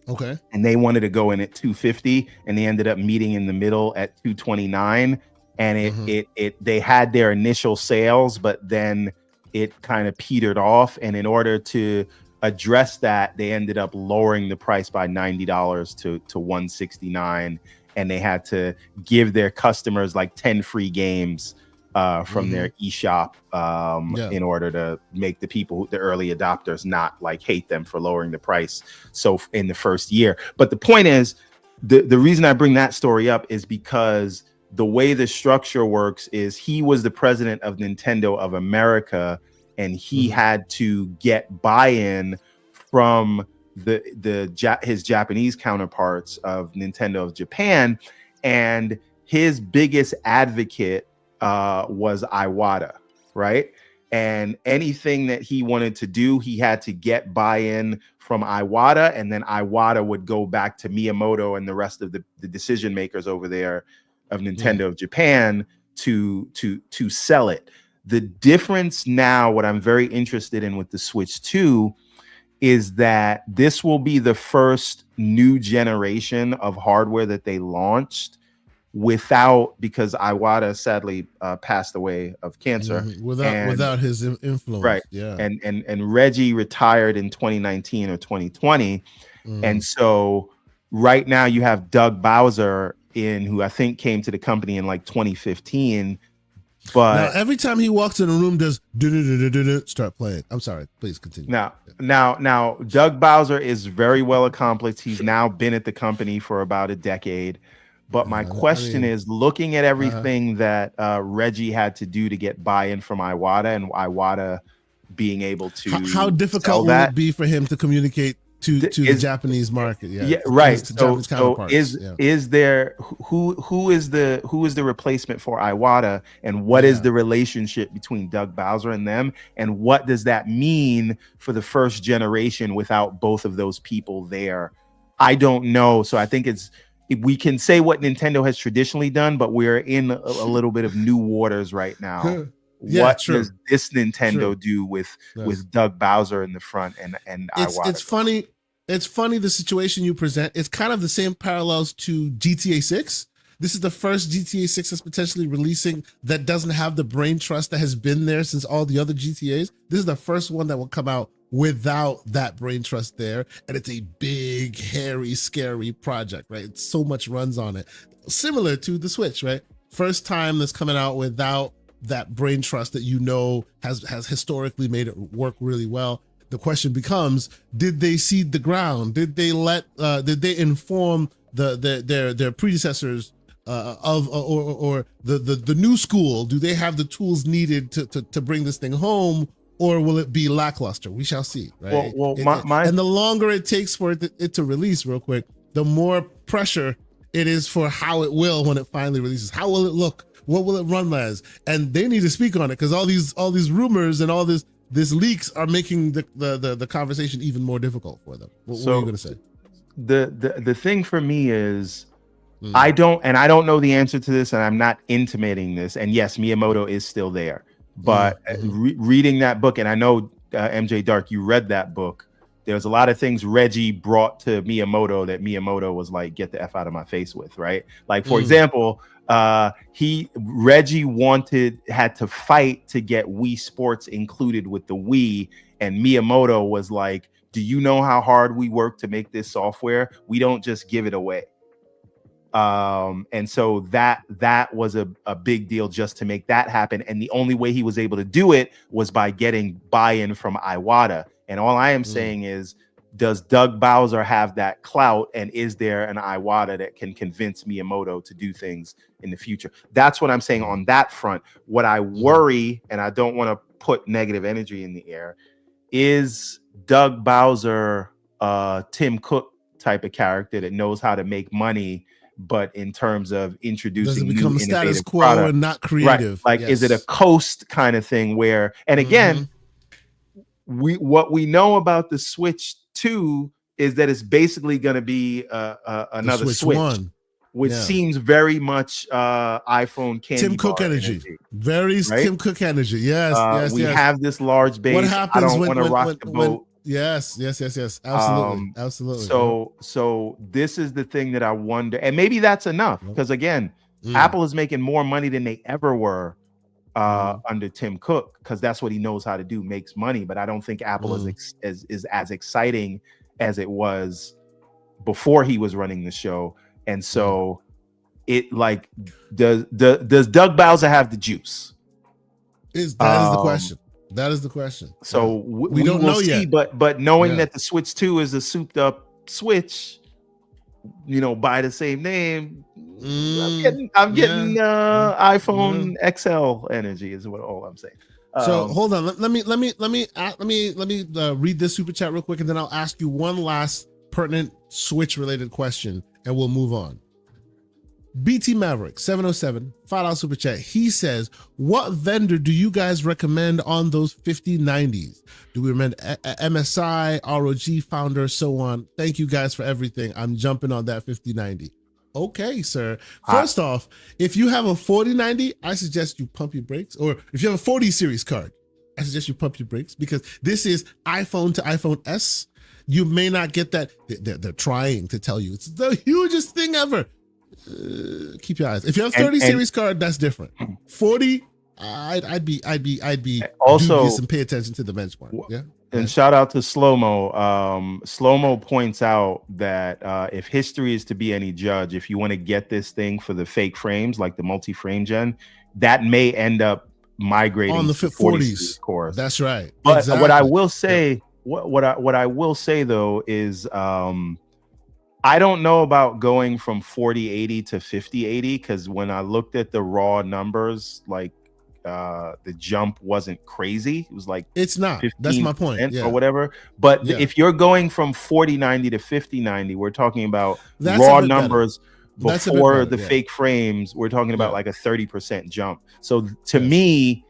Okay. And they wanted to go in at $250, and they ended up meeting in the middle at $229. And they had their initial sales, but then it kind of petered off. And in order to address that, they ended up lowering the price by $90 to $169. And they had to give their customers like 10 free games from their eShop in order to make the people, the early adopters, not like hate them for lowering the price so in the first year. But the point is, the reason I bring that story up is because the way the structure works is, he was the president of Nintendo of America, and he had to get buy-in from his Japanese counterparts of Nintendo of Japan, and his biggest advocate was Iwata, right? And anything that he wanted to do, he had to get buy-in from Iwata, and then Iwata would go back to Miyamoto and the rest of the decision makers over there of Nintendo of Japan to sell it. The difference now, what I'm very interested in with the Switch 2, is that this will be the first new generation of hardware that they launched because Iwata sadly passed away of cancer. Without his influence. Right. Yeah. And Reggie retired in 2019 or 2020. And so right now you have Doug Bowser who I think came to the company in like 2015. But now, every time he walks in a room, does start playing. I'm sorry, please continue. Now, Doug Bowser is very well accomplished. He's now been at the company for about a decade. But my question is, looking at everything that Reggie had to do to get buy-in from Iwata, and Iwata being able to how difficult will it be for him to communicate to the Japanese market? Yeah, right. So is there who is the replacement for Iwata, and what is the relationship between Doug Bowser and them, and what does that mean for the first generation without both of those people there? I don't know. So I think we can say what Nintendo has traditionally done, but we're in a little bit of new waters right now. What does this Nintendo do with Doug Bowser in the front and Iwata? It's funny. It's funny the situation you present. It's kind of the same parallels to GTA 6. This is the first GTA 6 that's potentially releasing that doesn't have the brain trust that has been there since all the other GTAs. This is the first one that will come out without that brain trust there, and it's a big, hairy, scary project, right? It's so much runs on it, similar to the Switch, right? First time that's coming out without that brain trust that has historically made it work really well. The question becomes: did they seed the ground? Did they inform their predecessors or the new school? Do they have the tools needed to bring this thing home? Or will it be lackluster? We shall see, right? And the longer it takes for it to release, real quick, the more pressure it is for how it will when it finally releases. How will it look? What will it run as? And they need to speak on it, because all these rumors and all this leaks are making the conversation even more difficult for them. What are you going to say? The thing for me is, I don't know the answer to this, and I'm not intimating this. And yes, Miyamoto is still there. But reading that book, and I know MJ Dark, you read that book. There's a lot of things Reggie brought to Miyamoto that Miyamoto was like, "Get the F out of my face" with, right? Like, for example, Reggie had to fight to get Wii Sports included with the Wii, and Miyamoto was like, "Do you know how hard we work to make this software? We don't just give it away." And so that was a big deal just to make that happen. And the only way he was able to do it was by getting buy-in from Iwata. And all I am saying is, does Doug Bowser have that clout, and is there an Iwata that can convince Miyamoto to do things in the future? That's what I'm saying on that front. What I worry, and I don't want to put negative energy in the air, is Doug Bowser Tim Cook type of character that knows how to make money, but in terms of introducing, does it become new status quo product, and not creative? Right? Like, is it a coast kind of thing where, and again, what we know about the Switch 2 is that it's basically going to be another Switch 1, which seems very much iPhone candy Tim Cook energy. Very right? Tim Cook energy. Yes, we have this large base. What happens I don't want to rock the boat. Yes. Absolutely. So this is the thing that I wonder, and maybe that's enough, because again, Apple is making more money than they ever were under Tim Cook, because that's what he knows how to do, makes money. But I don't think Apple is as exciting as it was before he was running the show. And so it like, does Doug Bowser have the juice? That is the question. That is the question. So we don't know yet. But knowing that the Switch 2 is a souped up Switch, by the same name, I'm getting iPhone XL energy is all I'm saying. So hold on. Let me read this super chat real quick, and then I'll ask you one last pertinent Switch related question, and we'll move on. BT Maverick 707 $5 super chat. He says, what vendor do you guys recommend on those 5090s? Do we recommend MSI, ROG, Founder, so on? Thank you guys for everything. I'm jumping on that 5090. Okay, sir. First off, if you have a 4090, I suggest you pump your brakes. Or if you have a 40 series card, I suggest you pump your brakes, because this is iPhone to iPhone S. You may not get that. They're trying to tell you it's the hugest thing ever. Keep your eyes. If you have 30 series card, that's different. 40, I'd be also dubious and pay attention to the benchmark. Yeah. And shout out to Slomo. Slomo points out that if history is to be any judge, if you want to get this thing for the fake frames, like the multi-frame gen, that may end up migrating on the to 40s cores. That's right. But exactly. What I will say, what I will say though is, I don't know about going from 4080 to 5080, because when I looked at the raw numbers, like the jump wasn't crazy. It was like, it's not. That's my point. Or whatever. But if you're going from 4090 to 5090, we're talking about raw numbers before the fake frames. We're talking about like a 30% jump. So to me,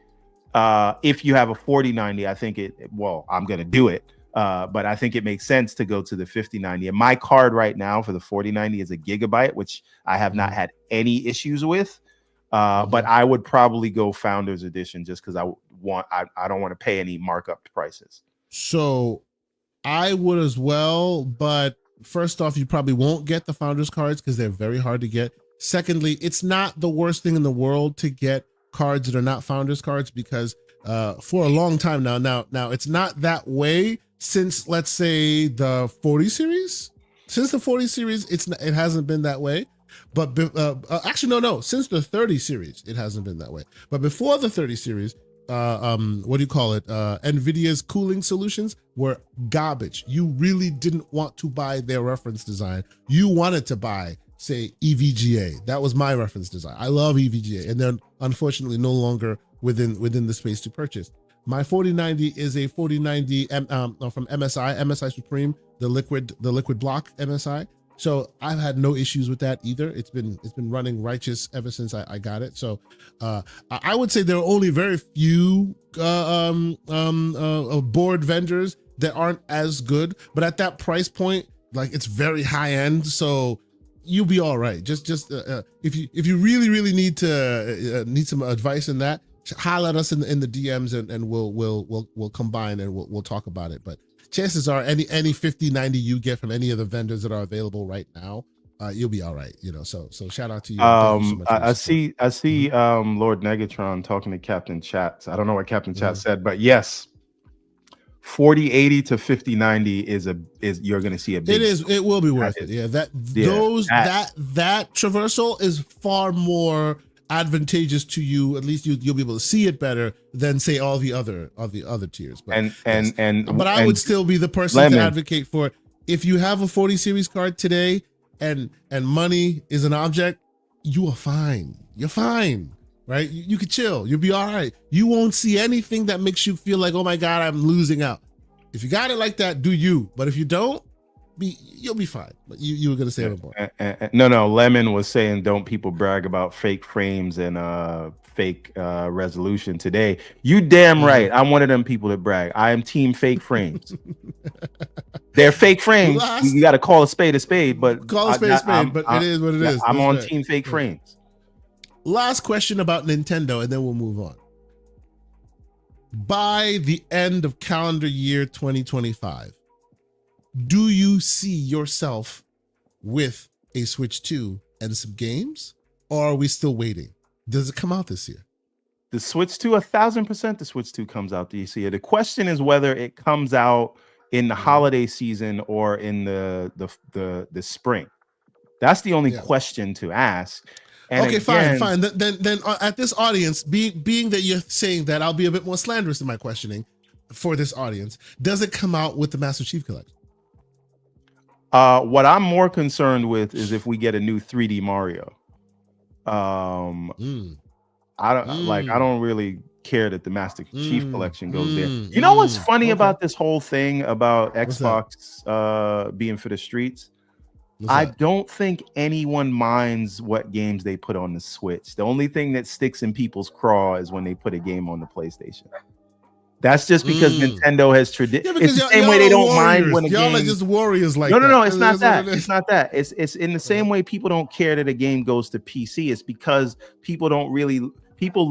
if you have a 4090, I think I'm going to do it. But I think it makes sense to go to the 5090. And my card right now for the 4090 is a gigabyte, which I have not had any issues with. But I would probably go Founders Edition just because I don't want to pay any markup prices. So I would as well, but first off, you probably won't get the Founders cards because they're very hard to get. Secondly, it's not the worst thing in the world to get cards that are not Founders cards, because for a long time now it's not that way since, let's say, the 40 series. Since the 40 series, it hasn't been that way. But actually, no. Since the 30 series, it hasn't been that way. But before the 30 series, what do you call it? Nvidia's cooling solutions were garbage. You really didn't want to buy their reference design. You wanted to buy, say, EVGA. That was my reference design. I love EVGA, and they're unfortunately no longer within the space to purchase. My 4090 is a 4090 from MSI Supreme, the liquid block MSI. So I've had no issues with that either. It's been running righteous ever since I got it. So I would say there are only very few board vendors that aren't as good, but at that price point, like, it's very high end. So you'll be all right. Just if you really need some advice in that, holler at us in the DMs and we'll combine and we'll talk about it. But chances are any 5090 you get from any of the vendors that are available right now, you'll be all right. So shout out to you. Thank you so much. I see Lord Negatron talking to Captain Chat. I don't know what Captain Chat said, but yes, 4080 to 5090 is you're going to see a big. It will be worth it. Yeah, that traversal is far more advantageous to you. At least you'll be able to see it better than say all the other tiers. But but I would still be the person to advocate for, if you have a 40 series card today and money is an object, you are fine. You're fine. Right? You could chill. You'll be all right. You won't see anything that makes you feel like, oh my God, I'm losing out. If you got it like that, do you. But if you don't, you'll be fine. But you were gonna say it more. No. Lemon was saying, don't people brag about fake frames and fake resolution today? You damn right. I'm one of them people that brag. I am team fake frames. They're fake frames. You got to call a spade, but call a spade, but it is what it is. I'm on team fake frames. Last question about Nintendo, and then we'll move on. By the end of calendar year 2025, do you see yourself with a Switch 2 and some games, or are we still waiting? Does it come out this year? The Switch 2, 1,000% the Switch 2 comes out this year. The question is whether it comes out in the holiday season or in the spring. That's the only question to ask. And okay, again, fine. Then at this audience, being that you're saying that, I'll be a bit more slanderous in my questioning for this audience. Does it come out with the Master Chief Collection? What I'm more concerned with is if we get a new 3D Mario. I don't really care that the Master Chief Collection goes there. You know what's funny about this whole thing about Xbox being for the streets? I don't think anyone minds what games they put on the Switch. The only thing that sticks in people's craw is when they put a game on the PlayStation. That's just because Nintendo has tradition. It's the same way they don't mind when a game. Y'all are just warriors like no. It's not that. It's not that. It's in the same way people don't care that a game goes to PC. It's because people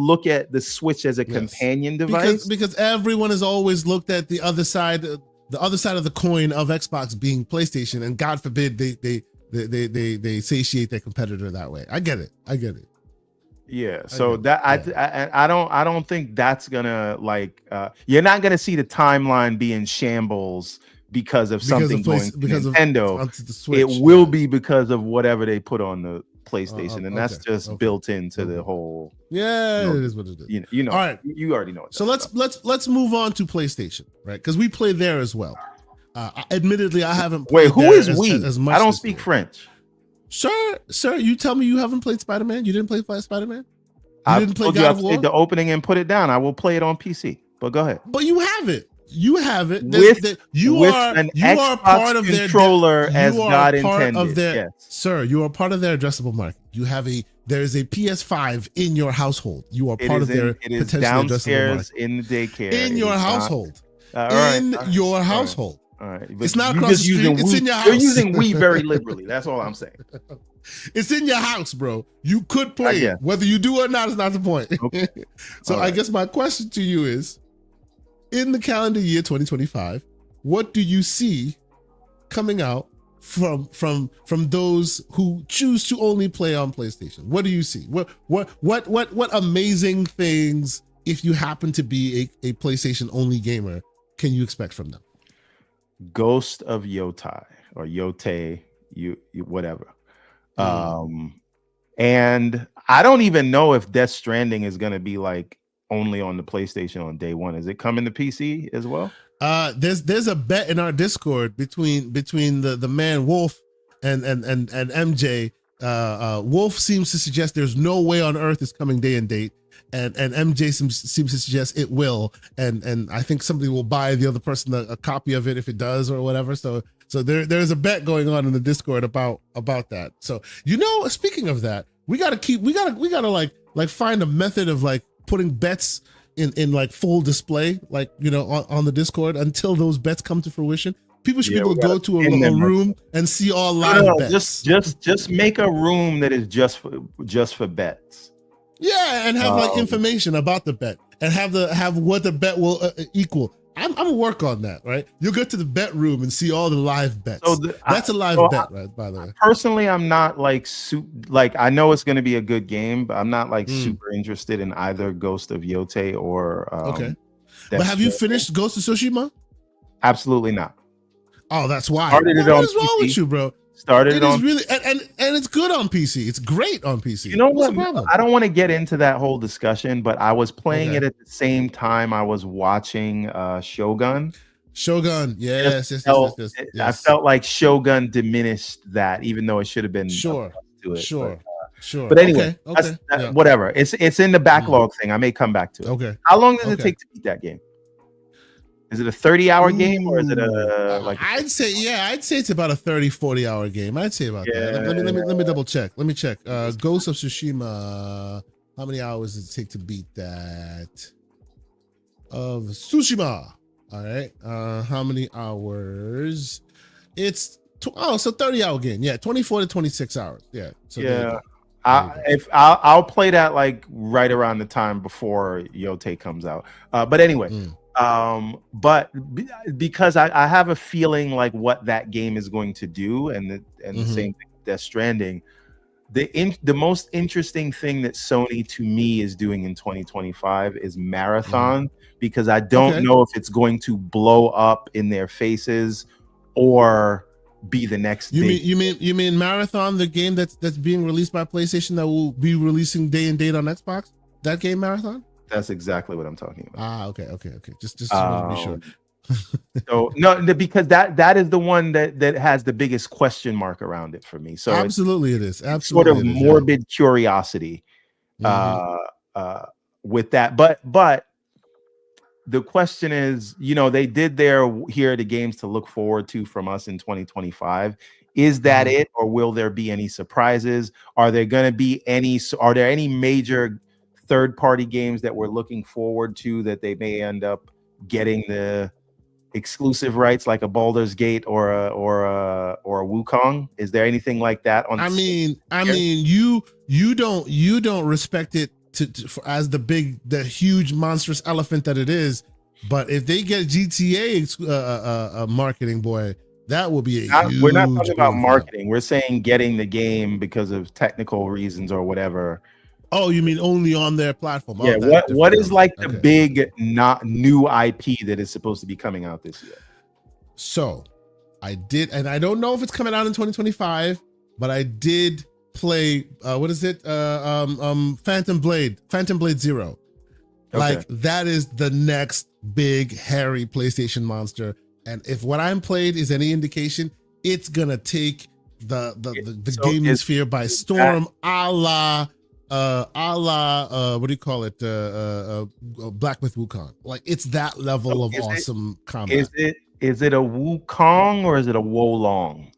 look at the Switch as a companion device. Because everyone has always looked at the other side. The other side of the coin of Xbox being PlayStation, and God forbid they satiate their competitor that way. I get it. Yeah. So I don't think that's gonna you're not gonna see the timeline be in shambles because of something going to Nintendo. It will be because of whatever they put on the PlayStation, and that's just built into the whole. Yeah, it is what it is. You know. All right, you already know. So let's move on to PlayStation, right? Because we play there as well. Admittedly, I haven't. Wait, who is we? As much I don't speak French. Sir, you tell me you haven't played Spider-Man. You didn't play Spider-Man. I didn't play God of War? The opening and put it down. I will play it on PC. But go ahead. But you have it. You have it. You are part of their controller as God intended. Yes. Sir, you are part of their addressable market. There is a PS5 in your household. You are part of their potential addressable market. In the daycare. In your household. Your household. All right. It's not across the street. It's in your house. You're using we very liberally. That's all I'm saying. It's in your house, bro. You could play it. Whether you do or not is not the point. Okay. So I guess my question to you is, in the calendar year 2025, what do you see coming out from those who choose to only play on PlayStation? What do you see? What amazing things, if you happen to be a PlayStation only gamer, can you expect from them? Ghost of Yotai or Yote, whatever. And I don't even know if Death Stranding is going to be only on the PlayStation on day one. Is it coming to PC as well? There's a bet in our Discord between the man Wolf and MJ. Wolf seems to suggest there's no way on earth it's coming day and date, and MJ seems to suggest it will, and I think somebody will buy the other person a copy of it if it does or whatever. So there's a bet going on in the Discord about that. So speaking of that, we gotta find a method of putting bets in full display, on the Discord until those bets come to fruition. People should be able to go to a room and see all live bets. Just make a room that is just for bets. Yeah, and have information about the bet and have what the bet will equal. I'm gonna work on that, right? You'll get to the bet room and see all the live bets. That's a live bet, right? By the way, personally, I'm not I know it's gonna be a good game, but I'm not super interested in either Ghost of Yote or okay. But have you finished Ghost of Tsushima? Absolutely not. Oh, that's why. Started it What on is wrong PC. with you, bro? Started It it is on. really and it's good on PC. It's great on PC. You know What's what? the problem? I don't want to get into that whole discussion, but I was playing Okay. it at the same time I was watching Shogun. Shogun, yes. I felt like Shogun diminished that, even though it should have been Sure, to it. sure. But anyway, okay. Yeah. whatever. It's in the backlog thing. I may come back to it. Okay. How long does it Okay. take to beat that game? Is it a 30-hour game or is it a like? I'd say it's about a 30-40 hour game. I'd say about that. Let me double check. Let me check. Ghost of Tsushima. How many hours does it take to beat that? Of Tsushima. All right. How many hours? It's so 30-hour game. Yeah, 24 to 26 hours. Yeah. So yeah. I'll play that like right around the time before Yote comes out. But anyway, because I have a feeling like what that game is going to do, and the same thing with Death Stranding. The most interesting thing that Sony to me is doing in 2025 is Marathon, because I don't know if it's going to blow up in their faces or be the next. You mean Marathon, the game that's being released by PlayStation that will be releasing day and date on Xbox? That game, Marathon? That's exactly what I'm talking about. Okay. Just want to be sure. So no, because that is the one that has the biggest question mark around it for me. So absolutely it is. Absolutely, sort of morbid curiosity with that. But the question is, they did here are the games to look forward to from us in 2025. Is that it, or will there be any surprises? Are there any major third-party games that we're looking forward to that they may end up getting the exclusive rights, like a Baldur's Gate or a Wukong? Is there anything like that on? You don't respect it as the huge monstrous elephant that it is, but if they get GTA marketing, boy, that will be huge. We're not talking about marketing. We're saying getting the game because of technical reasons or whatever. Oh, you mean only on their platform? Yeah. What is like the big not new IP that is supposed to be coming out this year? So I did, and I don't know if it's coming out in 2025, but I did play what is it? Phantom Blade 0. Like that is the next big hairy PlayStation monster. And if what I'm played is any indication, it's gonna take the gaming sphere by storm, a la what do you call it? Black Myth Wukong. Like it's that level of awesome combat. Is it a Wukong or is it a Wolong?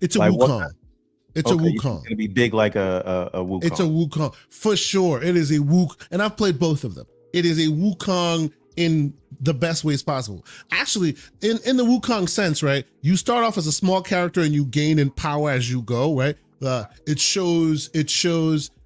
It's a Wukong. It's a Wukong. It's gonna be big like a Wukong. It's a Wukong for sure. It is a Wukong, and I've played both of them. It is a Wukong in the best ways possible. Actually, in the Wukong sense, right? You start off as a small character and you gain in power as you go, right? It shows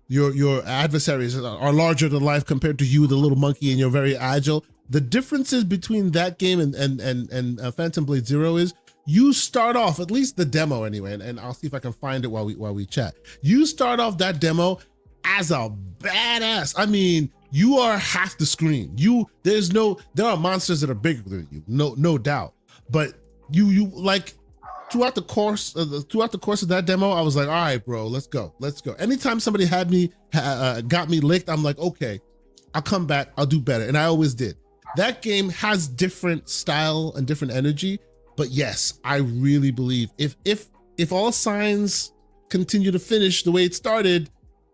your adversaries are larger than life compared to you, the little monkey, and you're very agile. The differences between that game and Phantom Blade 0 is you start off, at least the demo anyway, and I'll see if I can find it while we chat. You start off that demo as a badass. I mean, you are half the screen. There are monsters that are bigger than you, no doubt. But you like throughout the course of that demo, I was like, all right, bro, let's go. Anytime somebody got me licked, I'm like, okay, I'll come back, I'll do better, and I always did. That game has different style and different energy, but yes, I really believe if all signs continue to finish the way it started,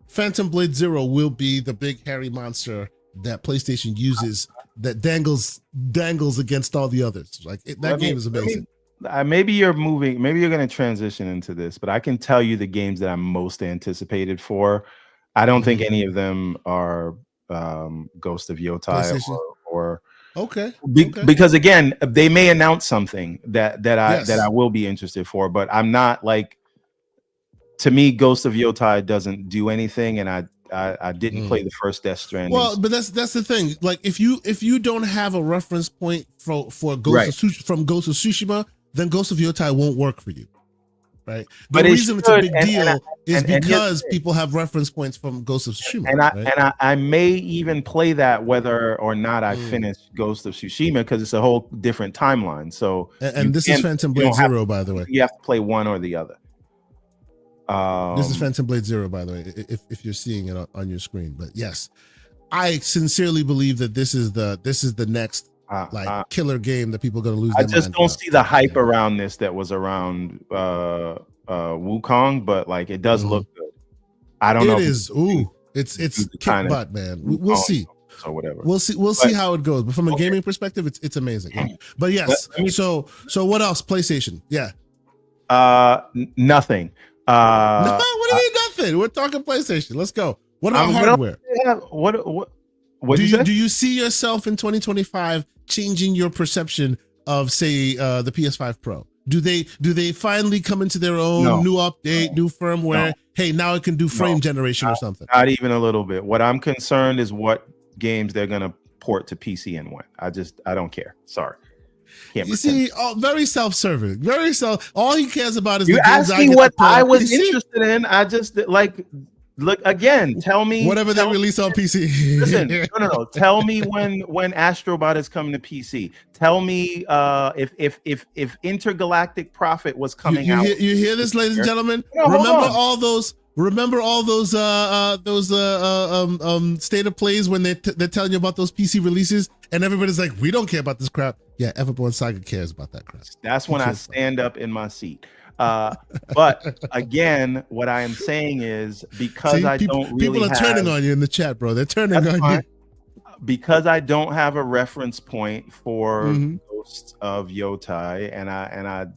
Phantom Blade 0 will be the big hairy monster that PlayStation uses that dangles against all the others. Like that game is amazing. Maybe you're going to transition into this, but I can tell you the games that I'm most anticipated for. I don't think any of them are Ghost of Yotai or because again, they may announce something that I will be interested for, but I'm not like. To me, Ghost of Yotai doesn't do anything, and I didn't play the first Death Stranding. Well, but that's the thing. Like if you don't have a reference point for Ghost of Tsushima, then Ghost of Yotai won't work for you. right? The But it reason it's a should, big and- deal is and here's the because thing. people have reference points from Ghost of Tsushima. And right? I may even play that whether or not I Mm. finish Ghost of Tsushima, because it's a whole different timeline. So And this is Phantom you Blade don't have Zero, by the way. you have to play one or the other. This is Phantom Blade Zero, by the way, if you're seeing it on your screen. But yes, I sincerely believe that this is the next killer game that people are going to lose. I their just mind don't about. see the hype around this that was around Wukong, but like it does look good. I don't know. It is. It's kick butt, man. We'll see. Or whatever. We'll see how it goes. But from a gaming perspective, it's amazing. But yes. So what else? PlayStation. Yeah. Nothing. No, what do you mean nothing? We're talking PlayStation. Let's go. What about hardware? What do you see yourself in 2025 changing your perception of, say, the PS5 Pro? Do they finally come into their own new update, new firmware? Hey, now it can do frame generation or something. Not even a little bit. What I'm concerned is what games they're gonna port to PC and when. I don't care. Sorry. You see, very self-serving. Very self. All he cares about is you the games asked me what I was PC. interested in. I just look again. Tell me whatever they release on PC. Listen, no. Tell me when Astrobot is coming to PC. Tell me if Intergalactic Prophet was coming out. You hear this, ladies and gentlemen? No, Remember all those state of plays when they're telling you about those PC releases, and everybody's like, we don't care about this crap. Yeah, Everborn Saga cares about that crap. That's when I stand up in my seat. But again, what I am saying is because people are turning on you in the chat, bro. They're turning on you because I don't have a reference point for Ghosts of Yotai, and I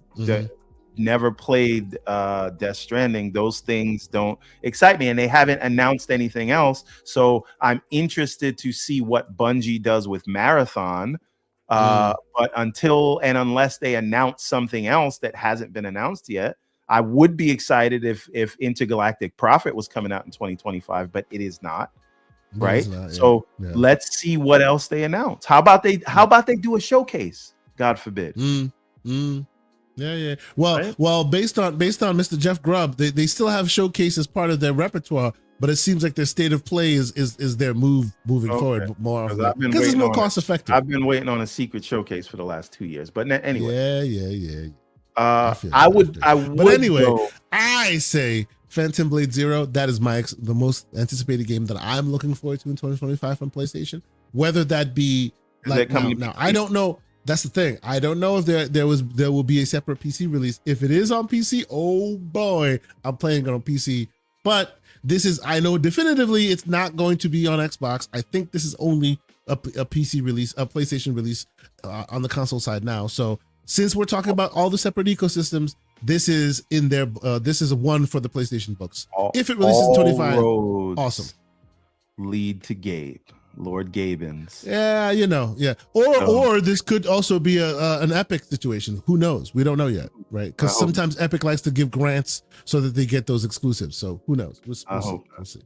never played Death Stranding. Those things don't excite me, and they haven't announced anything else. So I'm interested to see what Bungie does with Marathon. But unless they announce something else that hasn't been announced yet, I would be excited if Intergalactic Prophet was coming out in 2025, but it is not. Right? So let's see what else they announce. How about they do a showcase? God forbid. Yeah. Well, based on Mr. Jeff Grubb, they still have showcase as part of their repertoire, but it seems like their state of play is their moving forward more because it's more cost effective. I've been waiting on a secret showcase for the last 2 years, but anyway. Yeah. But anyway, I say Phantom Blade Zero. That is the most anticipated game that I'm looking forward to in 2025 from PlayStation. Whether that be now, I don't know. That's the thing. I don't know if there will be a separate PC release. If it is on PC, oh boy, I'm playing it on PC. But I know definitively it's not going to be on Xbox. I think this is only a PC release, a PlayStation release on the console side now. So since we're talking about all the separate ecosystems, this is in there. This is one for the PlayStation books. If it releases in 25, awesome. Lead to Gabe. Lord Gabins. Yeah. Or this could also be an Epic situation. Who knows? We don't know yet, right? Because sometimes Epic likes to give grants so that they get those exclusives. So who knows? We'll see.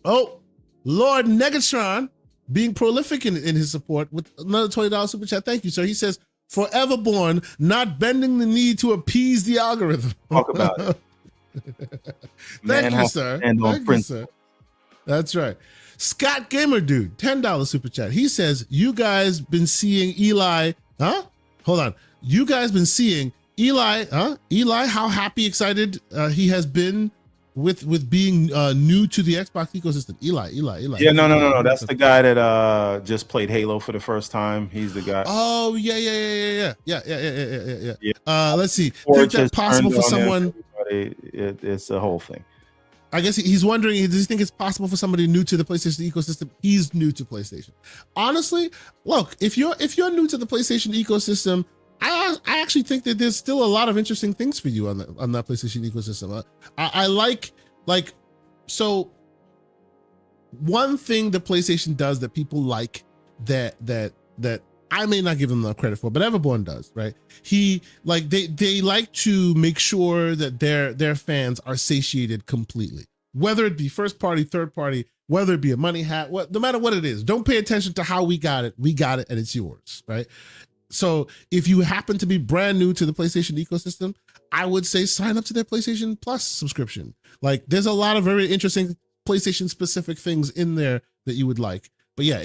Oh, Lord Negatron being prolific in his support with another $20 super chat. Thank you, sir. He says, Foreverborn, not bending the knee to appease the algorithm. Talk about it. Thank you, sir. Thank you, sir. That's right. Scott Gamer Dude, $10 super chat. He says, you guys been seeing Eli, huh? Hold on. You guys been seeing Eli, huh? Eli, how happy, excited he has been with being new to the Xbox ecosystem. Eli. Yeah, no. That's the guy that just played Halo for the first time. He's the guy. Oh, yeah. Let's see. Think that possible for someone? It's a whole thing. I guess he's wondering, does he think it's possible for somebody new to the PlayStation ecosystem? He's new to PlayStation. Honestly, look, if you're new to the PlayStation ecosystem, I actually think that there's still a lot of interesting things for you on that PlayStation ecosystem. I like so one thing the PlayStation does that people like that I may not give them enough credit for, but Everborn does, right? They like to make sure that their fans are satiated completely, whether it be first party, third party, whether it be a money hat, no matter what it is. Don't pay attention to how we got it, and it's yours, right? So if you happen to be brand new to the PlayStation ecosystem, I would say sign up to their PlayStation Plus subscription. Like, there's a lot of very interesting PlayStation specific things in there that you would like. But yeah,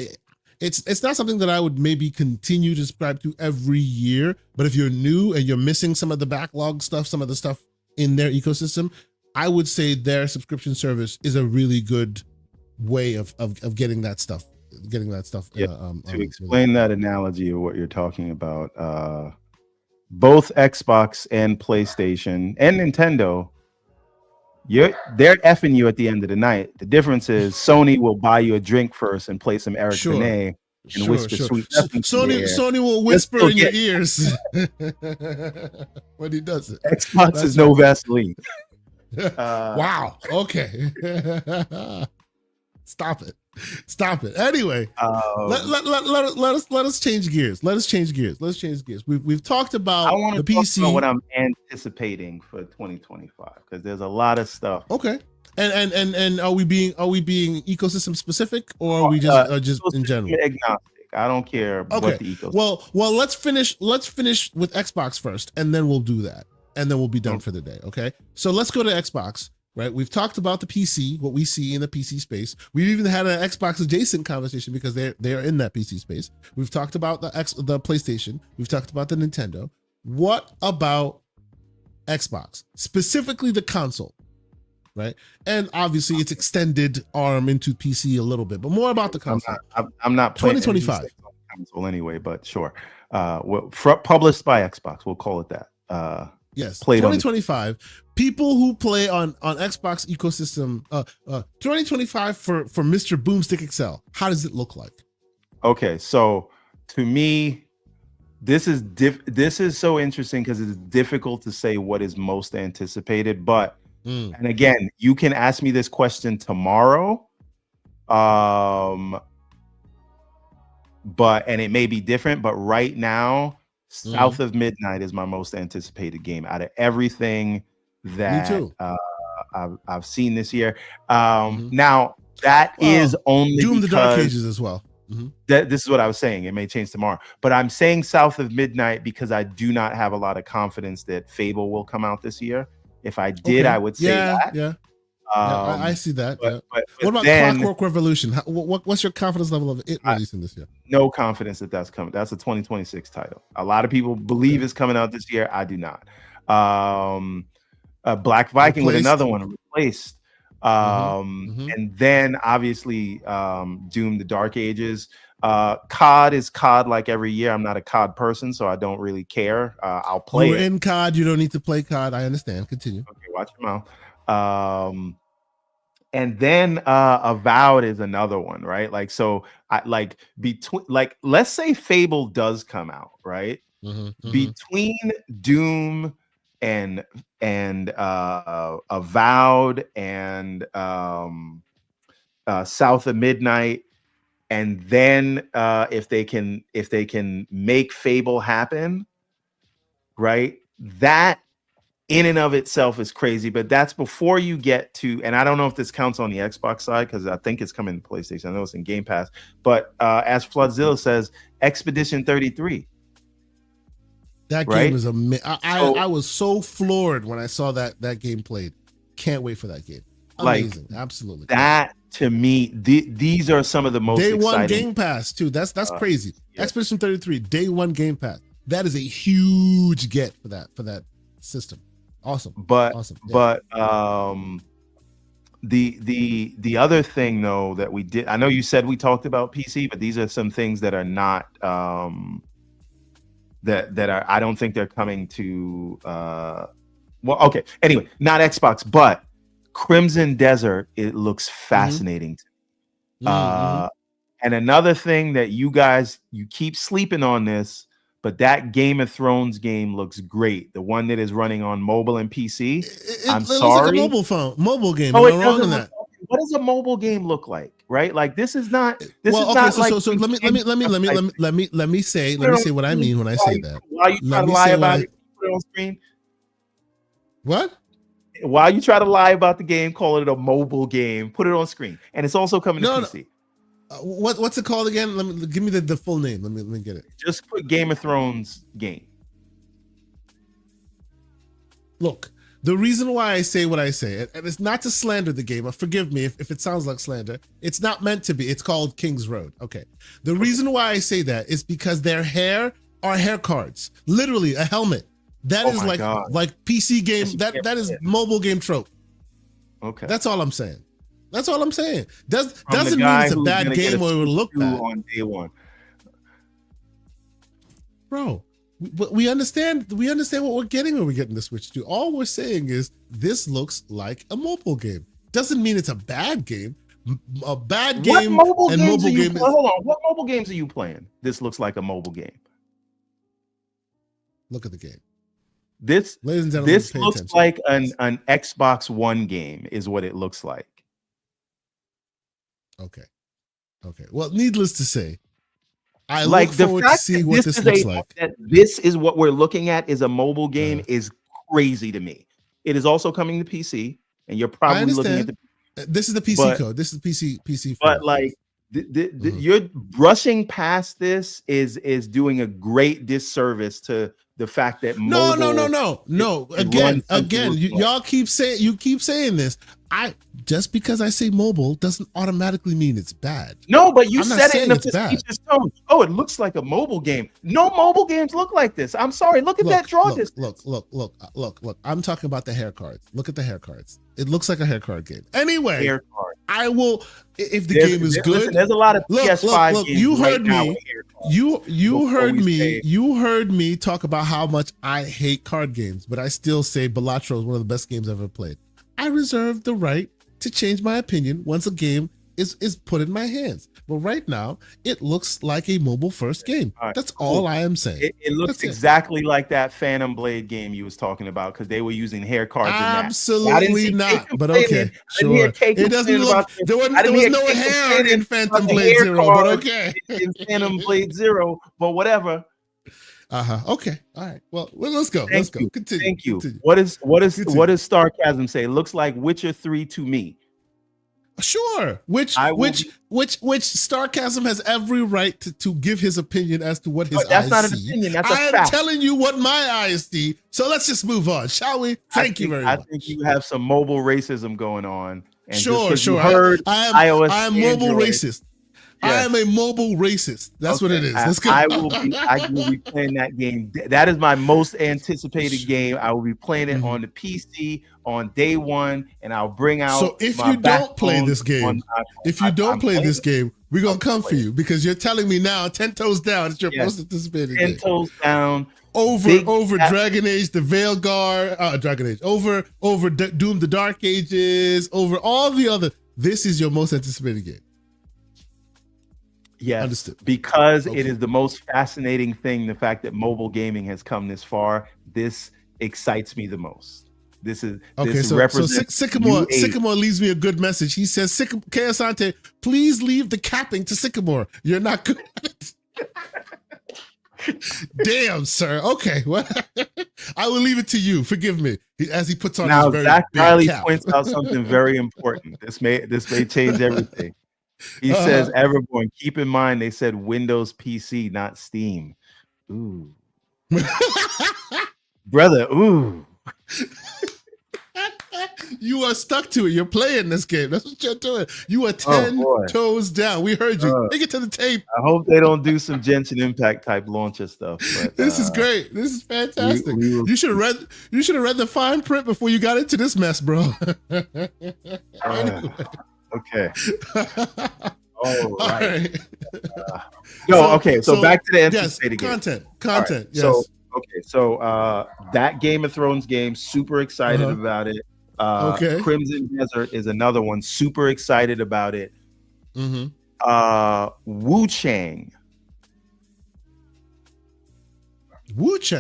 it's not something that I would maybe continue to subscribe to every year. But if you're new and you're missing some of the backlog stuff, some of the stuff in their ecosystem, I would say their subscription service is a really good way of getting that stuff. Yeah, to explain that analogy of what you're talking about, both Xbox and PlayStation and Nintendo, they're effing you at the end of the night. The difference is Sony will buy you a drink first and play some Eric Benet and whisper sweet nothings in your ear. Sony will whisper in your ears when he does it. Xbox is no Vaseline. Wow. Okay. Stop it. Anyway, let us change gears. We've talked about the PC. About what I'm anticipating for 2025, because there's a lot of stuff. Okay. And are we being ecosystem specific, or are we just in general? Agnostic. I don't care what the ecosystem. Well, let's finish with Xbox first, and then we'll do that, and then we'll be done for the day. Okay. So let's go to Xbox. Right, we've talked about the PC, what we see in the PC space. We've even had an Xbox adjacent conversation because they're in that PC space. We've talked about the PlayStation. We've talked about the Nintendo. What about Xbox, specifically the console? Right, and obviously it's extended arm into PC a little bit, but more about the console. I'm not playing 2025 console anyway, but sure. Published by Xbox, we'll call it that. Yes, 2025. People who play on Xbox ecosystem, 2025 for Mr. Boomstick XL. How does it look like? Okay, so to me, this is so interesting because it's difficult to say what is most anticipated. But and again, you can ask me this question tomorrow, but and it may be different. But right now, South of Midnight is my most anticipated game out of everything that I've seen this year. Now that is only Doom the Dark Ages as well. That this is what I was saying. It may change tomorrow, but I'm saying South of Midnight because I do not have a lot of confidence that Fable will come out this year. If I did, I would say that. Yeah. I see that. But what about Clockwork Revolution? What's your confidence level of it releasing this year? No confidence that that's coming. That's a 2026 title. A lot of people believe it's coming out this year. I do not. Black Viking with another one replaced. And then obviously Doom the Dark Ages. COD is COD like every year. I'm not a COD person, so I don't really care. I'll play it. In COD, you don't need to play COD. I understand. Continue. Okay, watch your mouth. And then Avowed is another one, right? Like, so I like between, like, let's say Fable does come out, right? Between Doom and Avowed and South of Midnight, and then if they can make Fable happen, right? That in and of itself is crazy, but that's before you get to, and I don't know if this counts on the Xbox side because I think it's coming to PlayStation. I know it's in Game Pass, but as Floodzilla says, Expedition 33. That game was amazing. I was so floored when I saw that game played. Can't wait for that game. Amazing, like, absolutely. That to me, these are some of the most day exciting. One Game Pass too. That's crazy. Yeah. Expedition 33, day one Game Pass. That is a huge get for that system. Awesome. But yeah. The other thing though that we did, I know you said we talked about PC, but these are some things that are not that are, I don't think they're coming to well, okay. Anyway, not Xbox, but Crimson Desert, it looks fascinating. And another thing that you keep sleeping on this, but that Game of Thrones game looks great. The one that is running on mobile and PC. I'm sorry. Looks like a mobile game. Oh, am I wrong in that? What does a mobile game look like? Right? Like this is not. So let me say what I mean when I say that. While you try to lie about it, put it on screen. What? While you try to lie about the game, call it a mobile game. Put it on screen, and it's also coming to PC. What's it called again? Give me the full name. Let me get it. Just put Game of Thrones game. Look, the reason why I say what I say, and it's not to slander the game, forgive me if it sounds like slander. It's not meant to be. It's called King's Road. Okay. The reason why I say that is because their hair are hair cards. Literally a helmet. That is like PC game. That is mobile game trope. Okay. That's all I'm saying. That's all I'm saying. Doesn't mean it's a bad game or it would look bad on day one. Bro, we understand what we're getting when we're getting the Switch 2. All we're saying is this looks like a mobile game. Doesn't mean it's a bad game. A bad game mobile game. Hold on. What mobile games are you playing? This looks like a mobile game. Look at the game. This, ladies and gentlemen, this looks like an Xbox One game, is what it looks like. Okay. Well, needless to say, I like look the forward fact to see that what this looks like. That this is what we're looking at is a mobile game is crazy to me. It is also coming to PC, and you're probably looking at the. This is the PC code. This is PC. But like, you're brushing past this is doing a great disservice to the fact that no. Again, y'all keep saying this. Just because I say mobile doesn't automatically mean it's bad. No, but you said it in a facetious tone. Oh, it looks like a mobile game. No mobile games look like this. I'm sorry. Look at that draw distance. Look. I'm talking about the hair cards. Look at the hair cards. It looks like a hair card game. Anyway, hair card. I will if the game is good. Listen, there's a lot of PS5 games. You heard me. You heard me talk about how much I hate card games, but I still say Balatro is one of the best games I've ever played. I reserve the right to change my opinion once a game is put in my hands. But right now, it looks like a mobile first game. That's all I am saying. It looks exactly like that Phantom Blade game you was talking about because they were using hair cards in that. Absolutely not. But okay, sure. It doesn't look. There was no hair in Phantom Blade Zero. But okay, in Phantom Blade Zero. But whatever. Okay. All right. Well, let's go. Let's go. Continue. Thank you. What does Starchasm say? It looks like Witcher 3 to me. Sure. Which Starchasm has every right to give his opinion as to what his eyes see. That's not an opinion. That's a fact. I am telling you what my eyes see. So let's just move on, shall we? Thank you very much. I think you have some mobile racism going on. And sure. I am mobile racist. Yes. I am a mobile racist. That's what it is. Let's go. I will be playing that game. That is my most anticipated game. I will be playing it on the PC on day one, and I'll bring out. So if you don't play this game, we're gonna come for you because you're telling me now, 10 toes down, it's your most anticipated game. 10 toes down. Over Dragon Age, the Veilguard, Dragon Age, over Doom, the Dark Ages, over all the other. This is your most anticipated game. Yes, understood. Because it is the most fascinating thing. The fact that mobile gaming has come this far, this excites me the most. This Sycamore leaves me a good message. He says, Kayasante, please leave the capping to Sycamore. You're not good at it. Damn, sir. Okay, well, I will leave it to you. Forgive me. As he puts on now, his very Zach big Riley cap. points out something very important. This may change everything. He says, Everborn, keep in mind they said Windows PC, not Steam. Ooh. Brother, ooh. You are stuck to it. You're playing this game. That's what you're doing. You are 10 toes down. We heard you. Take it to the tape. I hope they don't do some Genshin Impact type launcher stuff. But, this is great. This is fantastic. You should have read the fine print before you got into this mess, bro. Anyway. Okay. All right. So back to the anticipated game. Content. Right. Yes. So that Game of Thrones game, super excited about it. Crimson Desert is another one, super excited about it. Wu Chang, yes. What's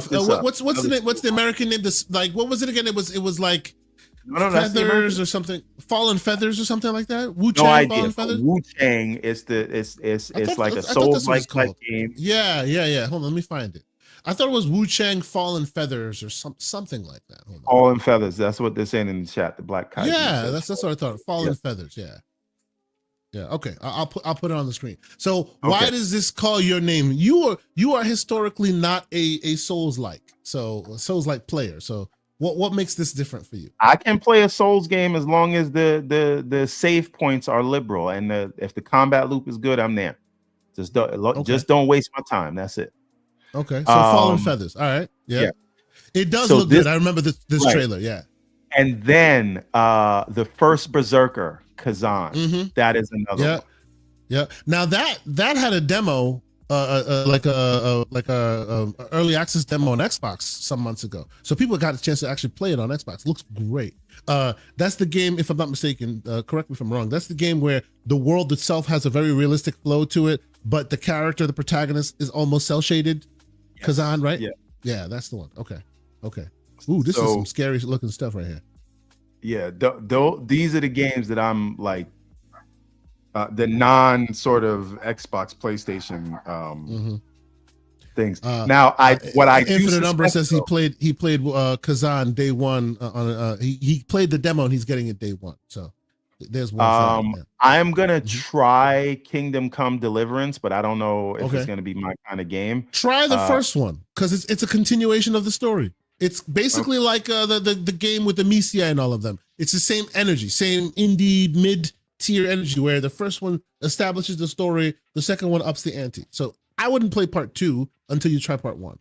the name? What's the American name? What was it again? It was like Feathers or something. Fallen Feathers or something like that. Wu Chang. No idea. Wu Chang is it's like a Souls-like type game. Yeah. Hold on, let me find it. I thought it was Wu Chang Fallen Feathers or something like that. Fallen Feathers. That's what they're saying in the chat. The Black Kite. Yeah, that's what I thought. Fallen Feathers. Yeah. Yeah. Okay. I'll put it on the screen. So why Okay. does this call your name? You are historically not a Souls-like, so a Souls-like player. So what makes this different for you? I can play a Souls game as long as the save points are liberal, and if the combat loop is good, I'm there. Just don't waste my time. That's it. Okay. So Fallen Feathers. All right. Yeah. It does look good. I remember this right. trailer. Yeah. And then the first Berserker, Kazan. That is another one. Yeah. Now that had a demo, like a early access demo on Xbox some months ago. So people got a chance to actually play it on Xbox. Looks great. That's the game, if I'm not mistaken, correct me if I'm wrong. That's the game where the world itself has a very realistic flow to it, but the character, the protagonist, is almost cel shaded. Yes. Kazan, right? Yeah. Yeah, that's the one. Okay. Ooh, this is some scary looking stuff right here. Yeah, these are the games that I'm like, the non sort of Xbox, PlayStation things. Now, Infinite Number says he played Kazan day one. He played the demo and he's getting it day one. So there's one. I'm gonna try Kingdom Come Deliverance, but I don't know if it's gonna be my kind of game. Try the first one because it's a continuation of the story. It's basically like the game with the Amicia and all of them. It's the same energy, same indie mid-tier energy, where the first one establishes the story, the second one ups the ante. So I wouldn't play part 2 until you try part 1.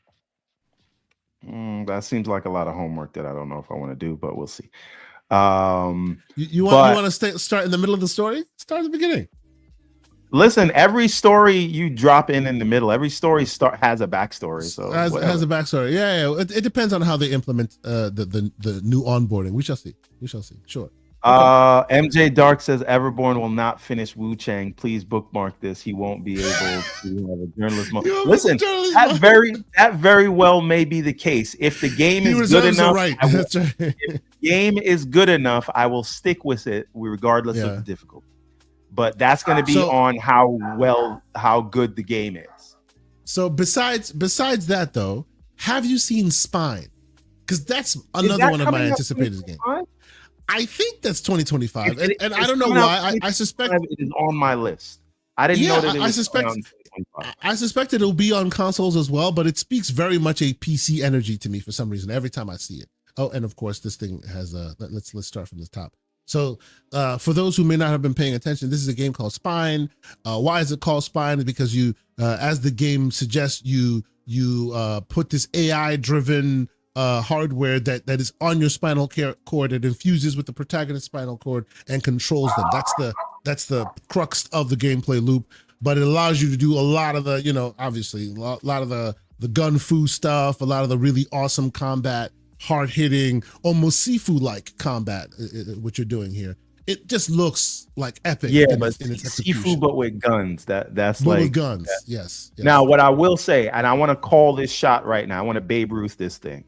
That seems like a lot of homework that I don't know if I want to do, but we'll see. You want to start in the middle of the story? Start at the beginning. Listen, every story you drop in the middle, every story has a backstory. So has a backstory. Yeah. It depends on how they implement the new onboarding. We shall see. Sure. Okay. MJ Dark says Everborn will not finish Wu Chang. Please bookmark this. He won't be able to have a journalist mode. Listen, that very well may be the case. If the game is good enough, if the game is good enough, I will stick with it regardless of the difficulty. But that's going to be on how good the game is. So besides that though, have you seen Spine? Because that's another one of my anticipated games. I think that's 2025, and I don't know why. I suspect it is on my list. I didn't know that it was I suspect it'll be on consoles as well, but it speaks very much a PC energy to me for some reason every time I see it. Oh, and of course this thing has let's start from the top. So for those who may not have been paying attention, this is a game called Spine. Why is it called Spine? Because you, as the game suggests, you put this AI-driven hardware that is on your spinal cord. It infuses with the protagonist's spinal cord and controls them. That's the crux of the gameplay loop. But it allows you to do a lot of the, obviously a lot of the gun fu stuff, a lot of the really awesome combat, hard-hitting, almost Sifu-like combat, what you're doing here. It just looks like epic. Yeah, but in its Sifu, but with guns. That's but like with guns. Yes. Now, what I will say, and I want to call this shot right now. I want to Babe Ruth this thing.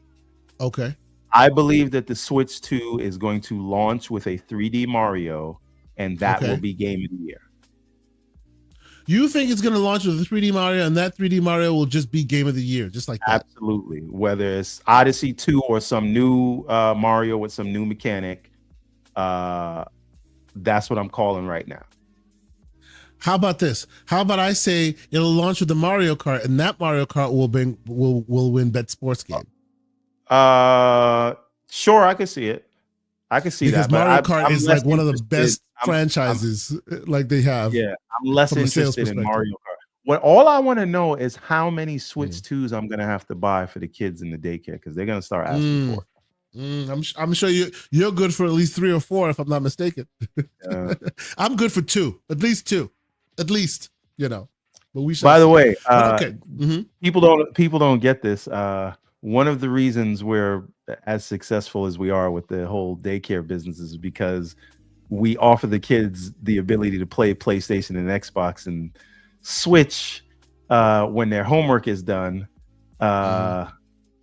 Okay. I believe that the Switch 2 is going to launch with a 3D Mario, and that will be Game of the Year. You think it's going to launch with a 3D Mario, and that 3D Mario will just be Game of the Year, just like that? Absolutely. Whether it's Odyssey 2 or some new Mario with some new mechanic, that's what I'm calling right now. How about this? How about I say it'll launch with the Mario Kart, and that Mario Kart will win Best Sports Game? Sure, I can see it. I can see because that. Because Mario Kart is like one of the best franchises like they have. Yeah, I'm less interested in Mario Kart. All I want to know is how many Switch 2s I'm gonna have to buy for the kids in the daycare, because they're gonna start asking for it. I'm sure you're good for at least 3 or 4, if I'm not mistaken. I'm good for 2, at least 2, at least. But we. By the way, people don't get this. One of the reasons we're as successful as we are with the whole daycare business is because we offer the kids the ability to play PlayStation and Xbox and Switch when their homework is done,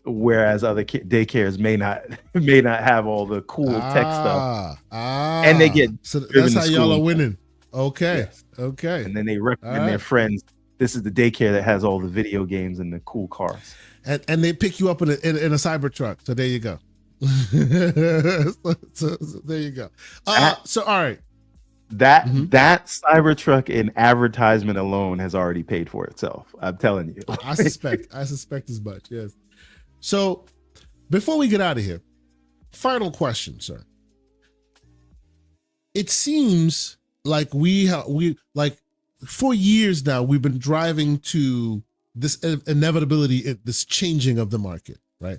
whereas other daycares may not have all the cool tech stuff, and they get so that's how y'all are winning. Okay, yes. Okay, and then they recommend their friends. This is the daycare that has all the video games and the cool cars. And they pick you up in a cyber truck. So there you go. so there you go. So all right. That Mhm. that Cybertruck in advertisement alone has already paid for itself. I'm telling you. I suspect as much. Yes. So before we get out of here, final question, sir. It seems like we like for years now we've been driving to this inevitability, this changing of the market, right?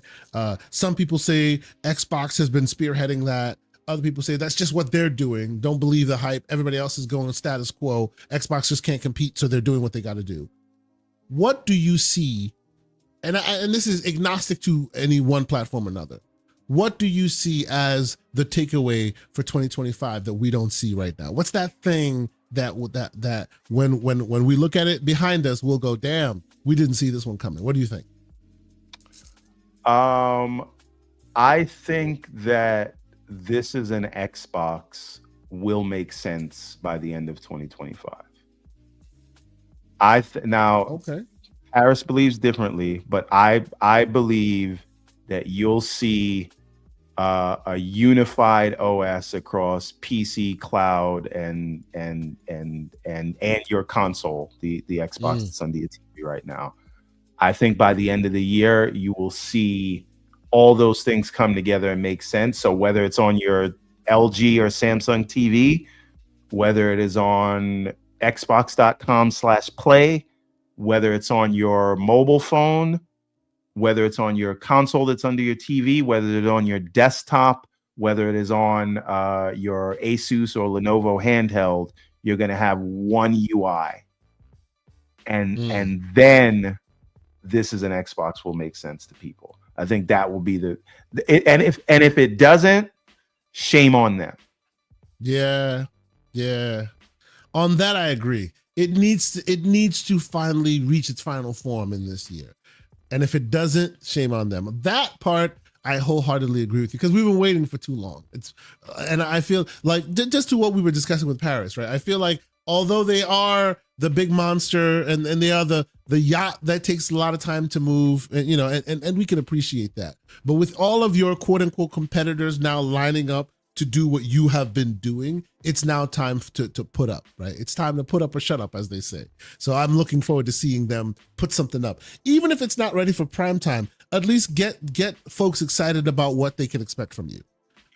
Some people say Xbox has been spearheading that. Other people say that's just what they're doing. Don't believe the hype. Everybody else is going status quo. Xbox just can't compete, so they're doing what they got to do. What do you see? And this is agnostic to any one platform or another. What do you see as the takeaway for 2025 that we don't see right now? What's that thing that when we look at it behind us, we'll go, damn, we didn't see this one coming. What do you think? I think that this is an Xbox will make sense by the end of 2025. Now, Okay. Harris believes differently, but I believe that you'll see a unified OS across PC, cloud, and your console, the Xbox that's under your TV right now. I think by the end of the year, you will see all those things come together and make sense. So whether it's on your LG or Samsung TV, whether it is on xbox.com/play, whether it's on your mobile phone, whether it's on your console that's under your TV, whether it's on your desktop, whether it is on your Asus or Lenovo handheld, you're going to have one UI. And then this is an Xbox will make sense to people. I think that will be and if it doesn't, shame on them. Yeah. On that, I agree. It needs to finally reach its final form in this year. And if it doesn't, shame on them. That part, I wholeheartedly agree with you because we've been waiting for too long. And I feel like just to what we were discussing with Paris, right? I feel like although they are the big monster and they are the yacht that takes a lot of time to move, and we can appreciate that. But with all of your quote unquote competitors now lining up to do what you have been doing, it's now time to put up, right? It's time to put up or shut up, as they say. So I'm looking forward to seeing them put something up. Even if it's not ready for prime time, at least get folks excited about what they can expect from you.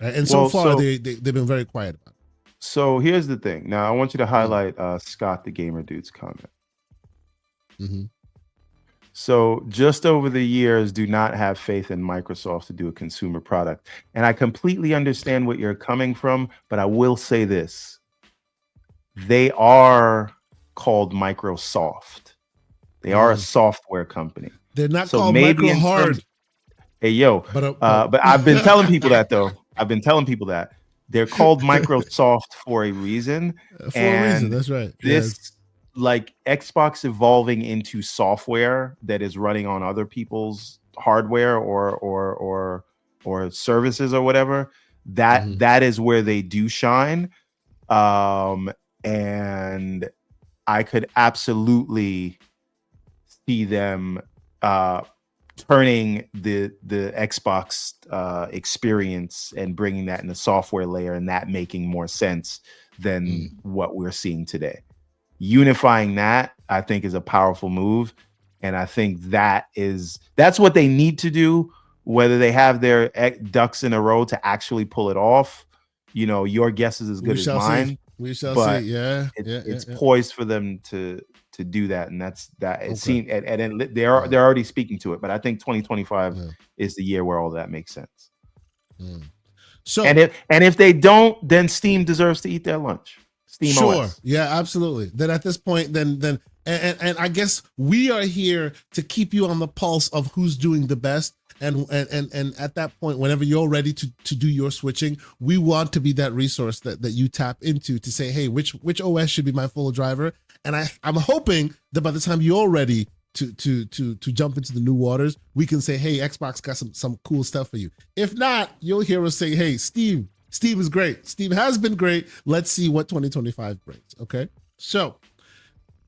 Right? And so far, they've been very quiet about it. So here's the thing. Now, I want you to highlight Scott the Gamer Dude's comment. Mm-hmm. So just over the years, do not have faith in Microsoft to do a consumer product. And I completely understand what you're coming from, but I will say this. They are called Microsoft. They are a software company. They're not called Micro Hard. Hey, yo. But I've been telling people that, though. I've been telling people that. They're called Microsoft for a reason. That's right. This, like Xbox evolving into software that is running on other people's hardware or services or whatever, that is where they do shine. And I could absolutely see them turning the Xbox experience and bringing that in the software layer, and that making more sense than what we're seeing today. Unifying that, I think, is a powerful move, and I think that's what they need to do. Whether they have their ducks in a row to actually pull it off, your guess is as good as mine. We shall see. Yeah, it's poised for them to do that, and that's that. It seems, and they're already speaking to it. But I think 2025 is the year where all that makes sense. So, and if they don't, then Steam deserves to eat their lunch. Steam sure, OS. Yeah, absolutely. Then at this point, then I guess we are here to keep you on the pulse of who's doing the best. And at that point, whenever you're ready to do your switching, we want to be that resource that you tap into to say, hey, which OS should be my full driver? And I'm hoping that by the time you're ready to jump into the new waters, we can say, hey, Xbox got some cool stuff for you. If not, you'll hear us say, hey, Steam is great. Steam has been great. Let's see what 2025 brings. Okay, so.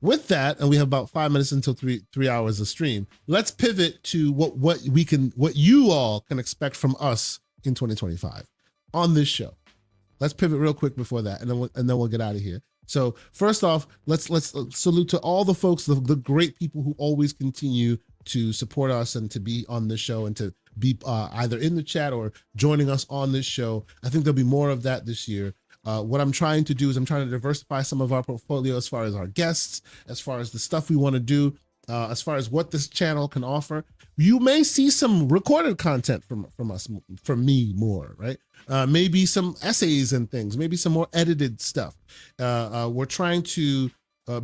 With that, and we have about 5 minutes until three hours of stream, let's pivot to what you all can expect from us in 2025 on this show. let's pivot real quick before that, and then we'll get out of here. So first off, let's salute to all the folks, the great people who always continue to support us and to be on this show and to be either in the chat or joining us on this show. I think there'll be more of that this year. What I'm trying to do is I'm trying to diversify some of our portfolio as far as our guests, as far as the stuff we want to do, as far as what this channel can offer. You may see some recorded content from us, from me more, right? Maybe some essays and things, maybe some more edited stuff. We're trying to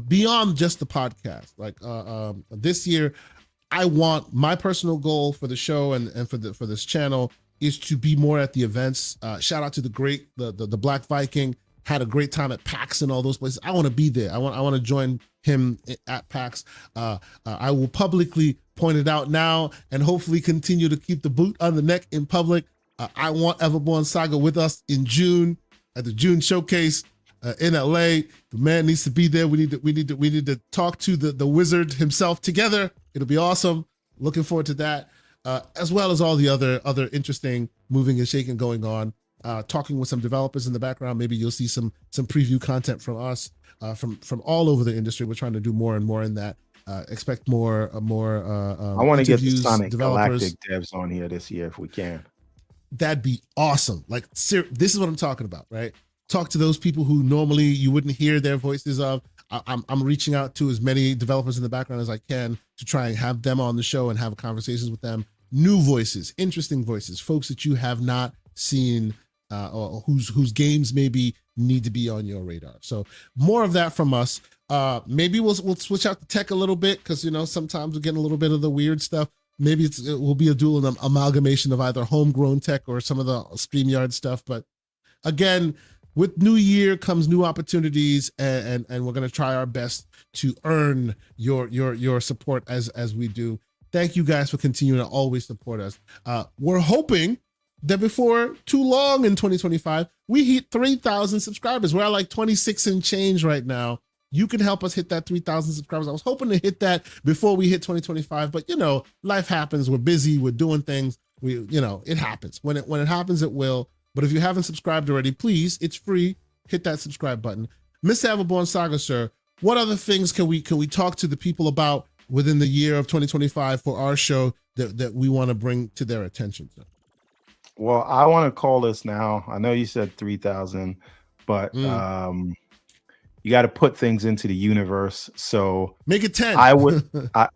beyond just the podcast. Like this year, I want my personal goal for the show and for this channel is to be more at the events. Shout out to the Black Viking. Had a great time at PAX and all those places. I want to be there. I want to join him at PAX. I will publicly point it out now and hopefully continue to keep the boot on the neck in public. I want Everborn Saga with us in June at the June showcase in LA. The man needs to be there. We need to talk to the wizard himself together. It'll be awesome. Looking forward to that, as well as all the other interesting moving and shaking going on. Talking with some developers in the background. Maybe you'll see some preview content from us, from all over the industry. We're trying to do more and more in that. Expect more. I want to get the Sonic Galactic devs on here this year if we can. That'd be awesome. Like, this is what I'm talking about, right? Talk to those people who normally you wouldn't hear their voices of. I'm reaching out to as many developers in the background as I can to try and have them on the show and have conversations with them. New voices, interesting voices, folks that you have not seen or whose games maybe need to be on your radar. So more of that from us. Maybe we'll switch out the tech a little bit because sometimes we're getting a little bit of the weird stuff. Maybe it will be a dual amalgamation of either homegrown tech or some of the StreamYard stuff. But again, with new year comes new opportunities, and we're going to try our best to earn your support as we do. Thank you guys for continuing to always support us. We're hoping that before too long in 2025, we hit 3,000 subscribers. We're at like 26 and change right now. You can help us hit that 3,000 subscribers. I was hoping to hit that before we hit 2025, but life happens. We're busy. We're doing things. It happens. When it happens, it will. But if you haven't subscribed already, please, it's free. Hit that subscribe button. Mr. Everborn Saga, sir, what other things can we talk to the people about within the year of 2025 for our show that we want to bring to their attention, sir? Well, I want to call this now. I know you said 3,000, but you got to put things into the universe. So make it 10. I would. I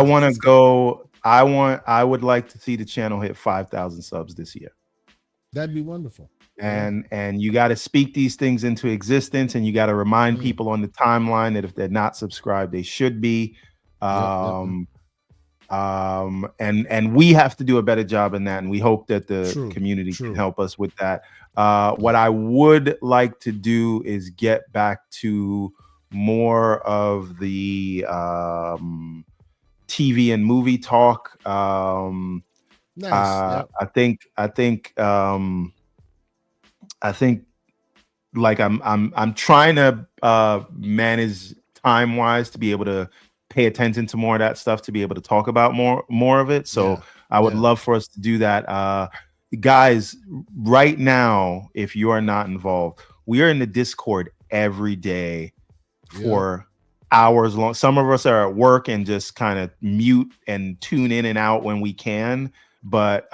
want to go. I would like to see the channel hit 5,000 subs this year. That'd be wonderful. And you got to speak these things into existence, and you got to remind people on the timeline that if they're not subscribed, they should be. And we have to do a better job in that, and we hope that the community can help us with that. What I would like to do is get back to more of the TV and movie talk. Nice. Yep. I think like I'm trying to manage time wise to be able to pay attention to more of that stuff, to be able to talk about more of it. So I would love for us to do that. Guys, right now, if you are not involved, we are in the Discord every day for hours long. Some of us are at work and just kind of mute and tune in and out when we can. But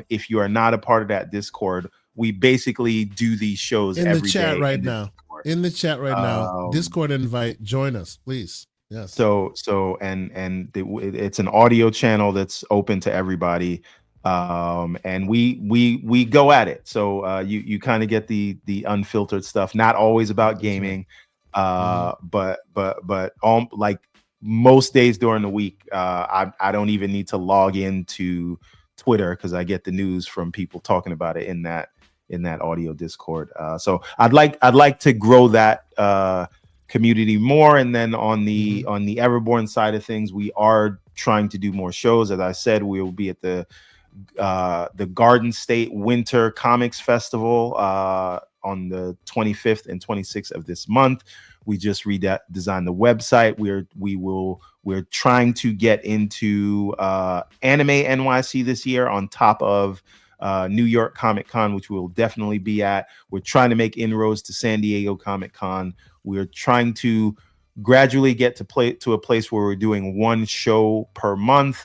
if you are not a part of that Discord, we basically do these shows in every the chat day right now. In the chat right now, Discord invite, join us, please. Yes. So it's an audio channel that's open to everybody, and we go at it. So you kind of get the unfiltered stuff, not always about gaming, but like most days during the week, I don't even need to log into Twitter because I get the news from people talking about it in that audio Discord. So I'd like to grow that community more. And then on the Everborn side of things, we are trying to do more shows. As I said, we will be at the Garden State Winter Comics Festival on the 25th and 26th of this month. We just redesigned the website. We're trying to get into Anime NYC this year on top of New York Comic Con, which we will definitely be at. We're trying to make inroads to San Diego Comic Con. We're trying to gradually get to a place where we're doing one show per month.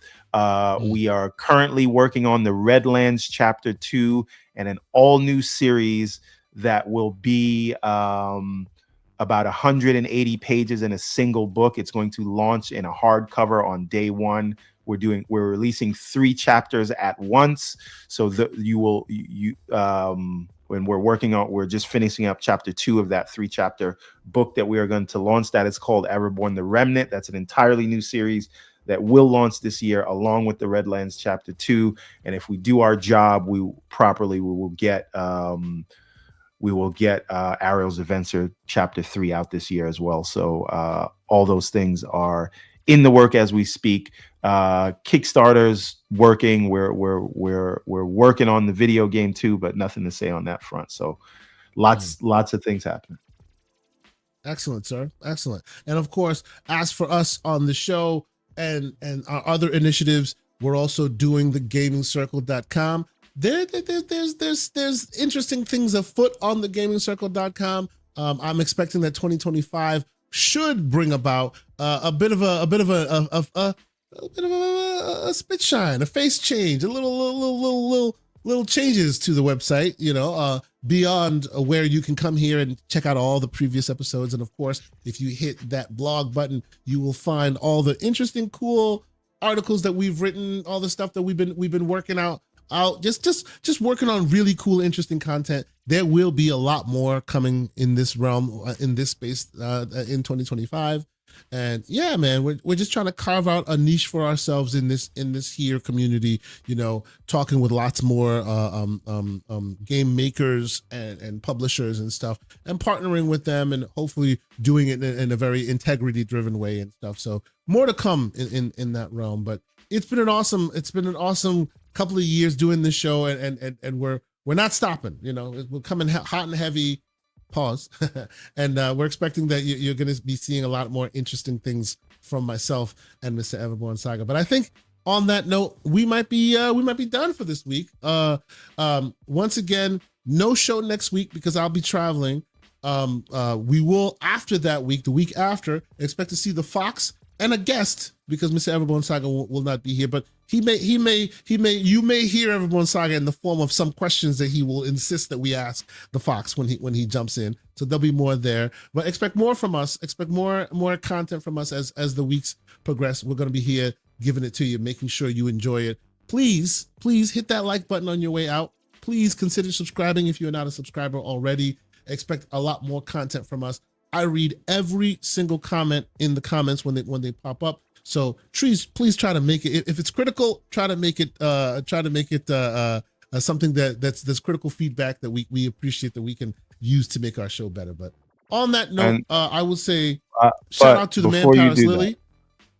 We are currently working on the Redlands Chapter 2 and an all-new series that will be about 180 pages in a single book. It's going to launch in a hardcover on day one. We're releasing 3 chapters at once. So when we're just finishing up chapter 2 of that 3-chapter book that we are going to launch. That is called Everborn the Remnant. That's an entirely new series that will launch this year along with the Redlands Chapter 2. And if we do our job properly, we will get Ariel's Adventure Chapter 3 out this year as well. So all those things are in the work as we speak. Kickstarter's working. We're working on the video game too, but nothing to say on that front. So lots of things happening. Excellent, sir. Excellent. And of course, as for us on the show and our other initiatives, we're also doing the gamingcircle.com. There's interesting things afoot on the gamingcircle.com. I'm expecting that 2025 should bring about a bit of a spit shine, a face change, a little changes to the website, beyond where you can come here and check out all the previous episodes. And of course, if you hit that blog button, you will find all the interesting, cool articles that we've written, all the stuff that we've been working out, just working on really cool, interesting content. There will be a lot more coming in this realm, in this space, in 2025. And yeah, man, we're just trying to carve out a niche for ourselves in this here community, talking with lots more game makers and publishers and stuff, and partnering with them, and hopefully doing it in a very integrity driven way and stuff. So more to come in that realm. But it's been an awesome couple of years doing this show, and we're not stopping. We're coming hot and heavy. Pause. And we're expecting that you're going to be seeing a lot more interesting things from myself and Mr. Everborn Saga. But I think on that note, we might be done for this week. Once again, no show next week because I'll be traveling. We will, after that week, the week after, expect to see the Fox and a guest, because Mr. Everborn Saga will not be here, but you may hear Everborn Saga in the form of some questions that he will insist that we ask the Fox when he jumps in. So there'll be more there, but expect more from us. Expect more content from us as the weeks progress. We're going to be here giving it to you, making sure you enjoy it. Please hit that like button on your way out. Please consider subscribing if you're not a subscriber already. Expect a lot more content from us. I read every single comment in the comments when they pop up. So please try to make it, if it's critical, try to make it something that's critical feedback that we appreciate, that we can use to make our show better. But on that note, I will say shout out to the man Paris Lily,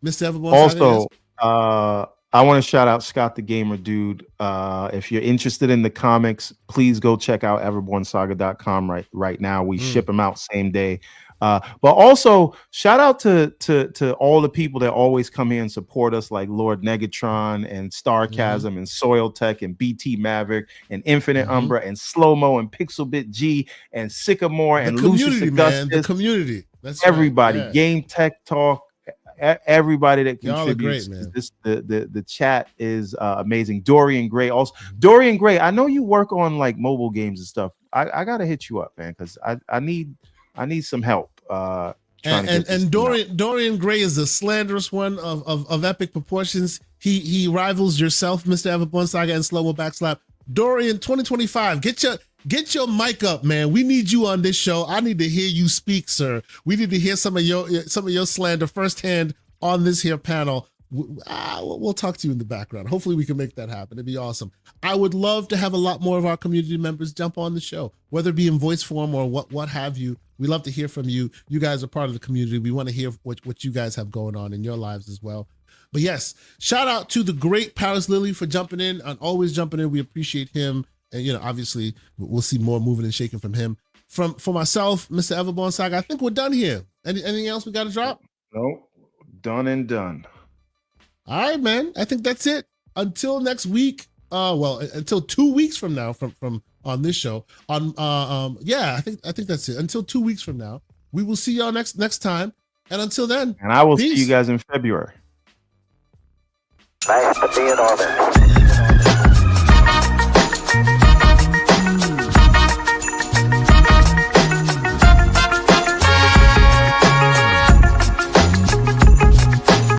Mr. Everborn. Also, I want to shout out Scott the Gamer Dude. If you're interested in the comics, please go check out everbornsaga.com right now. We ship them out same day. But also shout out to all the people that always come here and support us, like Lord Negatron and Starchasm and Soil Tech and BT Maverick and Infinite Umbra and Slow Mo and Pixelbit G and Sycamore and Lucius Augustus. The community. That's everybody. Right. Yeah. Game Tech Talk. Everybody that contributes. Y'all are great, man. The chat is amazing. Dorian Gray also. Dorian Gray, I know you work on like mobile games and stuff. I gotta hit you up, man, because I need some help. And Dorian Gray is a slanderous one of epic proportions. He rivals yourself, Mr. Everborn Saga, and Slow Mo Backslap. Dorian, 2025, get your mic up, man. We need you on this show. I need to hear you speak, sir. We need to hear some of your slander firsthand on this here panel. We'll talk to you in the background. Hopefully we can make that happen. It'd be awesome. I would love to have a lot more of our community members jump on the show, whether it be in voice form or what have you. We love to hear from you. You guys are part of the community. We want to hear what you guys have going on in your lives as well. But yes, shout out to the great Paris Lily for jumping in and always jumping in. We appreciate him. And, obviously we'll see more moving and shaking from him. For myself, Mr. Everborn Saga, I think we're done here. Anything else we got to drop? No, done and done. All right, man. I think that's it. Until next week, well, until 2 weeks from now, from on this show. Yeah, I think that's it. Until 2 weeks from now, we will see y'all next time. And until then, and I will peace. see you guys in February. Nice to be in orbit.